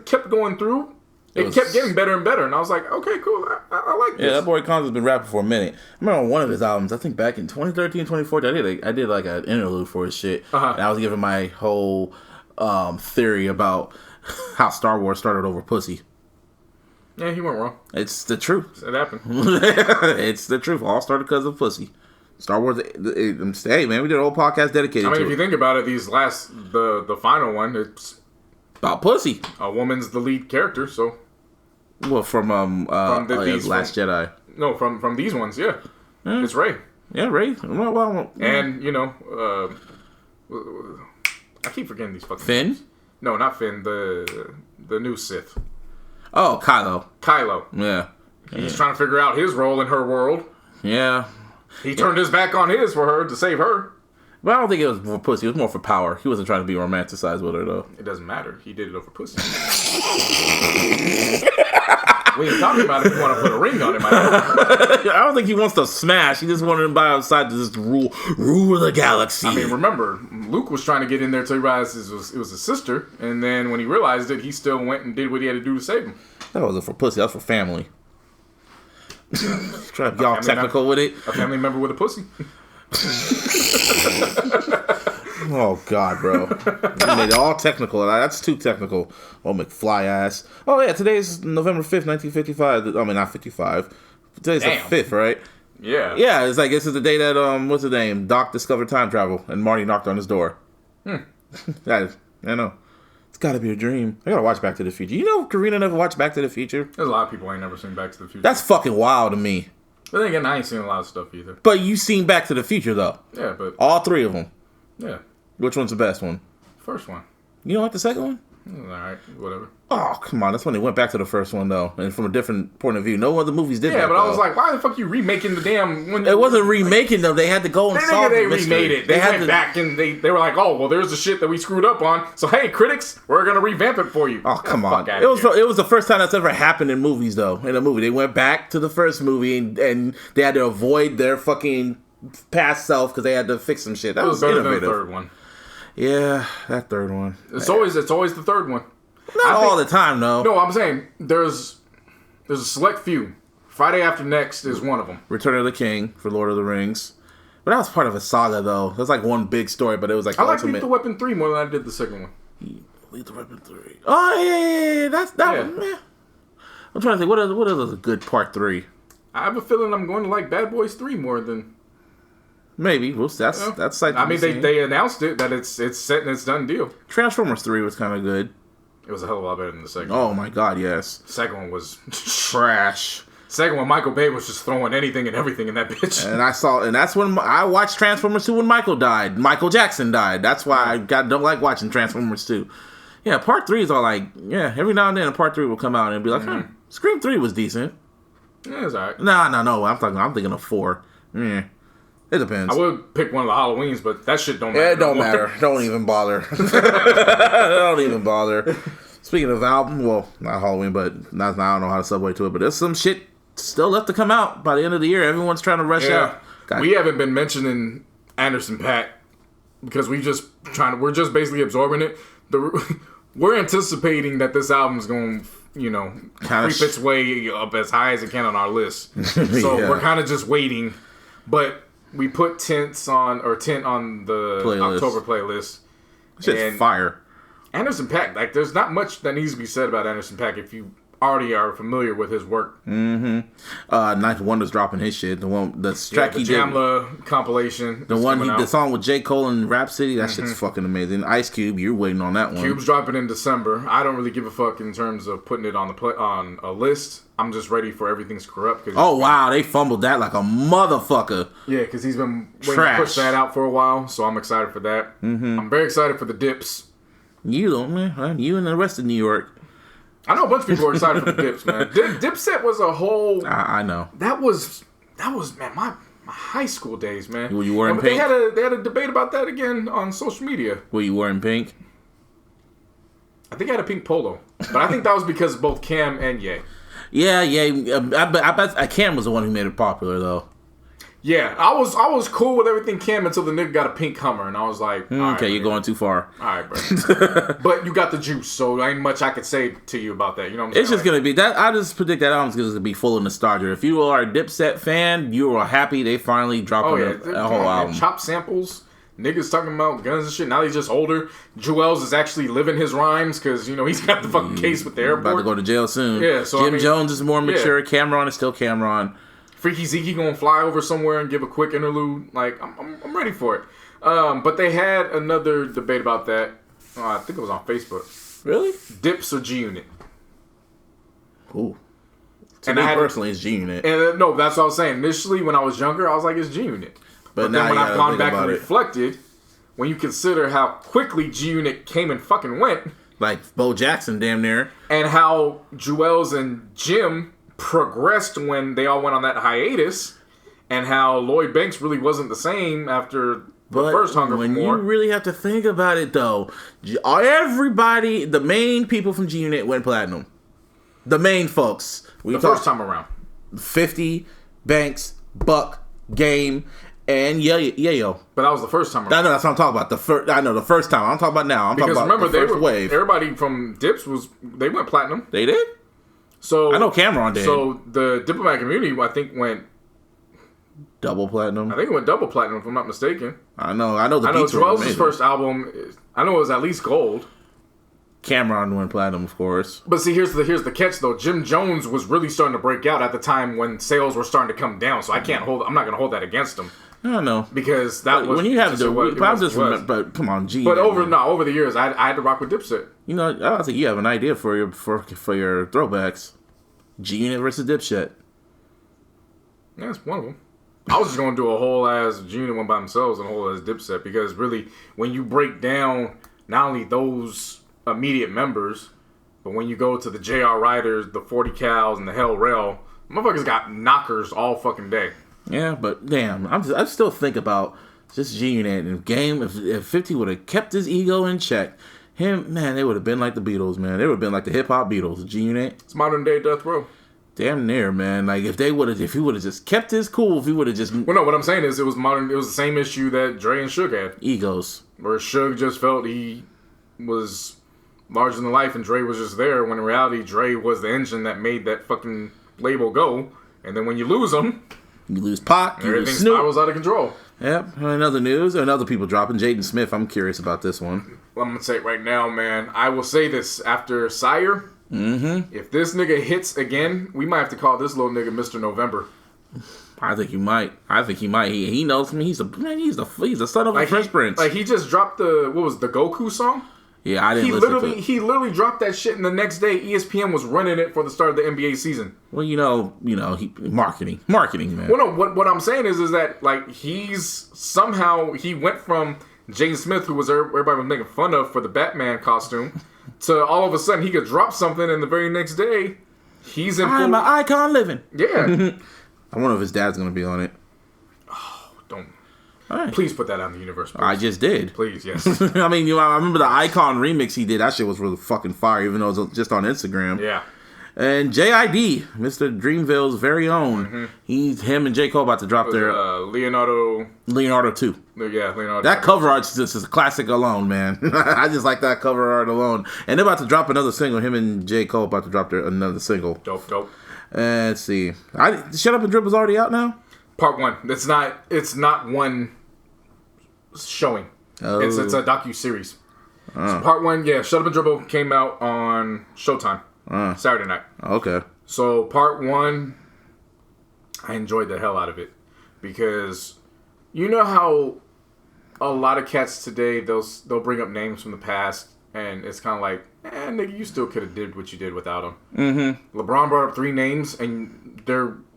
kept going through, it kept getting better and better, and I was like, okay, cool, I like this. Yeah, that boy Kontos has been rapping for a minute. I remember on one of his albums, I think back in 2013, 2014, I did like an interlude for his shit, and I was giving my whole theory about how Star Wars started over pussy. Yeah, he went wrong. It's the truth. It happened. It's the truth. All started because of pussy. Star Wars. Hey man, we did a whole podcast dedicated. I mean, if you think about it, the final one, it's about pussy. A woman's the lead character, so. Well, from Last Jedi. No, from these ones, yeah. It's Rey. Yeah, Rey. And I keep forgetting these fucking Finn. names. No, not Finn. The new Sith. Oh, Kylo. Yeah. He's trying to figure out his role in her world. Yeah. He turned his back on his for her to save her. But I don't think it was for pussy. It was more for power. He wasn't trying to be romanticized with her, though. It doesn't matter. He did it over pussy. We ain't talking about if you want to put a ring on him. I don't think he wants to smash. He just wanted him by outside to just rule the galaxy. I mean, remember, Luke was trying to get in there till he realized it was his sister. And then when he realized it, he still went and did what he had to do to save him. That wasn't for pussy. That was for family. Try to be all technical with it. A family member with a pussy. Oh God, bro! You made it all technical. That's too technical. Oh, McFly ass. Oh yeah, today's November 5th, 1955. I mean, not 55. Today's the 5th, right? Yeah. Yeah, it's like this is the day that what's his name? Doc discovered time travel, and Marty knocked on his door. I know. It's got to be a dream. I gotta watch Back to the Future. You know, Karina never watched Back to the Future. There's a lot of people ain't never seen Back to the Future. That's fucking wild to me. But then again, I ain't seen a lot of stuff either. But you seen Back to the Future though. Yeah, but all 3 of them. Yeah. Which one's the best one? First one. You don't like the second one? Alright, whatever. Oh, come on. That's when they went back to the first one, though. And from a different point of view. No other movies did that. Yeah, but though. I was like, why the fuck you remaking the damn... It wasn't remaking them. They had to go and solve the mystery. They remade it. They went back and they were like, oh, well, there's the shit that we screwed up on. So, hey, critics, we're going to revamp it for you. Oh, come on. It was the first time that's ever happened in movies, though. In a movie. They went back to the first movie and they had to avoid their fucking past self because they had to fix some shit. That was better innovative. than the third one. Yeah, that third one. It's always the third one. Not all the time, though. No, I'm saying there's a select few. Friday After Next is one of them. Return of the King for Lord of the Rings. But that was part of a saga, though. It was like one big story, but it was like I like Lethal Weapon 3 more than I did the second one. Lethal Weapon 3. Oh, yeah. That one, man. I'm trying to think, what is a good part 3? I have a feeling I'm going to like Bad Boys 3 more than... Maybe. That's like... I mean, they announced it, that it's set and it's done deal. Transformers 3 was kind of good. It was a hell of a lot better than the second one. one. My God, yes. The second one was... trash. Second one, Michael Bay was just throwing anything and everything in that bitch. And that's when I watched Transformers 2 when Michael died. Michael Jackson died. That's why I don't like watching Transformers 2. Yeah, part 3 is all like... Yeah, every now and then a part 3 will come out and be like, Scream 3 was decent. Yeah, it's alright. No. I'm thinking of 4. Yeah. It depends. I would pick one of the Halloweens, but that shit don't matter. It don't matter. Don't even bother. Don't even bother. Speaking of album, well, not Halloween, but I don't know how to segue to it, but there's some shit still left to come out by the end of the year. Everyone's trying to rush out. We haven't been mentioning Anderson .Paak because we're just basically absorbing it. We're anticipating that this album's going to, creep its way up as high as it can on our list. So we're kind of just waiting. But we put Tint on the playlist. October playlist. It's just fire. Anderson .Paak, like, there's not much that needs to be said about Anderson .Paak if you already are familiar with his work. Ninth Wonder's dropping his shit. The track he did, Jamla compilation. The song with J. Cole and Rhapsody, that shit's fucking amazing. Ice Cube, you're waiting on that one. Cube's dropping in December. I don't really give a fuck in terms of putting it on a list. I'm just ready for Everything's Corrupt. Oh wow, they fumbled that like a motherfucker. Yeah, because he's been waiting to push that out for a while, so I'm excited for that. I'm very excited for the Dips. You don't, man. You and the rest of New York. I know a bunch of people are excited for the Dips, man. Dipset was a whole... I know. That was man, my high school days, man. Were you wearing pink? They had a debate about that again on social media. Were you wearing pink? I think I had a pink polo. But I think that was because of both Cam and Ye. Yeah. I bet Cam was the one who made it popular, though. Yeah, I was cool with everything Cam until the nigga got a pink Hummer, and I was like, okay, you're going too far. All right, bro. But you got the juice, so there ain't much I could say to you about that. You know what I'm saying? It's just going to be that. I just predict that album's going to be full of nostalgia. If you are a Dipset fan, you are happy they finally dropped a whole album. Chop samples. Niggas talking about guns and shit. Now he's just older. Jewels is actually living his rhymes because, he's got the fucking case with the airport. About to go to jail soon. Yeah, so Jim Jones is more mature. Yeah. Cameron is still Cameron. Freaky Zeke gonna fly over somewhere and give a quick interlude. Like, I'm ready for it. But they had another debate about that. I think it was on Facebook. Really? Dips or G Unit? Ooh. To me personally, it's G Unit. And no, that's what I was saying. Initially, when I was younger, I was like, it's G Unit. But then when I've gone back and reflected, when you consider how quickly G Unit came and fucking went, like Bo Jackson, damn near, and how Jewels and Jim progressed when they all went on that hiatus, and how Lloyd Banks really wasn't the same after the first Hunger for More. You really have to think about it, though. Everybody, the main people from G Unit went platinum. The main folks. First time around. 50, Banks, Buck, Game, and Yayo. But that was the first time around. I know, that's what I'm talking about. I know the first time. I'm talking about now. I'm talking about remember, the first wave. Everybody from Dips they went platinum. They did? So I know Cameron did. So the Diplomat Community, I think, went double platinum. I think it went double platinum, if I'm not mistaken. I know the Beatz Joel's first album. I know it was at least gold. Cameron went platinum, of course. But see, here's the catch though. Jim Jones was really starting to break out at the time when sales were starting to come down. So I'm not gonna hold that against him. I know because that was when you have but come on, G. But over the years, I had to rock with Dipset. I don't think you have an idea for your throwbacks. G Unit versus Dipset. Yeah, that's one of them. I was just gonna do a whole ass G Unit one by themselves and a whole ass Dipset because really, when you break down not only those immediate members, but when you go to the J.R. Riders, the 40 Cals, and the Hell Rail, motherfuckers got knockers all fucking day. Yeah, but damn, I still think about just G Unit and Game. If 50 would have kept his ego in check, they would have been like the Beatles, man. They would have been like the hip hop Beatles. G Unit, it's modern day Death Row. Damn near, man. Like if he would have just kept his cool, if he would have just. Well, no, what I'm saying is it was modern. It was the same issue that Dre and Suge had. Egos. Where Suge just felt he was larger than life, and Dre was just there. When in reality, Dre was the engine that made that fucking label go. And then when you lose them. You lose Pac, you lose Snoop. Spirals out of control. Yep. Another news, and other people dropping. Jaden Smith, I'm curious about this one. I'm going to say it right now, man. I will say this. After Sire, if this nigga hits again, we might have to call this little nigga Mr. November. I think he might. He knows me. He's the son of a Fresh Prince. Like he just dropped the Goku song? Yeah, I didn't listen to it. He literally dropped that shit, and the next day ESPN was running it for the start of the NBA season. Well, marketing, man. Well, no, what I'm saying is that like he went from Jaden Smith, who was everybody was making fun of for the Batman costume, to all of a sudden he could drop something, and the very next day he's in. I'm an icon living. Yeah. I wonder if his dad's gonna be on it. Oh, don't. Right. Please put that out in the universe. Please. I just did. Please, yes. I mean, I remember the Icon remix he did. That shit was really fucking fire, even though it was just on Instagram. Yeah. And JID, Mr. Dreamville's very own. Him and J. Cole about to drop their Leonardo 2. Yeah, Leonardo. That cover art just is a classic alone, man. I just like that cover art alone. And they're about to drop another single. Him and J. Cole about to drop another single. Dope. Let's see. Shut Up and Dribble is already out now? Part 1. It's not one showing. Oh. It's a docu-series. So part 1, yeah, Shut Up and Dribble came out on Showtime. Saturday night. Okay. So part 1, I enjoyed the hell out of it. Because you know how a lot of cats today, they'll bring up names from the past, and it's kind of like, nigga, you still could have did what you did without them. Mm-hmm. LeBron brought up 3 names, and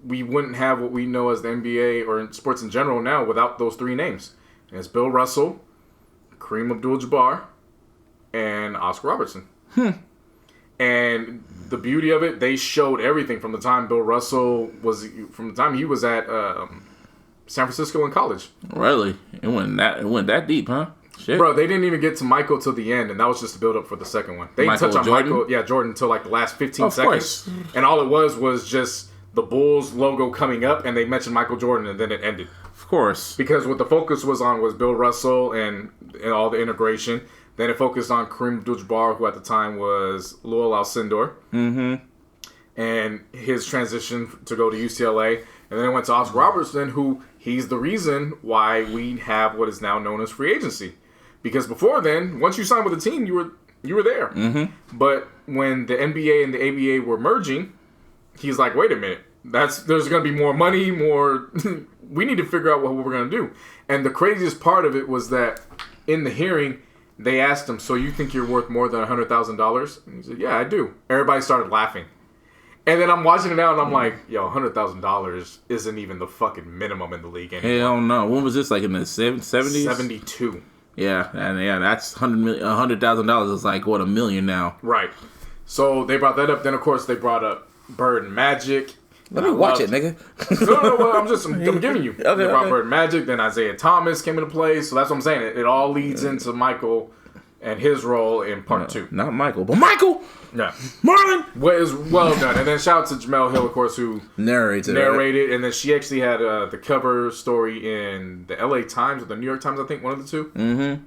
we wouldn't have what we know as the NBA or in sports in general now without those 3 names. And it's Bill Russell, Kareem Abdul-Jabbar, and Oscar Robertson. And the beauty of it, they showed everything from the time Bill Russell from the time he was at San Francisco in college. Really? It went that deep, huh? Shit. Bro, they didn't even get to Michael till the end, and that was just a build up for the second one. They didn't touch on Jordan? Jordan until like the last 15 seconds. Course. And all it was just the Bulls logo coming up, and they mentioned Michael Jordan, and then it ended. Of course. Because what the focus was on was Bill Russell and all the integration. Then it focused on Kareem Abdul-Jabbar, who at the time was Lowell Alcindor. Mm-hmm. And his transition to go to UCLA. And then it went to Oscar Robertson, who he's the reason why we have what is now known as free agency. Because before then, once you signed with a team, you were there. Mm-hmm. But when the NBA and the ABA were merging, he's like, wait a minute. There's going to be more money, more... we need to figure out what we're going to do. And the craziest part of it was that in the hearing, they asked him, so you think you're worth more than $100,000? And he said, yeah, I do. Everybody started laughing. And then I'm watching it now, and I'm like, yo, $100,000 isn't even the fucking minimum in the league anymore. Hell no. When was this, like in the 70s? 72. Yeah, and that's $100,000 is like, what, $1 million now. Right. So they brought that up. Then, of course, they brought up Bird and Magic. Let me watch it, nigga. No, I'm giving you. Okay, they brought Bird and Magic. Then Isaiah Thomas came into play. So that's what I'm saying. It all leads into Michael and his role in part 2. Not Michael, but Michael! Yeah. Marlon! What is well done. And then shout out to Jamel Hill, of course, who narrated. Right? And then she actually had the cover story in the LA Times or the New York Times, I think, one of the 2. Mm-hmm.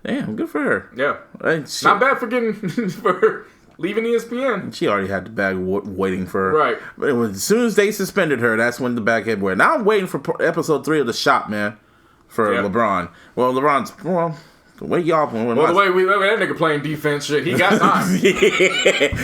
Damn, good for her. Yeah. Not bad for for leaving ESPN. She already had the bag waiting for her. Right. But as soon as they suspended her, that's when the bag hit where. Now I'm waiting for episode 3 of The Shop, man, for LeBron. Well, the way y'all... Well, the way that nigga playing defense shit, he got time.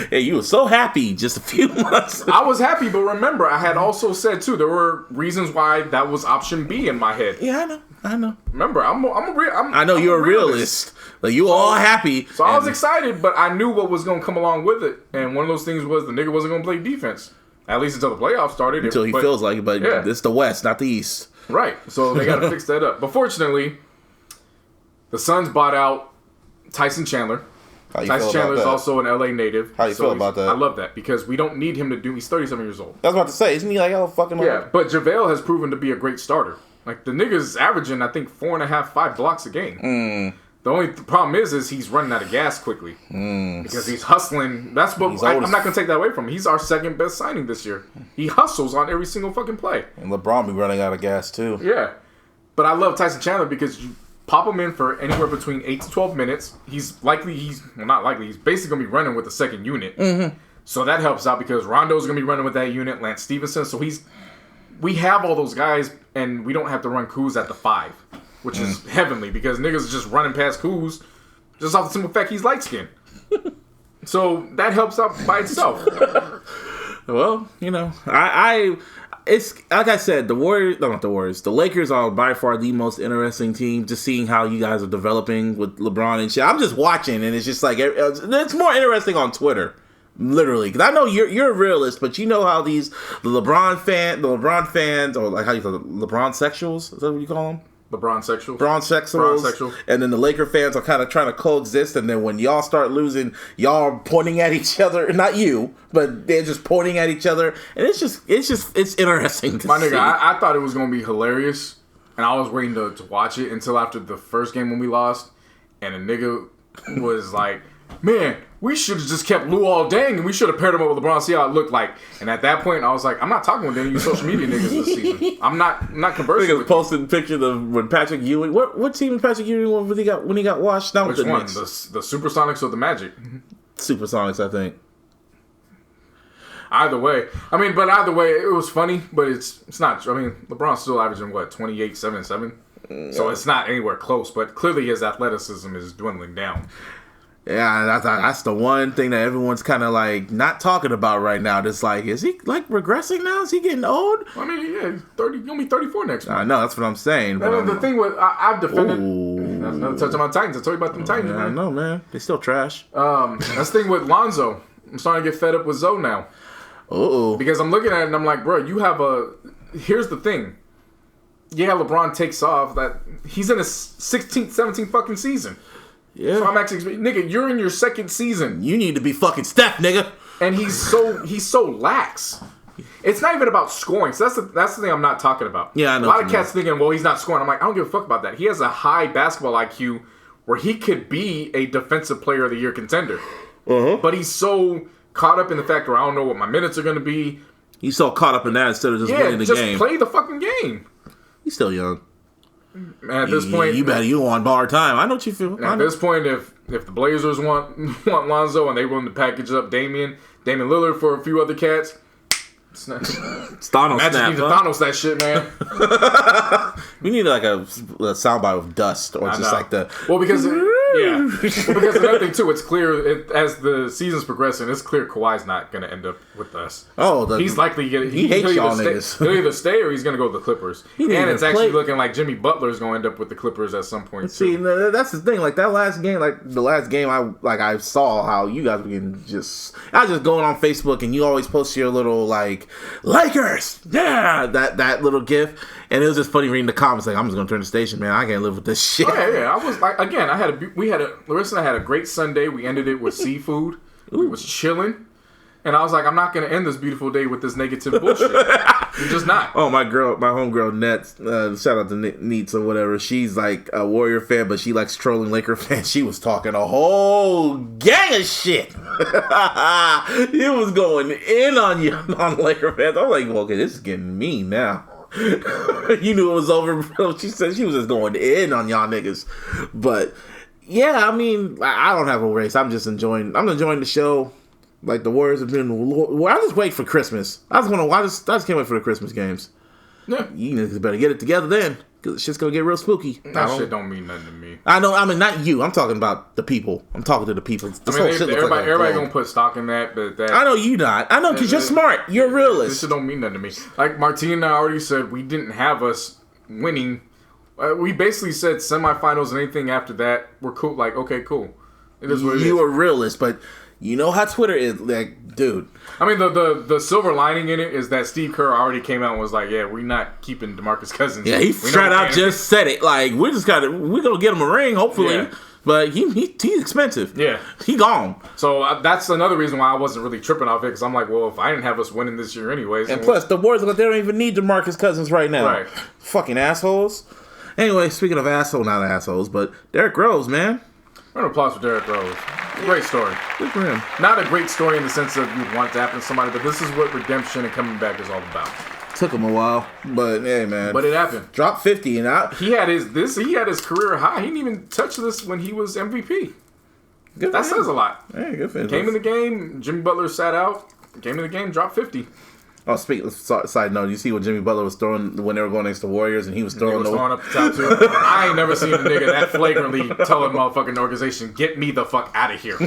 Yeah, you were so happy just a few months ago. I was happy, but remember, I had also said, too, there were reasons why that was option B in my head. Yeah, I know. Remember, I know you're a realist. Like, you were all happy. So I was excited, but I knew what was going to come along with it. And one of those things was the nigga wasn't going to play defense. At least until the playoffs started. Until he feels like it, but it's the West, not the East. Right. So they got to fix that up. But fortunately... the Suns bought out Tyson Chandler. Tyson Chandler is also an LA native. How you feel about that? I love that because we don't need him to do. He's 37 years old. I was about to say, isn't he like fucking old? Yeah, but JaVale has proven to be a great starter. Like the nigga's averaging, I think 4.5, 5 blocks a game. The only problem is he's running out of gas quickly because he's hustling. That's what I'm not gonna take that away from him. He's our second best signing this year. He hustles on every single fucking play. And LeBron be running out of gas too. Yeah, but I love Tyson Chandler because you pop him in for anywhere between 8 to 12 minutes. He's not likely. He's basically gonna be running with the second unit. Mm-hmm. So that helps out because Rondo's gonna be running with that unit. Lance Stevenson. So we have all those guys, and we don't have to run Kuz at the 5, which is heavenly because niggas are just running past Kuz just off the simple fact he's light skinned. So that helps out by itself. Well, it's like I said, the Lakers are by far the most interesting team. Just seeing how you guys are developing with LeBron and shit. I'm just watching, and it's just like it's more interesting on Twitter, literally. Because I know you're a realist, but you know how the LeBron fans, or like how you call it, LeBron sexuals. Is that what you call them? LeBron sexuals. Bron-sexuals. And then the Laker fans are kind of trying to coexist. And then when y'all start losing, y'all are pointing at each other. Not you, but they're just pointing at each other. And it's interesting to see. My nigga, I thought it was going to be hilarious. And I was waiting to watch it until after the first game when we lost. And a nigga was like, man, we should have just kept Luol Deng and we should have paired him up with LeBron, see how it looked like. And at that point, I was like, I'm not talking with any of you social media niggas this season. I'm not conversing with posting pictures of when Patrick Ewing. What team Patrick Ewing when he got washed down? Which with the one? Knicks? The Supersonics or the Magic? Supersonics, I think. Either way, it was funny, but it's not. I mean, LeBron's still averaging 28, 7, 7. So it's not anywhere close. But clearly, his athleticism is dwindling down. Yeah, that's the one thing that everyone's kind of like not talking about right now. Just like, is he like regressing now? Is he getting old? I mean, yeah, he's 30. He's gonna be 34 next month. I know, that's what I'm saying. But the thing with I've defended. That's another touch on my Titans. I told you about them Titans, yeah, man. I know, man. They still trash. That's the thing with Lonzo. I'm starting to get fed up with Zoe now. Uh-oh. Because I'm looking at it and I'm like, bro, you have Here's the thing. Yeah, LeBron takes off. That he's in his 16th, 17th fucking season. Yeah. So I'm actually, nigga, you're in your second season. You need to be fucking Steph, nigga. And he's so lax. It's not even about scoring. So that's the thing I'm not talking about. Yeah, I know. A lot of cats thinking, well, he's not scoring. I'm like, I don't give a fuck about that. He has a high basketball IQ where he could be a defensive player of the year contender. Uh-huh. But he's so caught up in the fact where I don't know what my minutes are going to be. He's so caught up in that instead of just winning the game. Yeah, just play the fucking game. He's still young. At this point, you on bar time. I know what you feel. At this point, if the Blazers want Lonzo and they willing to package up Damian Lillard for a few other cats, it's Thanos Magic snap, needs to Thanos that shit, man. We need like a soundbite with dust or just like the because another thing too, it's clear as the season's progressing, it's clear Kawhi's not going to end up with us. He's likely he hates y'all niggas. He'll either stay or he's going to go to the Clippers. And it's actually looking like Jimmy Butler's going to end up with the Clippers at some point. See, that's the thing. Like that last game, I saw how you guys were getting I was just going on Facebook and you always post your little like Lakers, yeah, that little gif. And it was just funny reading the comments. Like, I'm just gonna turn the station, man. I can't live with this shit. Oh, yeah. I was like, again, Larissa and I had a great Sunday. We ended it with seafood. We was chilling, and I was like, I'm not gonna end this beautiful day with this negative bullshit. You're just not. Oh, my homegirl Nets. Shout out to Neats or whatever. She's like a Warrior fan, but she likes trolling Laker fans. She was talking a whole gang of shit. It was going in on you on Laker fans. I was like, okay, this is getting mean now. You knew it was over. She said she was just going in on y'all niggas. But yeah, I mean, I don't have a race. I'm enjoying the show. Like the Warriors have been. I just wait for Christmas. I just can't wait for the Christmas games. Yeah, you niggas better get it together then, because shit's gonna get real spooky. That shit don't mean nothing to me. I know. I mean, not you. I'm talking about the people. I'm talking to the people. Everybody gonna put stock in that, but that I know you not. I know because you're smart. You're a realist. This shit don't mean nothing to me. Like Martina and I already said, we didn't have us winning. We basically said semifinals and anything after that, we're cool. Like, okay, cool. It is what it is. You are a realist, but you know how Twitter is, like, dude. I mean, the silver lining in it is that Steve Kerr already came out and was like, yeah, we're not keeping DeMarcus Cousins. Yeah, he straight out just said it. Like, we're gonna get him a ring, hopefully. Yeah. But he's expensive. Yeah. He gone. So that's another reason why I wasn't really tripping off it, because I'm like, well, if I didn't have us winning this year anyways. And plus, the Warriors, they don't even need DeMarcus Cousins right now. Right. Fucking assholes. Anyway, speaking of not assholes, but Derrick Rose, man. Round of applause for Derrick Rose. Great story. Good for him. Not a great story in the sense of you'd want it to happen to somebody, but this is what redemption and coming back is all about. Took him a while, but hey, man. But it happened. Dropped 50 and out. He had his career high. He didn't even touch this when he was MVP. That says a lot. Yeah, good for him. Came in the game. Jimmy Butler sat out. Came in the game. Dropped 50. Oh, side note, you see what Jimmy Butler was throwing when they were going against the Warriors, and he was throwing up the top too. I ain't never seen a nigga that flagrantly tell a motherfucking organization, get me the fuck out of here.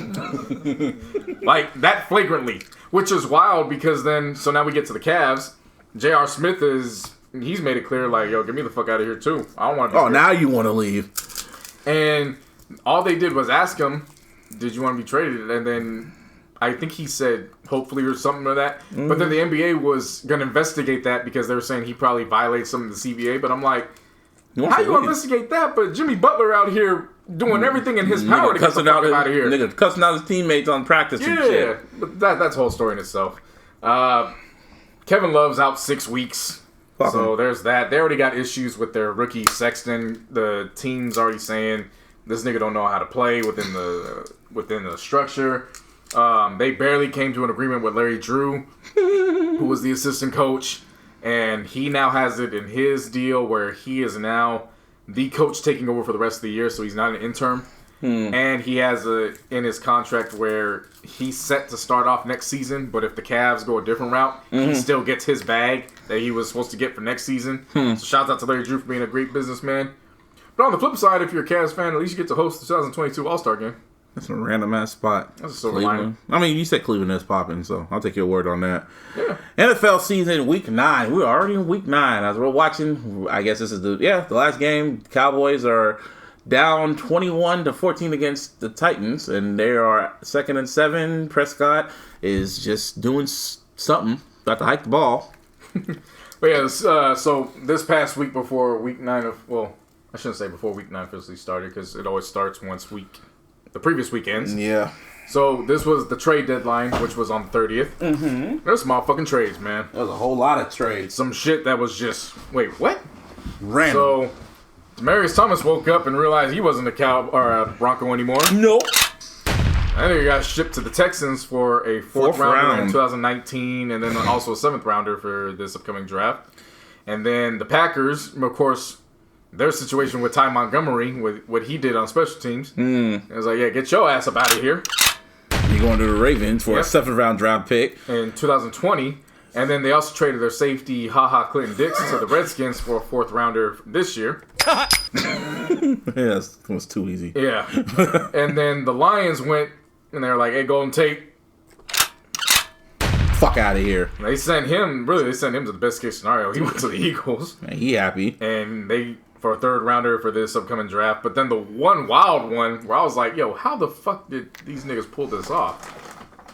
Like, that flagrantly. Which is wild because then, so now we get to the Cavs. J.R. Smith he's made it clear, like, yo, get me the fuck out of here too. I don't want to be here. Now you want to leave. And all they did was ask him, did you want to be traded? And then I think he said, hopefully, or something like that. Mm-hmm. But then the NBA was going to investigate that because they were saying he probably violates some of the CBA. But I'm like, how you going to investigate that? But Jimmy Butler out here doing everything in his power to get the fuck out of here. Nigga cussing out his teammates on practice and shit. Yeah, but that's a whole story in itself. Kevin Love's out 6 weeks. So there's that. They already got issues with their rookie Sexton. The team's already saying This nigga don't know how to play within the structure. They barely came to an agreement with Larry Drew, who was the assistant coach, and he now has it in his deal where he is now the coach taking over for the rest of the year, so he's not an interim. And he has in his contract where he's set to start off next season, but if the Cavs go a different route, he still gets his bag that he was supposed to get for next season. So shout out to Larry Drew for being a great businessman. But on the flip side, if you're a Cavs fan, at least you get to host the 2022 All-Star Game. That's a random ass spot. That's a silver lining. I mean, you said Cleveland is popping, so I'll take your word on that. Yeah. NFL season, week 9. We're already in week 9. As we're watching, I guess this is the last game. Cowboys are down 21-14 against the Titans, and they are 2nd and 7. Prescott is just doing something. About to hike the ball. But yeah, so this past week before week 9 I shouldn't say before week 9 officially started because it always starts once the previous week ends. Yeah. So this was the trade deadline, which was on the 30th. Mm-hmm. There's some motherfucking trades, man. There's a whole lot of trades. Some shit that was just, wait, what? Random. So Demaryius Thomas woke up and realized he wasn't a Bronco anymore. Nope. I think he got shipped to the Texans for a fourth rounder in 2019, and then also a 7th rounder for this upcoming draft. And then the Packers, of course, their situation with Ty Montgomery, with what he did on special teams. It was like, yeah, get your ass up out of here. You're going to the Ravens for a 7th round draft pick. In 2020. And then they also traded their safety, Clinton Dix, to the Redskins for a 4th rounder this year. That was too easy. Yeah. And then the Lions went, and they were like, hey, Golden Tate. Fuck out of here. They sent him to the best case scenario. He went to the Eagles. Man, he happy. And they, for a 3rd rounder for this upcoming draft. But then the one wild one where I was like, yo, how the fuck did these niggas pull this off?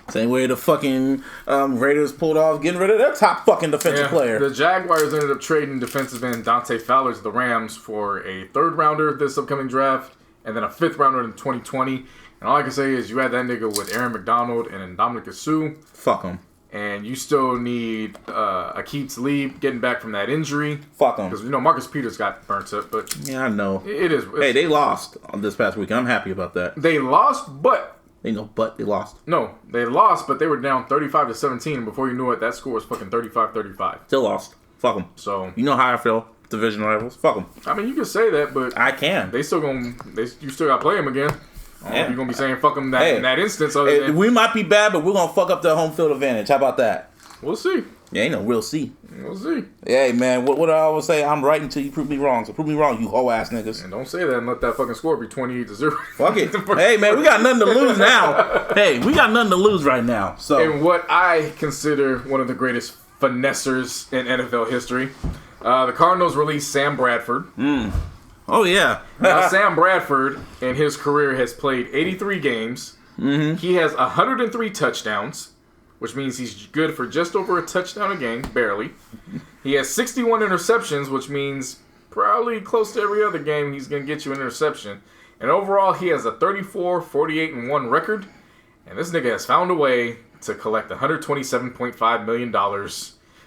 Same way the fucking Raiders pulled off getting rid of their top fucking defensive player. The Jaguars ended up trading defensive end Dante Fowler to the Rams for a 3rd rounder this upcoming draft, and then a 5th rounder in 2020. And all I can say is you had that nigga with Aaron McDonald and Ndamukong Suh. Fuck him. And you still need Aqib Talib getting back from that injury. Fuck him. Because, Marcus Peters got burnt up. But yeah, I know. It is. Hey, they lost on this past weekend. I'm happy about that. They lost, but... They lost. No, they lost, but they were down 35-17. And before you knew it, that score was fucking 35-35. Still lost. Fuck them. So you know how I feel. Division rivals. Fuck them. I mean, you can say that, but I can. You still got to play them again. You're going to be saying fuck them in that instance. We might be bad, but we're going to fuck up the home field advantage. How about that? We'll see. Yeah, ain't no we'll see. We'll see. Hey, man, what I always say, I'm right until you prove me wrong. So prove me wrong, you hoe-ass niggas. And don't say that and let that fucking score be 28-0. Fuck it. Hey, man, we got nothing to lose now. Hey, we got nothing to lose right now. So, and what I consider one of the greatest finessers in NFL history, the Cardinals released Sam Bradford. Oh, yeah. Now, Sam Bradford, in his career, has played 83 games. Mm-hmm. He has 103 touchdowns, which means he's good for just over a touchdown a game, barely. He has 61 interceptions, which means probably close to every other game he's going to get you an interception. And overall, he has a 34-48-1 record. And this nigga has found a way to collect $127.5 million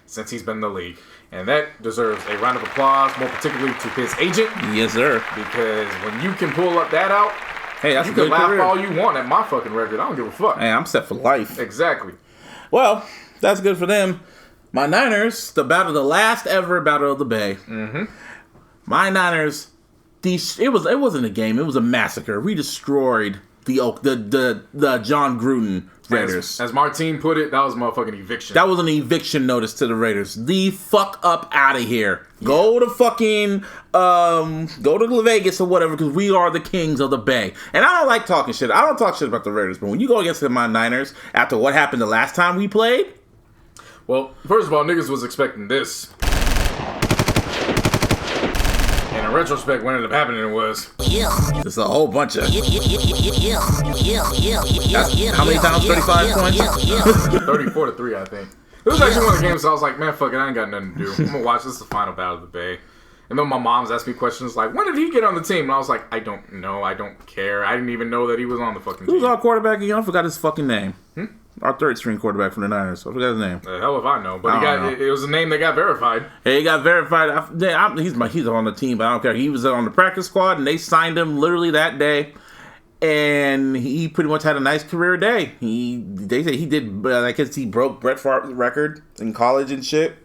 since he's been in the league. And that deserves a round of applause, more particularly to his agent. Yes, sir. Because when you can pull up that out, hey, that's you a good can laugh career. all you want at my fucking record. I don't give a fuck. Hey, I'm set for life. Exactly. Well, that's good for them. My Niners, the last ever Battle of the Bay. Mm-hmm. My Niners, it wasn't a game. It was a massacre. We destroyed the John Gruden Raiders. As Martine put it, that was a motherfucking eviction. That was an eviction notice to the Raiders. The fuck up out of here. Yeah. Go to Vegas or whatever, because we are the kings of the Bay. And I don't like talking shit. I don't talk shit about the Raiders, but when you go against my Niners after what happened the last time we played. Well, first of all, niggas was expecting this. And in retrospect, what ended up happening was... There's a whole bunch of... How many times? 35 points? 34-3, I think. This was actually one of the games I was like, man, fuck it, I ain't got nothing to do. I'm gonna watch this, the final battle of the Bay. And then my mom's asked me questions like, when did he get on the team? And I was like, I don't know, I don't care. I didn't even know that he was on the fucking team. Who's our quarterback again? I forgot his fucking name. Our third string quarterback from the Niners. I forgot his name. The hell if I know. But it was a name that got verified. Yeah, he got verified. He's on the team, but I don't care. He was on the practice squad, and they signed him literally that day. And he pretty much had a nice career day. They say he did. I guess he broke Brett Favre's record in college and shit.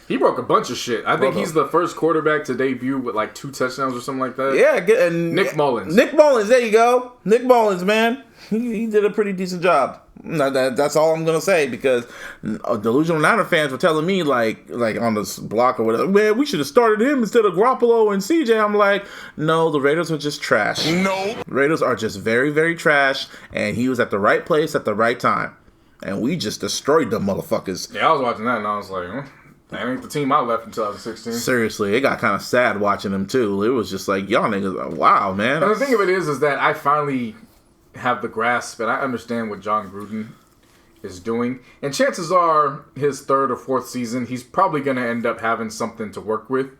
He broke a bunch of shit. I think he's the first quarterback to debut with like 2 touchdowns or something like that. Yeah, and Nick Mullins. Nick Mullins, there you go. Nick Mullins, man. He did a pretty decent job. That's all I'm gonna say, because delusional Niner fans were telling me like on this block or whatever, man, we should have started him instead of Garoppolo and CJ. I'm like, no, the Raiders are just trash. No, the Raiders are just very, very trash, and he was at the right place at the right time, and we just destroyed them motherfuckers. Yeah, I was watching that and I was like, that ain't the team I left in 2016. Seriously, it got kind of sad watching them too. It was just like, y'all niggas, wow, man. And the thing of it is that I finally have the grasp and I understand what John Gruden is doing. And chances are his 3rd or 4th season, he's probably going to end up having something to work with.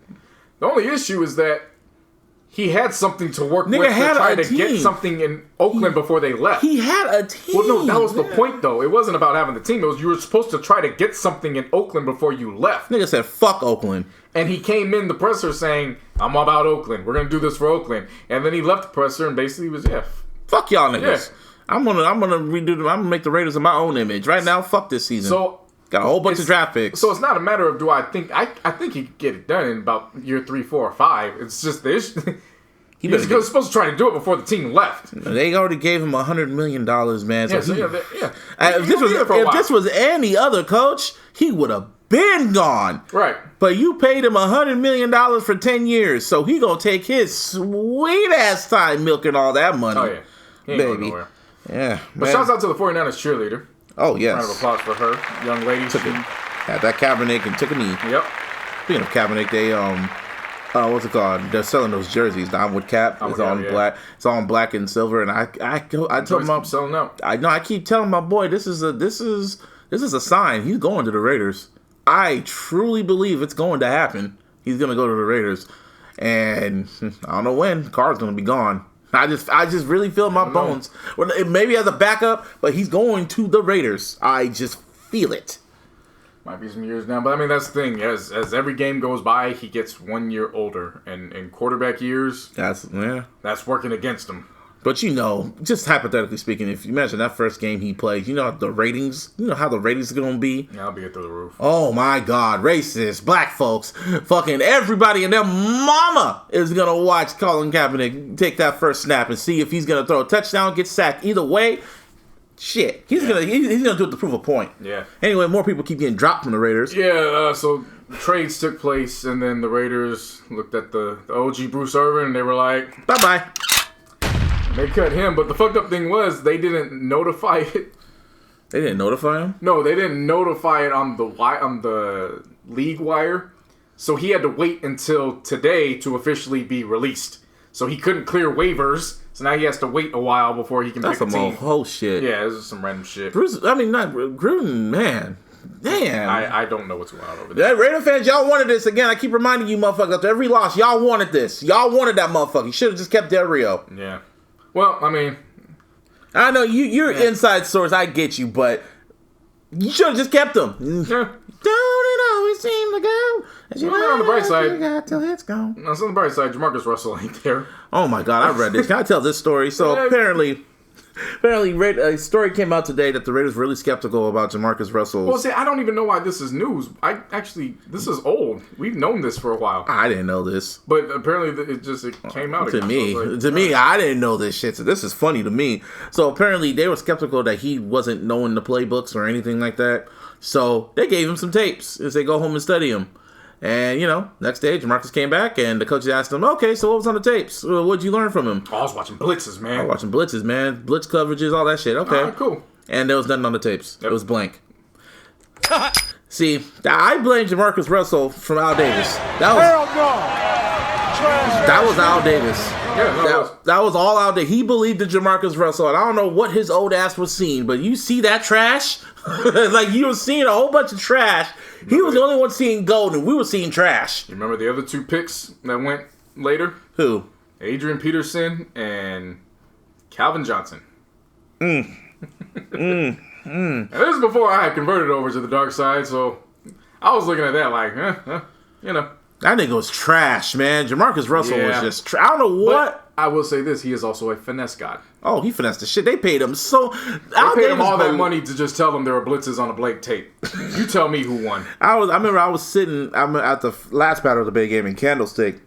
The only issue is that he had something to work with to try to get something in Oakland before they left. He had a team. Well, no, that was the point, though. It wasn't about having the team. It was you were supposed to try to get something in Oakland before you left. Nigga said, fuck Oakland. And he came in the presser saying, I'm about Oakland. We're going to do this for Oakland. And then he left the presser and basically was, fuck y'all niggas. Yeah. I'm gonna redo them. I'm gonna make the Raiders in my own image. Right now, fuck this season. So got a whole bunch of draft picks. So it's not a matter of do I think I think he could get it done in about year 3, 4, or 5. It's just the issue. He was supposed to try to do it before the team left. They already gave him $100 million, man. Yeah, If this was any other coach, he would have been gone. Right. But you paid him $100 million for 10 years, so he gonna take his sweet ass time milking all that money. Oh yeah, he ain't going nowhere. Yeah, but shouts out to the 49ers cheerleader. Oh yes, round of applause for her, young lady. Had that Kaepernick and took a knee. Yep. Speaking of Kaepernick, they what's it called? They're selling those jerseys. The I'm with Cap. It's on black. It's on black and silver. And I told him I'm selling out. I keep telling my boy this is a sign. He's going to the Raiders. I truly believe it's going to happen. He's gonna go to the Raiders, and I don't know when. Carr's gonna be gone. I just really feel in my bones. Well, maybe as a backup, but he's going to the Raiders. I just feel it. Might be some years now, but I mean that's the thing. As every game goes by, he gets 1 year older, and in quarterback years, that's working against him. But just hypothetically speaking, if you imagine that first game he played, the ratings, how the ratings are gonna be. Yeah, I'll be through the roof. Oh my God, racist, black folks, fucking everybody and their mama is gonna watch Colin Kaepernick take that first snap and see if he's gonna throw a touchdown, get sacked. Either way, shit, he's gonna do it to prove a point. Yeah. Anyway, more people keep getting dropped from the Raiders. Yeah. So trades took place, and then the Raiders looked at the OG Bruce Irvin, and they were like, bye bye. They cut him, but the fucked up thing was they didn't notify it. They didn't notify him? No, they didn't notify it on the league wire. So he had to wait until today to officially be released. So he couldn't clear waivers. So now he has to wait a while before he can pick a team. That's some whole shit. Yeah, this is some random shit. Not Gruden, man. Damn. I don't know what's going on over there. Yeah, Raider fans, y'all wanted this. Again, I keep reminding you motherfuckers, after every loss, y'all wanted this. Y'all wanted that motherfucker. You should have just kept Del Rio. Yeah. Well, I mean, I know you're inside source. I get you, but you should have just kept them. Yeah. Don't it always seem to go? As you on the bright side, till it's gone. On the bright side, Jamarcus Russell ain't there. Oh my God, I read this. Can I tell this story? So apparently, a story came out today that the Raiders were really skeptical about Jamarcus Russell. Well, see, I don't even know why this is news. This is old. We've known this for a while. I didn't know this. But apparently it came out to again. me. So to me, I didn't know this shit. So this is funny to me. So apparently they were skeptical that he wasn't knowing the playbooks or anything like that. So they gave him some tapes as they go home and study them. And, next day, Jamarcus came back, and the coaches asked him, okay, so what was on the tapes? What'd you learn from him? Oh, I was watching blitzes, man. Blitz coverages, all that shit. Okay. All right, cool. And there was nothing on the tapes. Yep. It was blank. See, I blame Jamarcus Russell from Al Davis. That was Al Davis. Yeah, that was all Al Davis. He believed in Jamarcus Russell, and I don't know what his old ass was seeing, but you see that trash? Like, you were seeing a whole bunch of trash. He was the only one seeing gold, and we were seeing trash. You remember the other 2 picks that went later? Who? Adrian Peterson and Calvin Johnson. And this is before I had converted over to the dark side, so I was looking at that like, you know. That nigga was trash, man. Jamarcus Russell was just I don't know what. But I will say this, he is also a finesse god. Oh, he finessed the shit. They paid him so... They paid him all that money to just tell them there were blitzes on a Blake tape. You tell me who won. I remember I was sitting at the last battle of the Bay game in Candlestick.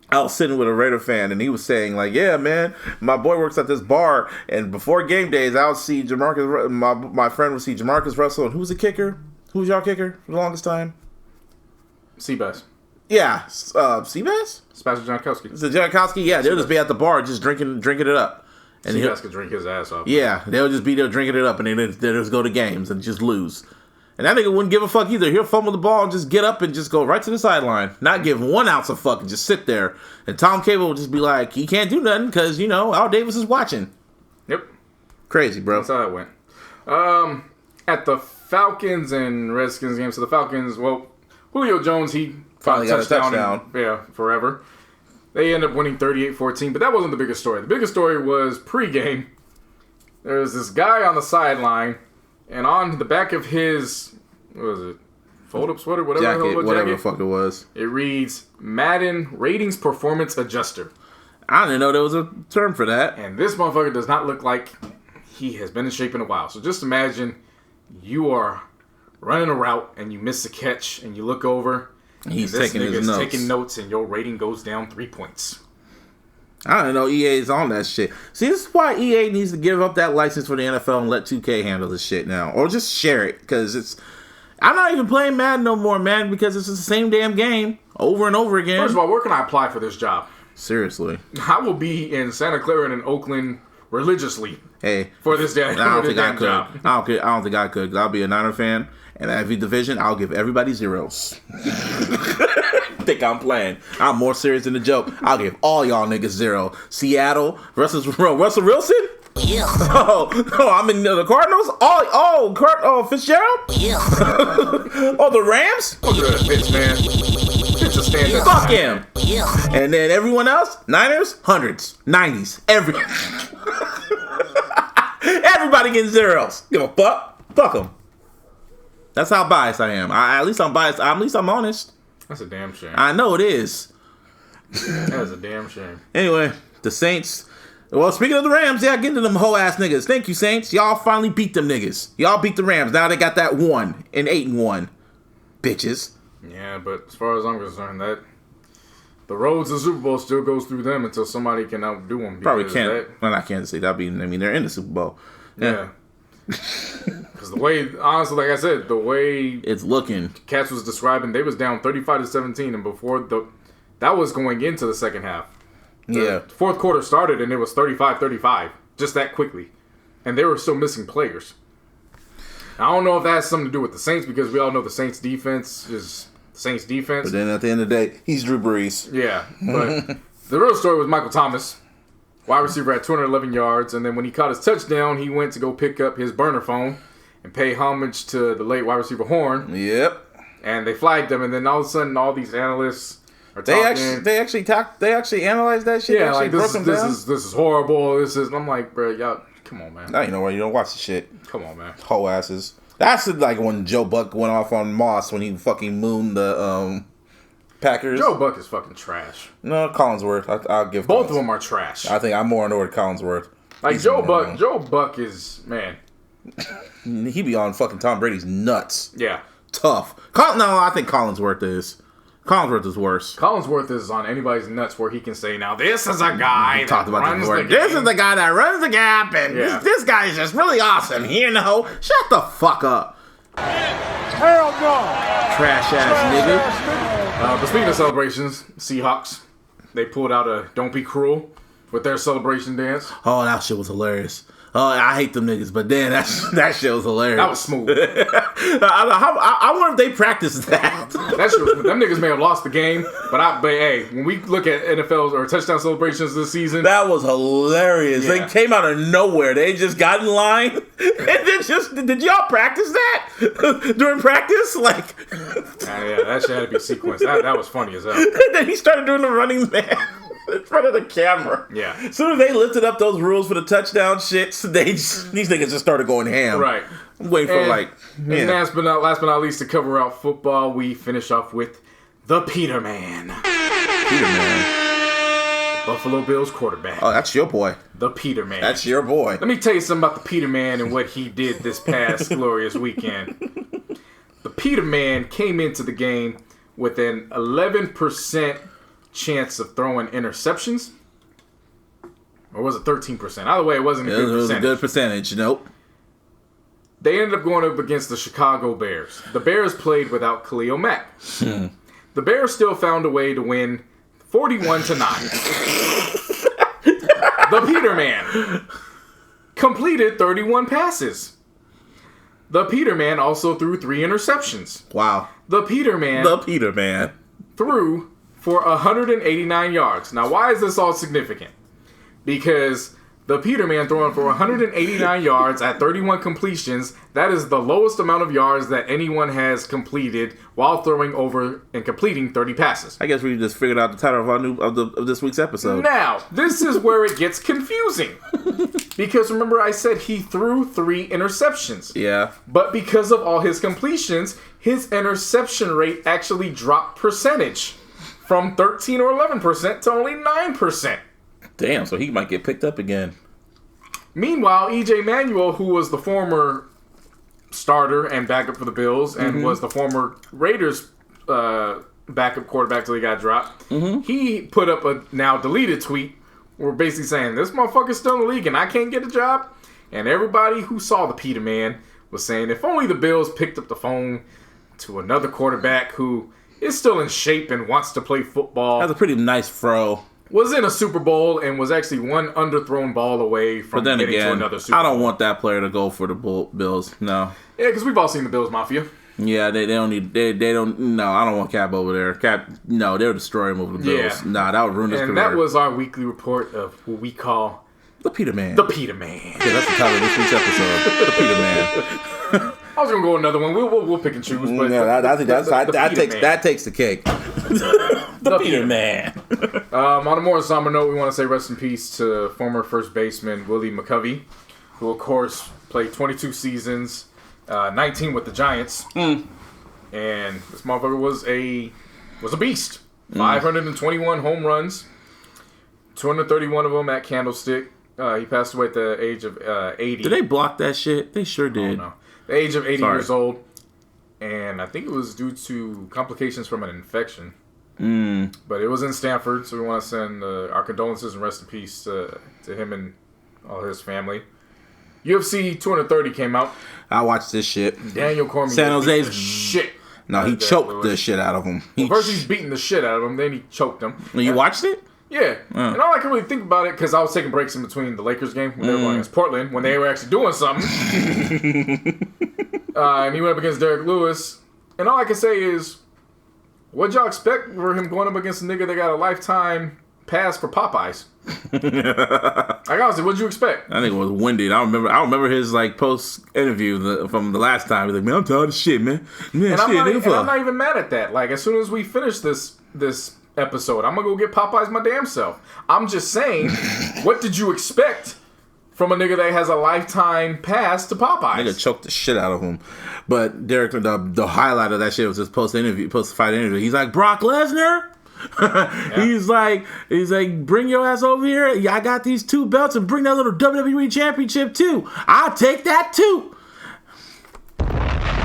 I was sitting with a Raider fan, and he was saying, like, yeah, man, my boy works at this bar, and before game days, I would see Jamarcus... My friend would see Jamarcus Russell, and who's the kicker? Who's y'all kicker for the longest time? Seabass. Yeah, Seabass? Sebastian Jankowski. So Jankowski, yeah, they'll just be at the bar just drinking it up. And Seabass could drink his ass off. Yeah, they'll just be there drinking it up, and they'll just go to games and just lose. And that nigga wouldn't give a fuck either. He'll fumble the ball and just get up and just go right to the sideline. Not give 1 ounce of fuck and just sit there. And Tom Cable will just be like, he can't do nothing because, Al Davis is watching. Yep. Crazy, bro. That's how that went. At the Falcons and Redskins game, so the Falcons, well, Julio Jones, he finally got a touchdown. Forever. They end up winning 38-14, but that wasn't the biggest story. The biggest story was pregame. There was this guy on the sideline, and on the back of his, what was it, fold-up sweater, whatever the fuck it was. It reads, Madden Ratings Performance Adjuster. I didn't know there was a term for that. And this motherfucker does not look like he has been in shape in a while. So just imagine you are running a route, and you miss a catch, and you look over, he's taking his notes. Taking notes, and your rating goes down 3 points. I don't know. EA's on that shit. See, this is why EA needs to give up that license for the NFL and let 2K handle this shit now, or just share it because it's. I'm not even playing Madden no more, man, because it's the same damn game over and over again. First of all, where can I apply for this job? Seriously, I will be in Santa Clara and in Oakland religiously. Hey, for this damn I don't think I could. Job. I don't think I could. I'll be a Niner fan, and every division, I'll give everybody zeros. Think I'm playing. I'm more serious than the joke. I'll give all y'all niggas 0. Seattle versus Russell Wilson? Yeah. Oh, I'm in the Cardinals? Fitzgerald? Yeah. Oh, the Rams? Look at that Fitz, man. Fitz a stand-up. Fuck him. Yeah. And then everyone else? Niners? 100s. 90s. Everybody getting zeros. Give a fuck. Fuck them. That's how biased I am. At least I'm biased. At least I'm honest. That's a damn shame. I know it is. That is a damn shame. Anyway, the Saints. Well, speaking of the Rams, yeah, get into them whole ass niggas. Thank you, Saints. Y'all finally beat them niggas. Y'all beat the Rams. Now they got that 1 and 8-1. Bitches. Yeah, but as far as I'm concerned, that the road to the Super Bowl still goes through them until somebody can outdo them. Probably can't. Well, I can't say that. They're in the Super Bowl. Yeah. Because the way, honestly, like I said, the way it's looking, Cats was describing, they was down 35-17, and before that was going into the second half. The fourth quarter started, and it was 35-35, just that quickly, and they were still missing players. I don't know if that has something to do with the Saints, because we all know the Saints defense is the Saints defense. But then at the end of the day, he's Drew Brees. Yeah, but the real story was Michael Thomas. Wide receiver at 211 yards, and then when he caught his touchdown, he went to go pick up his burner phone and pay homage to the late wide receiver Horn. Yep. And they flagged him, and then all of a sudden, all these analysts are talking. They actually analyzed that shit. Yeah, like this is horrible. I'm like, bro, y'all, come on, man. Now you know why you don't watch the shit. Come on, man. Whole asses. That's like when Joe Buck went off on Moss when he fucking mooned the Packers. Joe Buck is fucking trash. No, Collinsworth. I'll give both of them are trash. I think I'm more on the word Collinsworth. Like Joe Buck is, man. He be on fucking Tom Brady's nuts. Yeah. Tough. No, I think Collinsworth is. Collinsworth is worse. Collinsworth is on anybody's nuts where he can say, now this is a guy that runs the game. This is the guy that runs the gap, and this guy is just really awesome. Shut the fuck up. Hell no. Trash ass nigga. But speaking of celebrations, Seahawks, they pulled out a Don't Be Cruel with their celebration dance. Oh, that shit was hilarious. Oh, I hate them niggas, but then that shit was hilarious. That was smooth. I wonder if they practiced that. That shit was smooth. Them niggas may have lost the game, but hey, when we look at NFL or touchdown celebrations this season, that was hilarious. Yeah. They came out of nowhere. They just got in line and then did y'all practice that during practice? Like, yeah, that shit had to be sequenced. That was funny as hell. Then he started doing the running man in front of the camera. Yeah. As soon as they lifted up those rules for the touchdown shits, these niggas just started going ham. Right. I'm waiting for And last but not least, to cover out football, we finish off with the Peterman. Buffalo Bills quarterback. Oh, that's your boy. The Peterman. That's your boy. Let me tell you something about the Peterman and what he did this past glorious weekend. The Peterman came into the game with an 11% chance of throwing interceptions. Or was it 13%? Either way, it wasn't a good percentage. It was a good percentage. Nope. They ended up going up against the Chicago Bears. The Bears played without Khalil Mack. The Bears still found a way to win 41-9. The Peterman completed 31 passes. The Peterman also threw 3 interceptions. Wow. The Peterman threw for 189 yards. Now, why is this all significant? Because the Peterman throwing for 189 yards at 31 completions, that is the lowest amount of yards that anyone has completed while throwing over and completing 30 passes. I guess we just figured out the title of this week's episode. Now, this is where it gets confusing. Because remember I said he threw 3 interceptions. Yeah. But because of all his completions, his interception rate actually dropped percentage from 13 or 11% to only 9%. Damn, so he might get picked up again. Meanwhile, E.J. Manuel, who was the former starter and backup for the Bills and was the former Raiders backup quarterback till he got dropped, he put up a now deleted tweet where basically saying, this motherfucker's still in the league and I can't get a job. And everybody who saw the Peterman was saying, if only the Bills picked up the phone to another quarterback who is still in shape and wants to play football. That's a pretty nice fro. Was in a Super Bowl and was actually one underthrown ball away from getting to another Super Bowl. I don't want that player to go for the Bills. No. Yeah, because we've all seen the Bills Mafia. Yeah, they don't need. They don't. No, I don't want Cap over there. Cap. No, they'll destroy him over the Bills. Yeah. Nah, that would ruin his career. And that was our weekly report of what we call the Peterman. The Peterman. Yeah, that's the title of this week's episode. The Peterman. I was gonna go another one. We'll pick and choose, but I think that takes the cake. The Peterman. On a more somber note, we want to say rest in peace to former first baseman Willie McCovey, who of course played 22 seasons, 19 with the Giants, and this motherfucker was a beast. 521 home runs, 231 of them at Candlestick. He passed away at the age of 80. Did they block that shit? They sure did. Oh, no. The age of 80 years old. And I think it was due to complications from an infection. But it was in Stanford, so we want to send our condolences and rest in peace to him and all his family. UFC 230 came out. I watched this shit. Daniel Cormier San Jose's shit. No, he choked the shit out of him. First he's beating the shit out of him, then he choked him. And you watched it? Yeah. And all I can really think about it, because I was taking breaks in between the Lakers game when they were going against Portland, when they were actually doing something. And he went up against Derek Lewis. And all I can say is, what'd y'all expect for him going up against a nigga that got a lifetime pass for Popeyes? Like, honestly, what'd you expect? I think it was winded. I remember his post interview from the last time. He's like, man, I'm tired of shit, man. I'm not even mad at that. Like, as soon as we finish this episode, I'm gonna go get Popeyes my damn self. I'm just saying, what did you expect from a nigga that has a lifetime pass to Popeyes? Nigga choked the shit out of him. But Derek, the highlight of that shit was his post-fight interview. He's like, Brock Lesnar? Yeah. He's like, bring your ass over here. I got these 2 belts and bring that little WWE championship too. I'll take that too.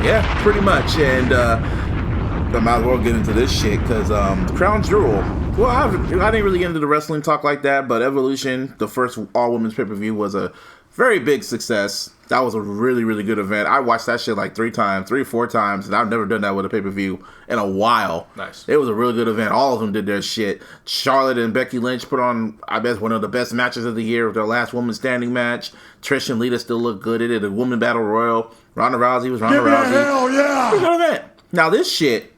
Yeah, pretty much. And I might as well get into this shit because Crown Jewel. Well, I didn't really get into the wrestling talk like that, but Evolution, the first all-women's pay-per-view, was a very big success. That was a really, really good event. I watched that shit 3 or 4 times, and I've never done that with a pay-per-view in a while. Nice. It was a really good event. All of them did their shit. Charlotte and Becky Lynch put on, I bet, one of the best matches of the year with their last woman standing match. Trish and Lita still look good. They did a woman battle royal. Ronda Rousey was Ronda Rousey. Hell yeah! It was a good event. Now this shit,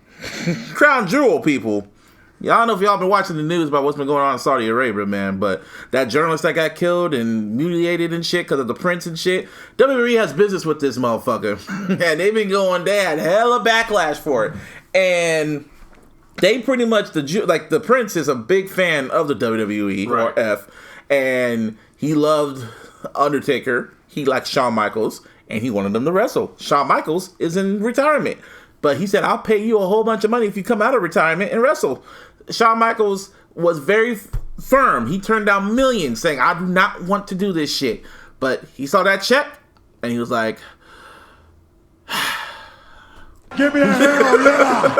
Crown Jewel people. I don't know if y'all been watching the news about what's been going on in Saudi Arabia, man, but that journalist that got killed and mutilated and shit because of the prince and shit, WWE has business with this motherfucker. And they've been they had hella backlash for it. And they pretty much, the prince is a big fan of the WWE, right, or F, and he loved Undertaker. He liked Shawn Michaels. and he wanted them to wrestle. Shawn Michaels is in retirement, but he said, I'll pay you a whole bunch of money if you come out of retirement and wrestle. Shawn Michaels was very firm. He turned down millions saying, I do not want to do this shit. But he saw that check, and he was like, Give me a hell yeah!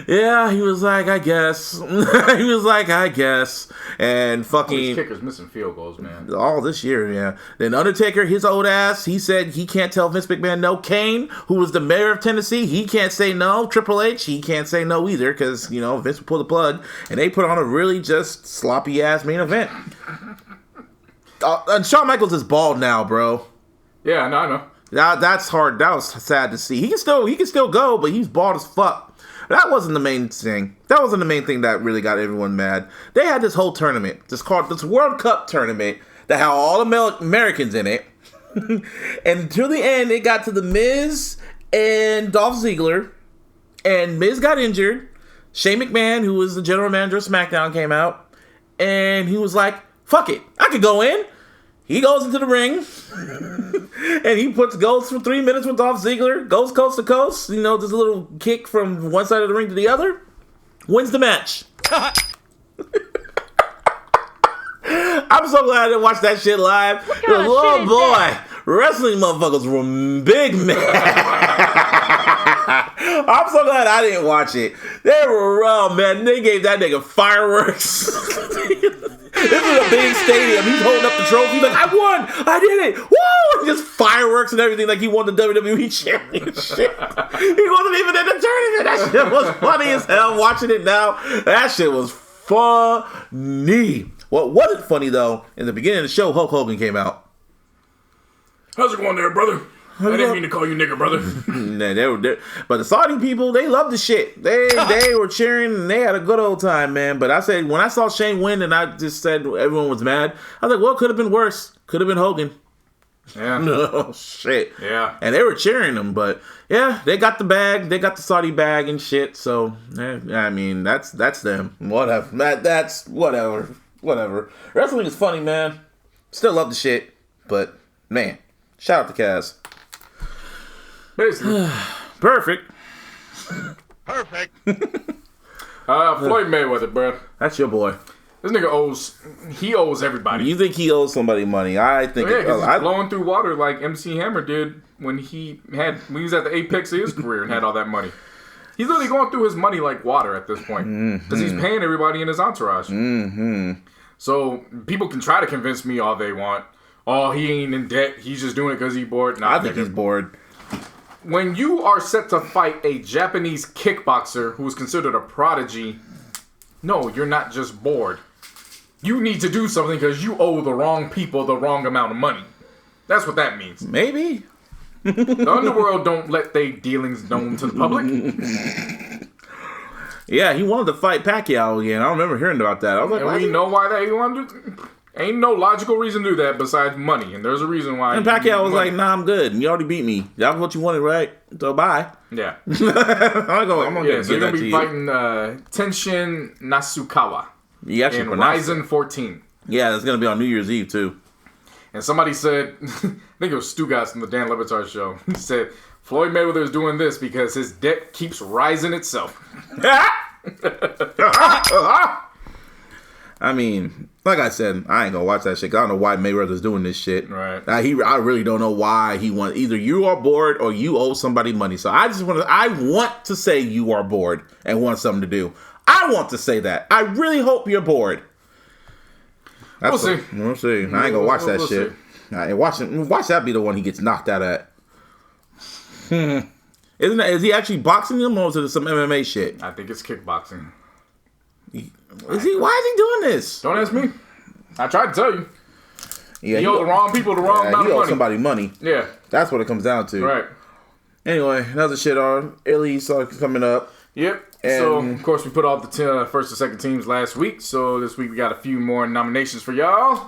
yeah, he was like, I guess. He was like, I guess. And fucking... These kickers missing field goals, man. All this year, yeah. Then Undertaker, his old ass, he said he can't tell Vince McMahon no. Kane, who was the mayor of Tennessee, he can't say no. Triple H, he can't say no either, because, Vince would pull the plug. And they put on a really just sloppy-ass main event. And Shawn Michaels is bald now, bro. Yeah, I know. That's hard. That was sad to see. He can still go, but he's bald as fuck. That wasn't the main thing. That wasn't the main thing that really got everyone mad. They had this whole tournament, this World Cup tournament that had all Americans in it. And until the end, it got to the Miz and Dolph Ziggler. And Miz got injured. Shane McMahon, who was the general manager of SmackDown, came out. And he was like, fuck it, I could go in. He goes into the ring, and he goes for 3 minutes with Dolph Ziggler, goes coast to coast, just a little kick from one side of the ring to the other, wins the match. I'm so glad I didn't watch that shit live. Oh boy, wrestling motherfuckers were big mad. I'm so glad I didn't watch it. They were raw, man. They gave that nigga fireworks. This is a big stadium. He's holding up the trophy. He's like, I won. I did it. Woo! Just fireworks and everything like he won the WWE Championship. He wasn't even in the tournament. That shit was funny as hell. Watching it now, that shit was funny. What wasn't funny, though, in the beginning of the show, Hulk Hogan came out. How's it going there, brother? I didn't mean to call you nigger, brother. Nah, they were, but the Saudi people, they loved the shit. They were cheering and they had a good old time, man. But I said, when I saw Shane win and I just said everyone was mad, I was like, well, it could have been worse. Could have been Hogan. Yeah. No, shit. Yeah. And they were cheering him, but yeah, they got the bag. They got the Saudi bag and shit. So, I mean, that's them. Whatever. That's whatever. Whatever. Wrestling is funny, man. Still love the shit. But, man, shout out to Kaz. Basically. Perfect. Perfect. Floyd Mayweather, bro. That's your boy. This nigga owes everybody. You think he owes somebody money? I think he's blowing through water like MC Hammer did when he was at the apex of his career and had all that money. He's literally going through his money like water at this point because he's paying everybody in his entourage. Mm-hmm. So people can try to convince me all they want. Oh, he ain't in debt. He's just doing it because he's bored. Nah, I think he's bored. When you are set to fight a Japanese kickboxer who is considered a prodigy, no, you're not just bored. You need to do something because you owe the wrong people the wrong amount of money. That's what that means. Maybe. The underworld don't let their dealings known to the public. Yeah, he wanted to fight Pacquiao again. I don't remember hearing about that. I was like, and we know why that he wanted to. Ain't no logical reason to do that besides money, and there's a reason why. And Pacquiao was like, "Nah, I'm good. You already beat me. That was what you wanted, right? So bye." Yeah. I'm gonna so you're gonna be fighting Tenshin Nasukawa in Ryzen 14. Yeah, it's gonna be on New Year's Eve too. And somebody said, I think it was Stu Gatz from the Dan Le Batard show. He said Floyd Mayweather is doing this because his debt keeps rising itself. I mean, like I said, I ain't gonna watch that shit. 'Cause I don't know why Mayweather's doing this shit. Right. I really don't know why he wants. Either you are bored or you owe somebody money. So I want to say you are bored and want something to do. I want to say that. I really hope you're bored. We'll see. We'll see. I ain't gonna watch that shit. Watch that be the one he gets knocked out at. Is he actually boxing him or is it some MMA shit? I think it's kickboxing. Why is he doing this? Don't ask me. I tried to tell you. Yeah, he owed the wrong people the wrong amount of money. Somebody money. Yeah. That's what it comes down to. Right. Anyway, another shit on Illy's coming up. Yep. And so, of course, we put all the first and second teams last week. So this week we got a few more nominations for y'all.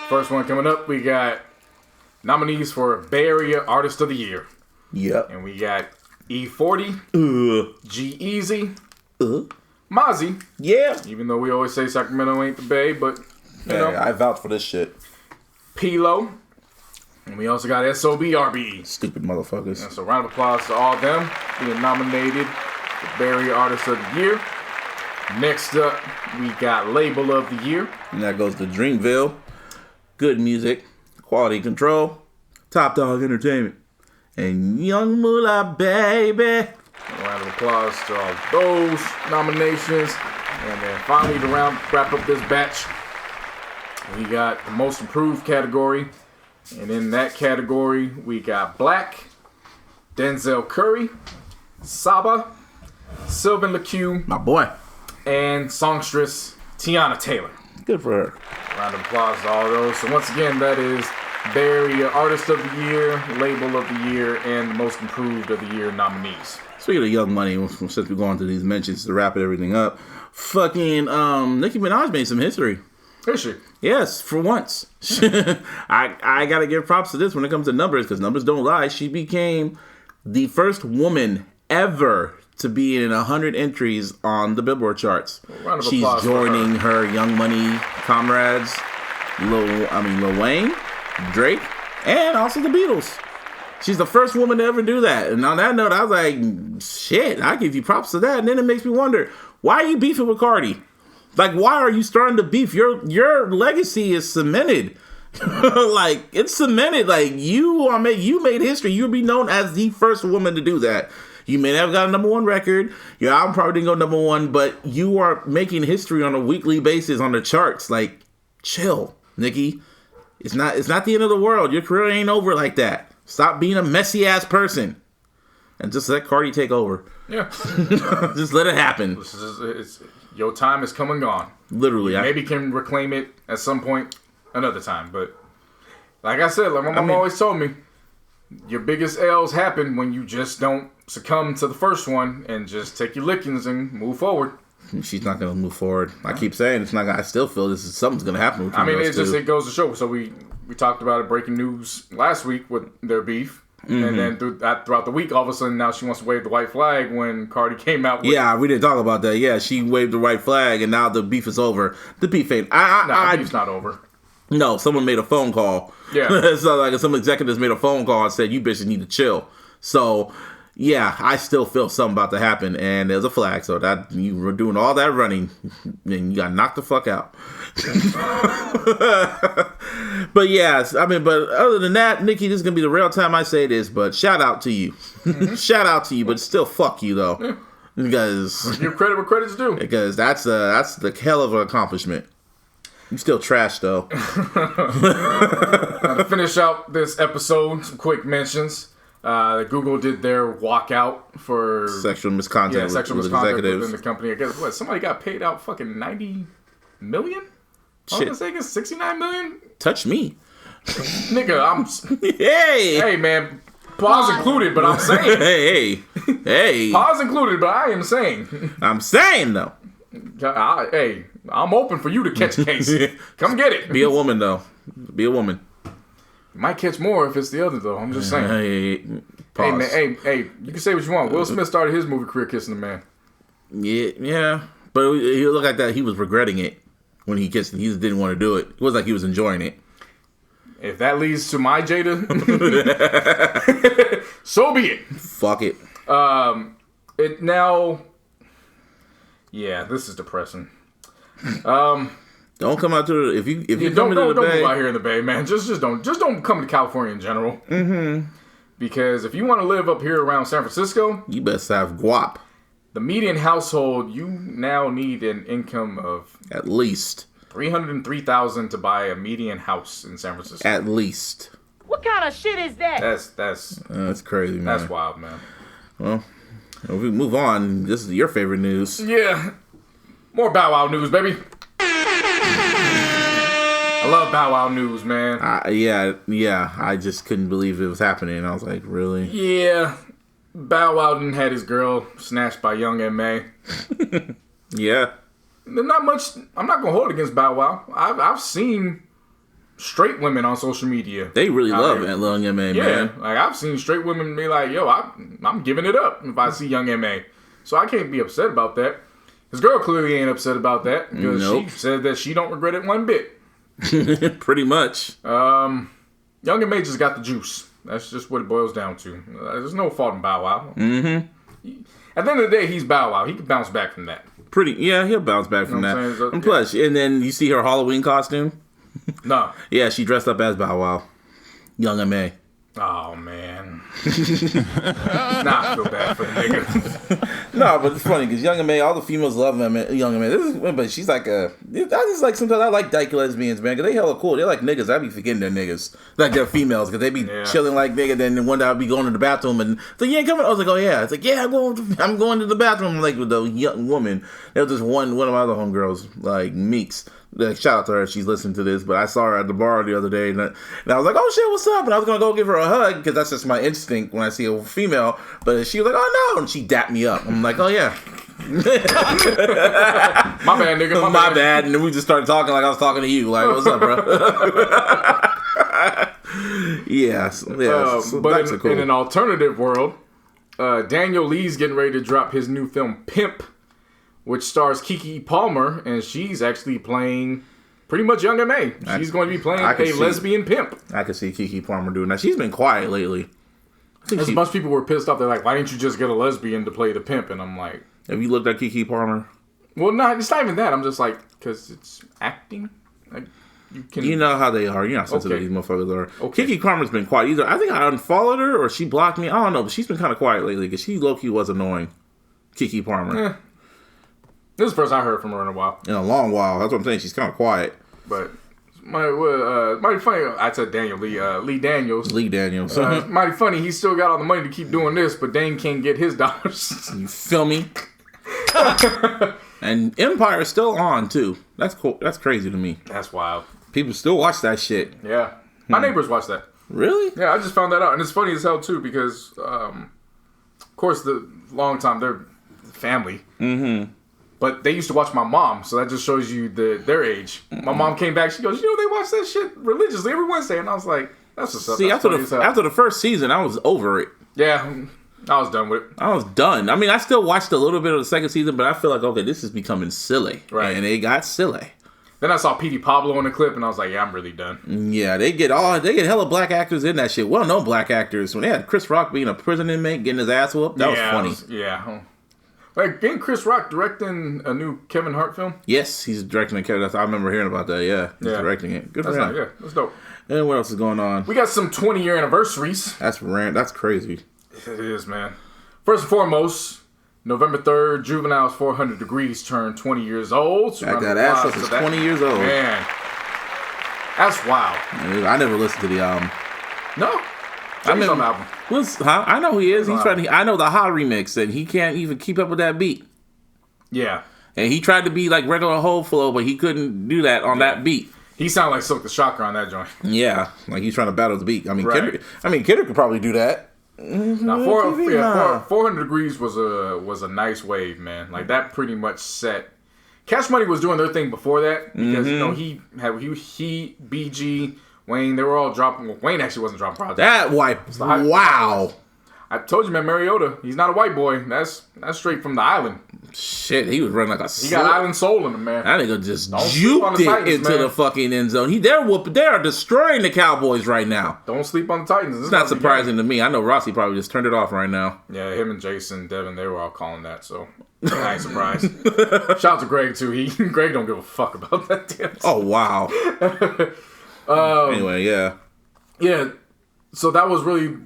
First one coming up, we got nominees for Bay Area Artist of the Year. Yep. And we got E40, G-Eazy, Mozzie. Yeah. Even though we always say Sacramento ain't the Bay, but You know? I vouch for this shit. P-Lo. And we also got SOBRB. Stupid motherfuckers. And so round of applause to all of them being nominated for Barry Artist of the Year. Next up, we got Label of the Year. And that goes to Dreamville. Good music. Quality control. Top Dog Entertainment. And Young Moolah Baby. A round of applause to all of those nominations. And then finally, to wrap up this batch, we got the Most Improved category. And in that category, we got Black, Denzel Curry, Saba, Sylvan LeCue, My boy. and songstress Tiana Taylor. Good for her. Round of applause to all those. So once again, that is Barry Artist of the Year, Label of the Year, and the Most Improved of the Year nominees. Speaking of Young Money, since we're going to these mentions to wrap everything up, fucking Nicki Minaj made some history. Is she? Yes, for once. I gotta give props to this when it comes to numbers, because numbers don't lie. She became the first woman ever to be in 100 entries on the Billboard charts. Round of She's applause for joining her Young Money comrades, Lil Wayne, Drake, and also the Beatles. She's the first woman to ever do that. And on that note, I was like, shit, I give you props to that. And then it makes me wonder, why are you beefing with Cardi? Like, why are you starting to beef? Your legacy is cemented. Like, it's cemented. Like, you made history. You'll be known as the first woman to do that. You may have got a #1 record. Your album probably didn't go #1, but you are making history on a weekly basis on the charts. Like, chill, Nicki. It's not the end of the world. Your career ain't over like that. Stop being a messy ass person, and just let Cardi take over. Yeah. Just let it happen. Your time is come and gone. Literally. Maybe can reclaim it at some point another time. But like I said, like my mom always told me, your biggest L's happen when you just don't succumb to the first one and just take your lickings and move forward. She's not going to move forward. I keep saying it's not. I still feel something's going to happen with it goes to show. So we talked about it, breaking news last week with their beef. And then throughout the week, all of a sudden, now she wants to wave the white flag when Cardi came out with... Yeah, we didn't talk about that. Yeah, she waved the white flag, and now the beef is over. The beef ain't... the beef's not over. No, someone made a phone call. Yeah. So, like, some executives made a phone call and said, you bitches need to chill. So, yeah, I still feel something about to happen, and there's a flag, so that you were doing all that running, and you got knocked the fuck out. But yes, but other than that, Nicki, this is gonna be the real time I say this, but shout out to you. Shout out to you, but still fuck you though. Yeah. Because give credit where credit's due. Because that's the hell of an accomplishment. You still trash though. Now, to finish out this episode, some quick mentions. Google did their walkout for sexual misconduct. Sexual misconduct within the company. I guess somebody got paid out fucking $90 million. Shit. I was thinking $69 million. Touch me, nigga. Hey man. Pause included, but I'm saying. Hey. Pause included, but I am saying. I'm saying though. Hey, I'm open for you to catch a case. Come get it. Be a woman though. Be a woman. You might catch more if it's the other though. I'm just saying. Hey, man. Hey. You can say what you want. Will Smith started his movie career kissing a man. Yeah. But he looked like that. He was regretting it when he kissed him. He just didn't want to do it. It was like he was enjoying it. If that leads to my Jada, so be it. Fuck it. It now. Yeah, this is depressing. Don't come out to the, if you don't move out here in the Bay, man. Just don't come to California in general. Mm-hmm. Because if you want to live up here around San Francisco, you best have guap. The median household, you now need an income of at least $303,000 to buy a median house in San Francisco. At least. What kind of shit is that? That's crazy, man. That's wild, man. Well, if we move on, this is your favorite news. Yeah. More Bow Wow news, baby. I love Bow Wow news, man. Yeah. I just couldn't believe it was happening. I was like, really? Yeah. Bow Wow done had his girl snatched by young M.A. Yeah. Not much. I'm not gonna hold it against Bow Wow. I've seen straight women on social media. They really love young M.A. Yeah, man. like I've seen straight women be like, "Yo, I'm giving it up if I see young M.A." So I can't be upset about that. His girl clearly ain't upset about that because she said that she don't regret it one bit. Pretty much. Young M.A just got the juice. That's just what it boils down to. There's no fault in Bow Wow. Mm-hmm. At the end of the day, he's Bow Wow. He can bounce back from that. He'll bounce back from that. And plus, and then you see her Halloween costume? No. Yeah, she dressed up as Bow Wow. Young M.A. Oh, man. I feel bad for the nigga. No, but it's funny because Young M.A, all the females love Young M.A. But she's like I just like sometimes I like dyke lesbians, man, because they hella cool. They're like niggas. I be forgetting they're niggas. Like they're females because they be chilling like nigga. Then one day I'll be going to the bathroom and so you ain't coming. I was like, oh yeah. It's like yeah, I'm going to the bathroom like with the young woman. There was just one of my other homegirls like Meeks. Shout out to her, she's listening to this, but I saw her at the bar the other day, and I was like, oh shit, what's up? And I was going to go give her a hug, because that's just my instinct when I see a female, but she was like, oh no, and she dapped me up. I'm like, oh yeah. My bad, nigga, my bad. And then we just started talking like I was talking to you, like, what's up, bro? So but cool. In an alternative world, Daniel Lee's getting ready to drop his new film, Pimp, which stars Keke Palmer, and she's actually playing pretty much Young M.A. She's going to be playing a lesbian pimp. I could see Keke Palmer doing that. She's been quiet lately. As much people were pissed off. They're like, why didn't you just get a lesbian to play the pimp? And I'm like... Have you looked at Keke Palmer? Well, no, it's not even that. I'm just like, because it's acting. Like, you know how they are. You're not sensitive these motherfuckers are. Okay. Keke Palmer's been quiet. Either I think I unfollowed her or she blocked me. I don't know, but she's been kind of quiet lately because she low-key was annoying. Keke Palmer. This is the first I heard from her in a while. In a long while. That's what I'm saying. She's kind of quiet. But mighty funny. I said Daniel Lee. Lee Daniels. Mighty funny. He still got all the money to keep doing this, but Dane can't get his dollars. You feel me? And Empire is still on too. That's cool. That's crazy to me. That's wild. People still watch that shit. Yeah. My neighbors watch that. Really? Yeah, I just found that out, and it's funny as hell too because, of course, the long time they're family. Mm-hmm. But they used to watch my mom, so that just shows you their age. My mom came back, she goes, you know, they watch that shit religiously every Wednesday. And I was like, that's what's up. See, after the first season, I was over it. Yeah, I was done with it. I was done. I mean, I still watched a little bit of the second season, but I feel like, okay, this is becoming silly. Right. And it got silly. Then I saw Petey Pablo in the clip, and I was like, yeah, I'm really done. Yeah, they get hella black actors in that shit. Well, no black actors. When they had Chris Rock being a prison inmate, getting his ass whooped, that was funny. Like, ain't Chris Rock directing a new Kevin Hart film? Yes, he's directing a Kevin. I remember hearing about that. Yeah, he's directing it. Good for him. Yeah, that's dope. And what else is going on? We got some 20-year anniversaries. That's crazy. It is, man. First and foremost, November 3rd, Juvenile's 400 Degrees turned 20 years old. So that ass up is 20 years old. Man, that's wild. I never listened to the album. No. I know who he is. He's trying. I know the Ha remix, and he can't even keep up with that beat. Yeah, and he tried to be like regular whole flow, but he couldn't do that on that beat. He sounded like Silk the Shocker on that joint. Yeah, like he's trying to battle the beat. I mean, Kidder could probably do that. Now, 400 Degrees was a nice wave, man. Like that pretty much set. Cash Money was doing their thing before that because you know he BG. Wayne, they were all dropping. Well, Wayne actually wasn't dropping projects. That white, wow! I told you, man, Mariota. He's not a white boy. That's straight from the island. Shit, he was running like a. He got island soul in him, man. That nigga just juked it into the fucking end zone. They are destroying the Cowboys right now. Don't sleep on the Titans. It's not surprising to me. I know Rossi probably just turned it off right now. Yeah, him and Jason, Devin, they were all calling that, so I ain't surprised. Shout out to Greg too. Greg don't give a fuck about that damn thing. Oh wow. Anyway, yeah. So that was really,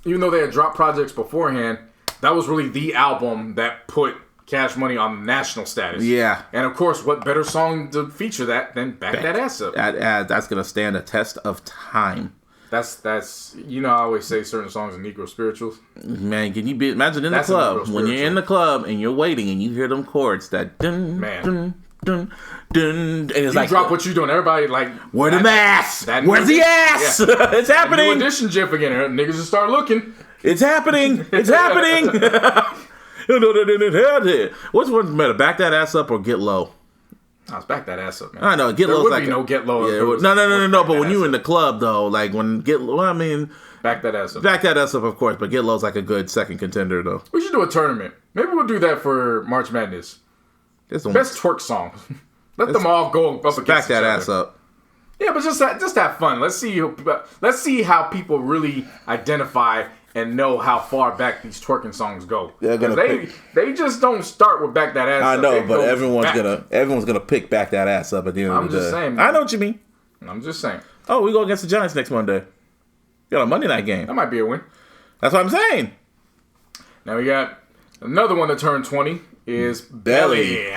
even though they had dropped projects beforehand, that was really the album that put Cash Money on national status. Yeah. And of course, what better song to feature that than Back That Ass Up? That's gonna stand a test of time. That's you know, I always say certain songs are Negro spirituals. Man, can you imagine in the club when you're in the club and you're waiting and you hear them chords that dun, dun, dun, dun, and it's you drop what you doing. Everybody like, where the ass? Where's the ass? Yeah. It's happening. New edition GIF again. Niggas just start looking. It's happening. It's happening. Which one's better, Back That Ass Up or Get Low? I was Back That Ass Up, man. I know Get Low. There would be no Get Low. Yeah, no. But when you're in the club though, like when Get Low, I mean, Back That Ass Up. Back That Ass Up, of course. But Get Low's like a good second contender though. We should do a tournament. Maybe we'll do that for March Madness. Best twerk song. Let them all go up against Back That each Ass other. Up. Yeah, but just have fun. Let's see how people really identify and know how far back these twerking songs go. They just don't start with back that ass. I know, up. but everyone's gonna pick back that ass up at the end of the day. I'm just saying. I know what you mean. I'm just saying. Oh, we go against the Giants next Monday. Got a Monday night game. That might be a win. That's what I'm saying. Now we got another one that turned 20 is Belly.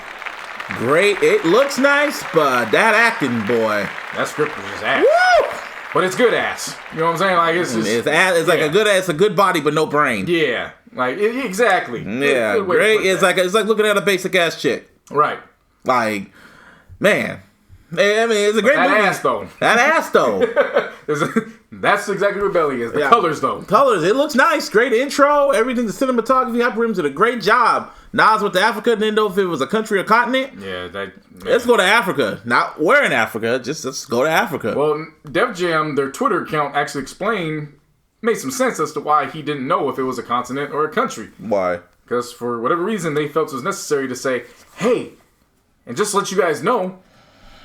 Great. It looks nice, but that acting, boy. That script was just ass. Woo! But it's good ass. You know what I'm saying? Like it's just it's like a good body but no brain. Yeah. Like exactly. Yeah. Good great. It's like looking at a basic ass chick. Right. Like, man. I mean, it's a great movie. That ass though. That's exactly what Belly is. The colors though. Colors. It looks nice. Great intro. Everything. The cinematography. Hyperrims did a great job. Nas went to Africa. Didn't know if it was a country or continent. Yeah. Let's go to Africa. Not where in Africa. Just let's go to Africa. Well, Def Jam, their Twitter account actually made some sense as to why he didn't know if it was a continent or a country. Why? Because for whatever reason, they felt it was necessary to say, hey, and just to let you guys know,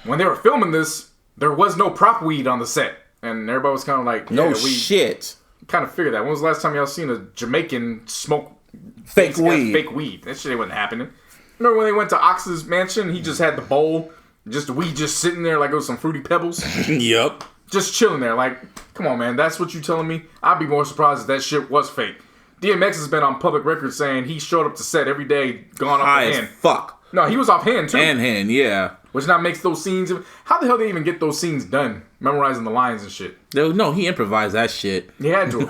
when they were filming this, there was no prop weed on the set. And everybody was kind of like, no shit. Kind of figured that. When was the last time y'all seen a Jamaican smoke fake weed? Fake weed. That shit wasn't happening. Remember when they went to Ox's mansion? He just had the bowl, just the weed just sitting there like it was some Fruity Pebbles. Yep. Just chilling there. Like, come on, man. That's what you telling me? I'd be more surprised if that shit was fake. DMX has been on public record saying he showed up to set every day, gone off the hand. Fuck. No, he was off hand too. Hand, yeah. Which now makes those scenes. How the hell did they even get those scenes done? Memorizing the lines and shit. No, he improvised that shit. He had to.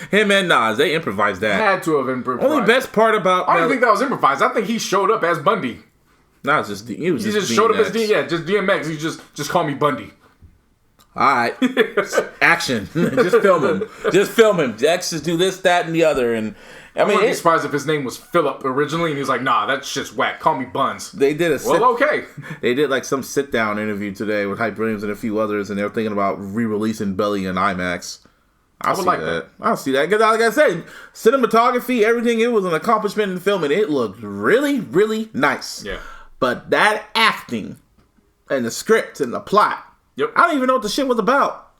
Him and Nas, they improvised that. Had to have improvised. Only best part about. I don't think that was improvised. I think he showed up as Bundy. No, it's just he just showed up as just DMX. He just call me Bundy. All right, action. Just film him. X just do this, that, and the other, and. I wouldn't be surprised if his name was Philip originally, and he was like, "Nah, that shit's whack. Call me Buns." They did okay. They did like some sit down interview today with Hype Williams and a few others, and they were thinking about re-releasing Belly in IMAX. I'll see that. I'll see that because, like I said, cinematography, everything. It was an accomplishment in the film, and it looked really, really nice. Yeah. But that acting and the script and the plot, yep. I don't even know what the shit was about.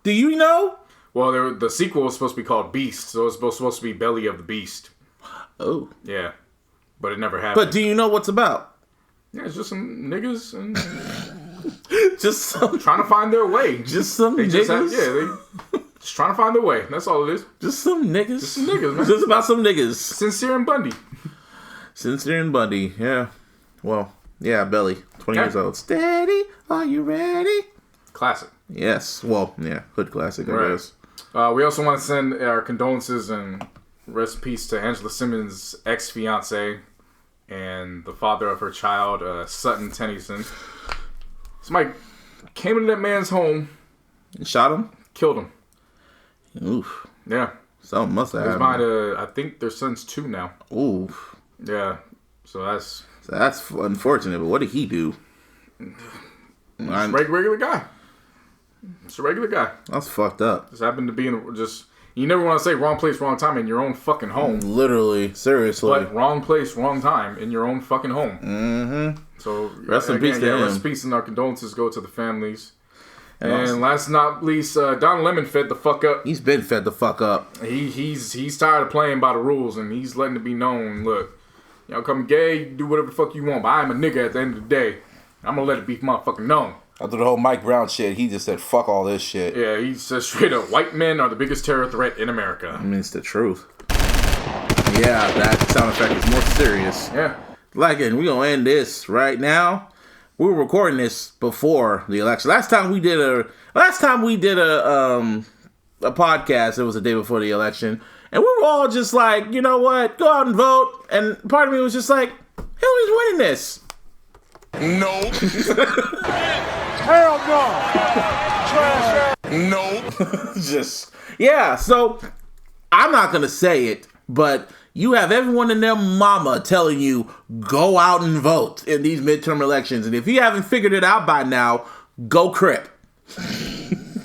Do you know? Well, the sequel was supposed to be called Beast, so it was supposed to be Belly of the Beast. Oh. Yeah. But it never happened. But do you know what's about? Yeah, it's just some niggas and just some trying to find their way. Just some niggas? They just trying to find their way. That's all it is. Just some niggas? Just some niggas, man. Just about some niggas. Sincere and Bundy. Sincere and Bundy, yeah. Well, yeah, Belly, 20 years old. Steady, are you ready? Classic. Yes. Well, yeah, hood classic, I guess. We also want to send our condolences and rest in peace to Angela Simmons' ex-fiance and the father of her child, Sutton Tennyson. Somebody came into that man's home and shot him? Killed him. Oof. Yeah. Something must have happened. I think their son's 2 now. Oof. Yeah. So that's unfortunate, but what did he do? Just a regular guy. Just a regular guy. That's fucked up. Just happened to be you never want to say wrong place, wrong time in your own fucking home. Literally, seriously. But wrong place, wrong time in your own fucking home. Mm-hmm. So rest in peace to him. Rest in peace, and our condolences go to the families. And last but not least, Don Lemon fed the fuck up. He's been fed the fuck up. He's tired of playing by the rules, and he's letting it be known. Look, y'all come gay, do whatever the fuck you want, but I'm a nigga at the end of the day. I'm gonna let it be motherfucking known. After the whole Mike Brown shit, he just said, fuck all this shit. Yeah, he said straight up, white men are the biggest terror threat in America. I mean, it's the truth. Yeah, that sound effect is more serious. Yeah. Like, and we're gonna end this right now. We were recording this before the election. Last time we did a podcast, it was the day before the election. And we were all just like, you know what? Go out and vote. And part of me was just like, Hillary's winning this. No. Hell no. Trash. No. Just, yeah. So, I'm not going to say it, but you have everyone and their mama telling you, go out and vote in these midterm elections. And if you haven't figured it out by now, go Crip.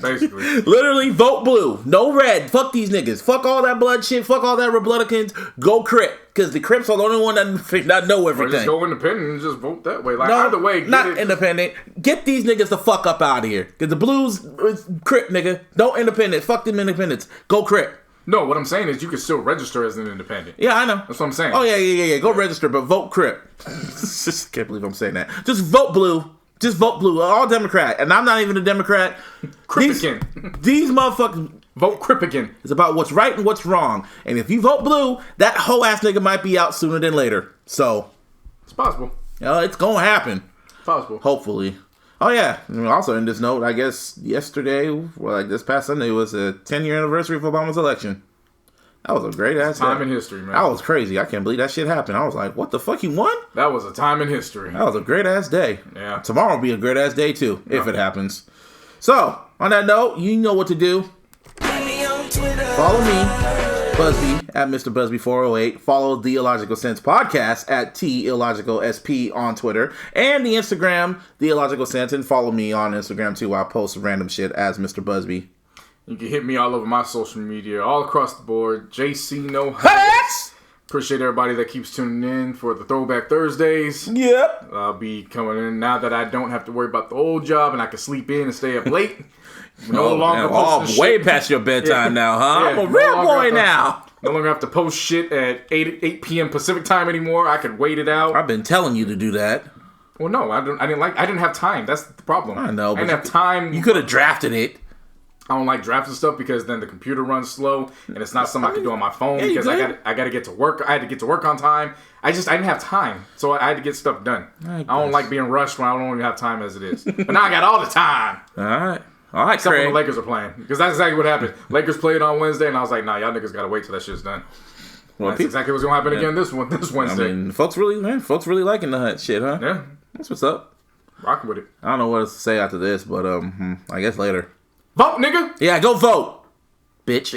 Basically. Literally, vote blue. No red. Fuck these niggas. Fuck all that blood shit. Fuck all that Republicans. Go Crip. Because the Crips are the only one that know everything. Or just go independent and just vote that way. Like, no, either way, not independent. Get these niggas the fuck up out of here. Because the Blues is Crip, nigga. Don't independent. Fuck them independents. Go Crip. No, what I'm saying is you can still register as an independent. Yeah, I know. That's what I'm saying. Oh, yeah. Go register, but vote Crip. Just can't believe I'm saying that. Just vote blue. Just vote blue. All Democrat. And I'm not even a Democrat. Cripican. These motherfuckers... Vote Cripican. It's about what's right and what's wrong. And if you vote blue, that whole ass nigga might be out sooner than later. So... It's possible. It's gonna happen. Possible. Hopefully. Oh, yeah. Also, in this note, I guess yesterday, this past Sunday, was a 10-year anniversary of Obama's election. That was a great ass time in history, man. That was crazy. I can't believe that shit happened. I was like, what the fuck, he won? That was a time in history. That was a great ass day. Yeah. Tomorrow will be a great ass day, too, if it happens. So, on that note, you know what to do. Follow me, Busby, at Mr. Busby408. Follow the Illogical Sense Podcast at TIllogicalSP on Twitter. And the Instagram, The Illogical Sense. And follow me on Instagram, too, where I post random shit as Mr. Busby. You can hit me all over my social media, all across the board. JC No Heights. Appreciate everybody that keeps tuning in for the Throwback Thursdays. Yep. I'll be coming in now that I don't have to worry about the old job and I can sleep in and stay up late. No longer posting way shit. Past your bedtime now, huh? Yeah, I'm a real boy now. No longer have to post shit at 8 p.m. Pacific time anymore. I can wait it out. I've been telling you to do that. Well, no, I didn't have time. That's the problem. I know. I didn't have time. You could have drafted it. I don't like drafting stuff because then the computer runs slow and it's not something I can do on my phone because I got to get to work. I had to get to work on time. I didn't have time, so I had to get stuff done. I don't like being rushed when I don't even have time as it is. But now I got all the time. All right, except Craig. when the Lakers are playing, because that's exactly what happened. Lakers played on Wednesday, and I was like, nah, y'all niggas gotta wait till that shit's done. Well, that's exactly what's gonna happen again this Wednesday. I mean, folks really liking the shit, huh? Yeah, that's what's up. Rocking with it. I don't know what else to say after this, but I guess later. Vote, nigga. Yeah, go vote, bitch.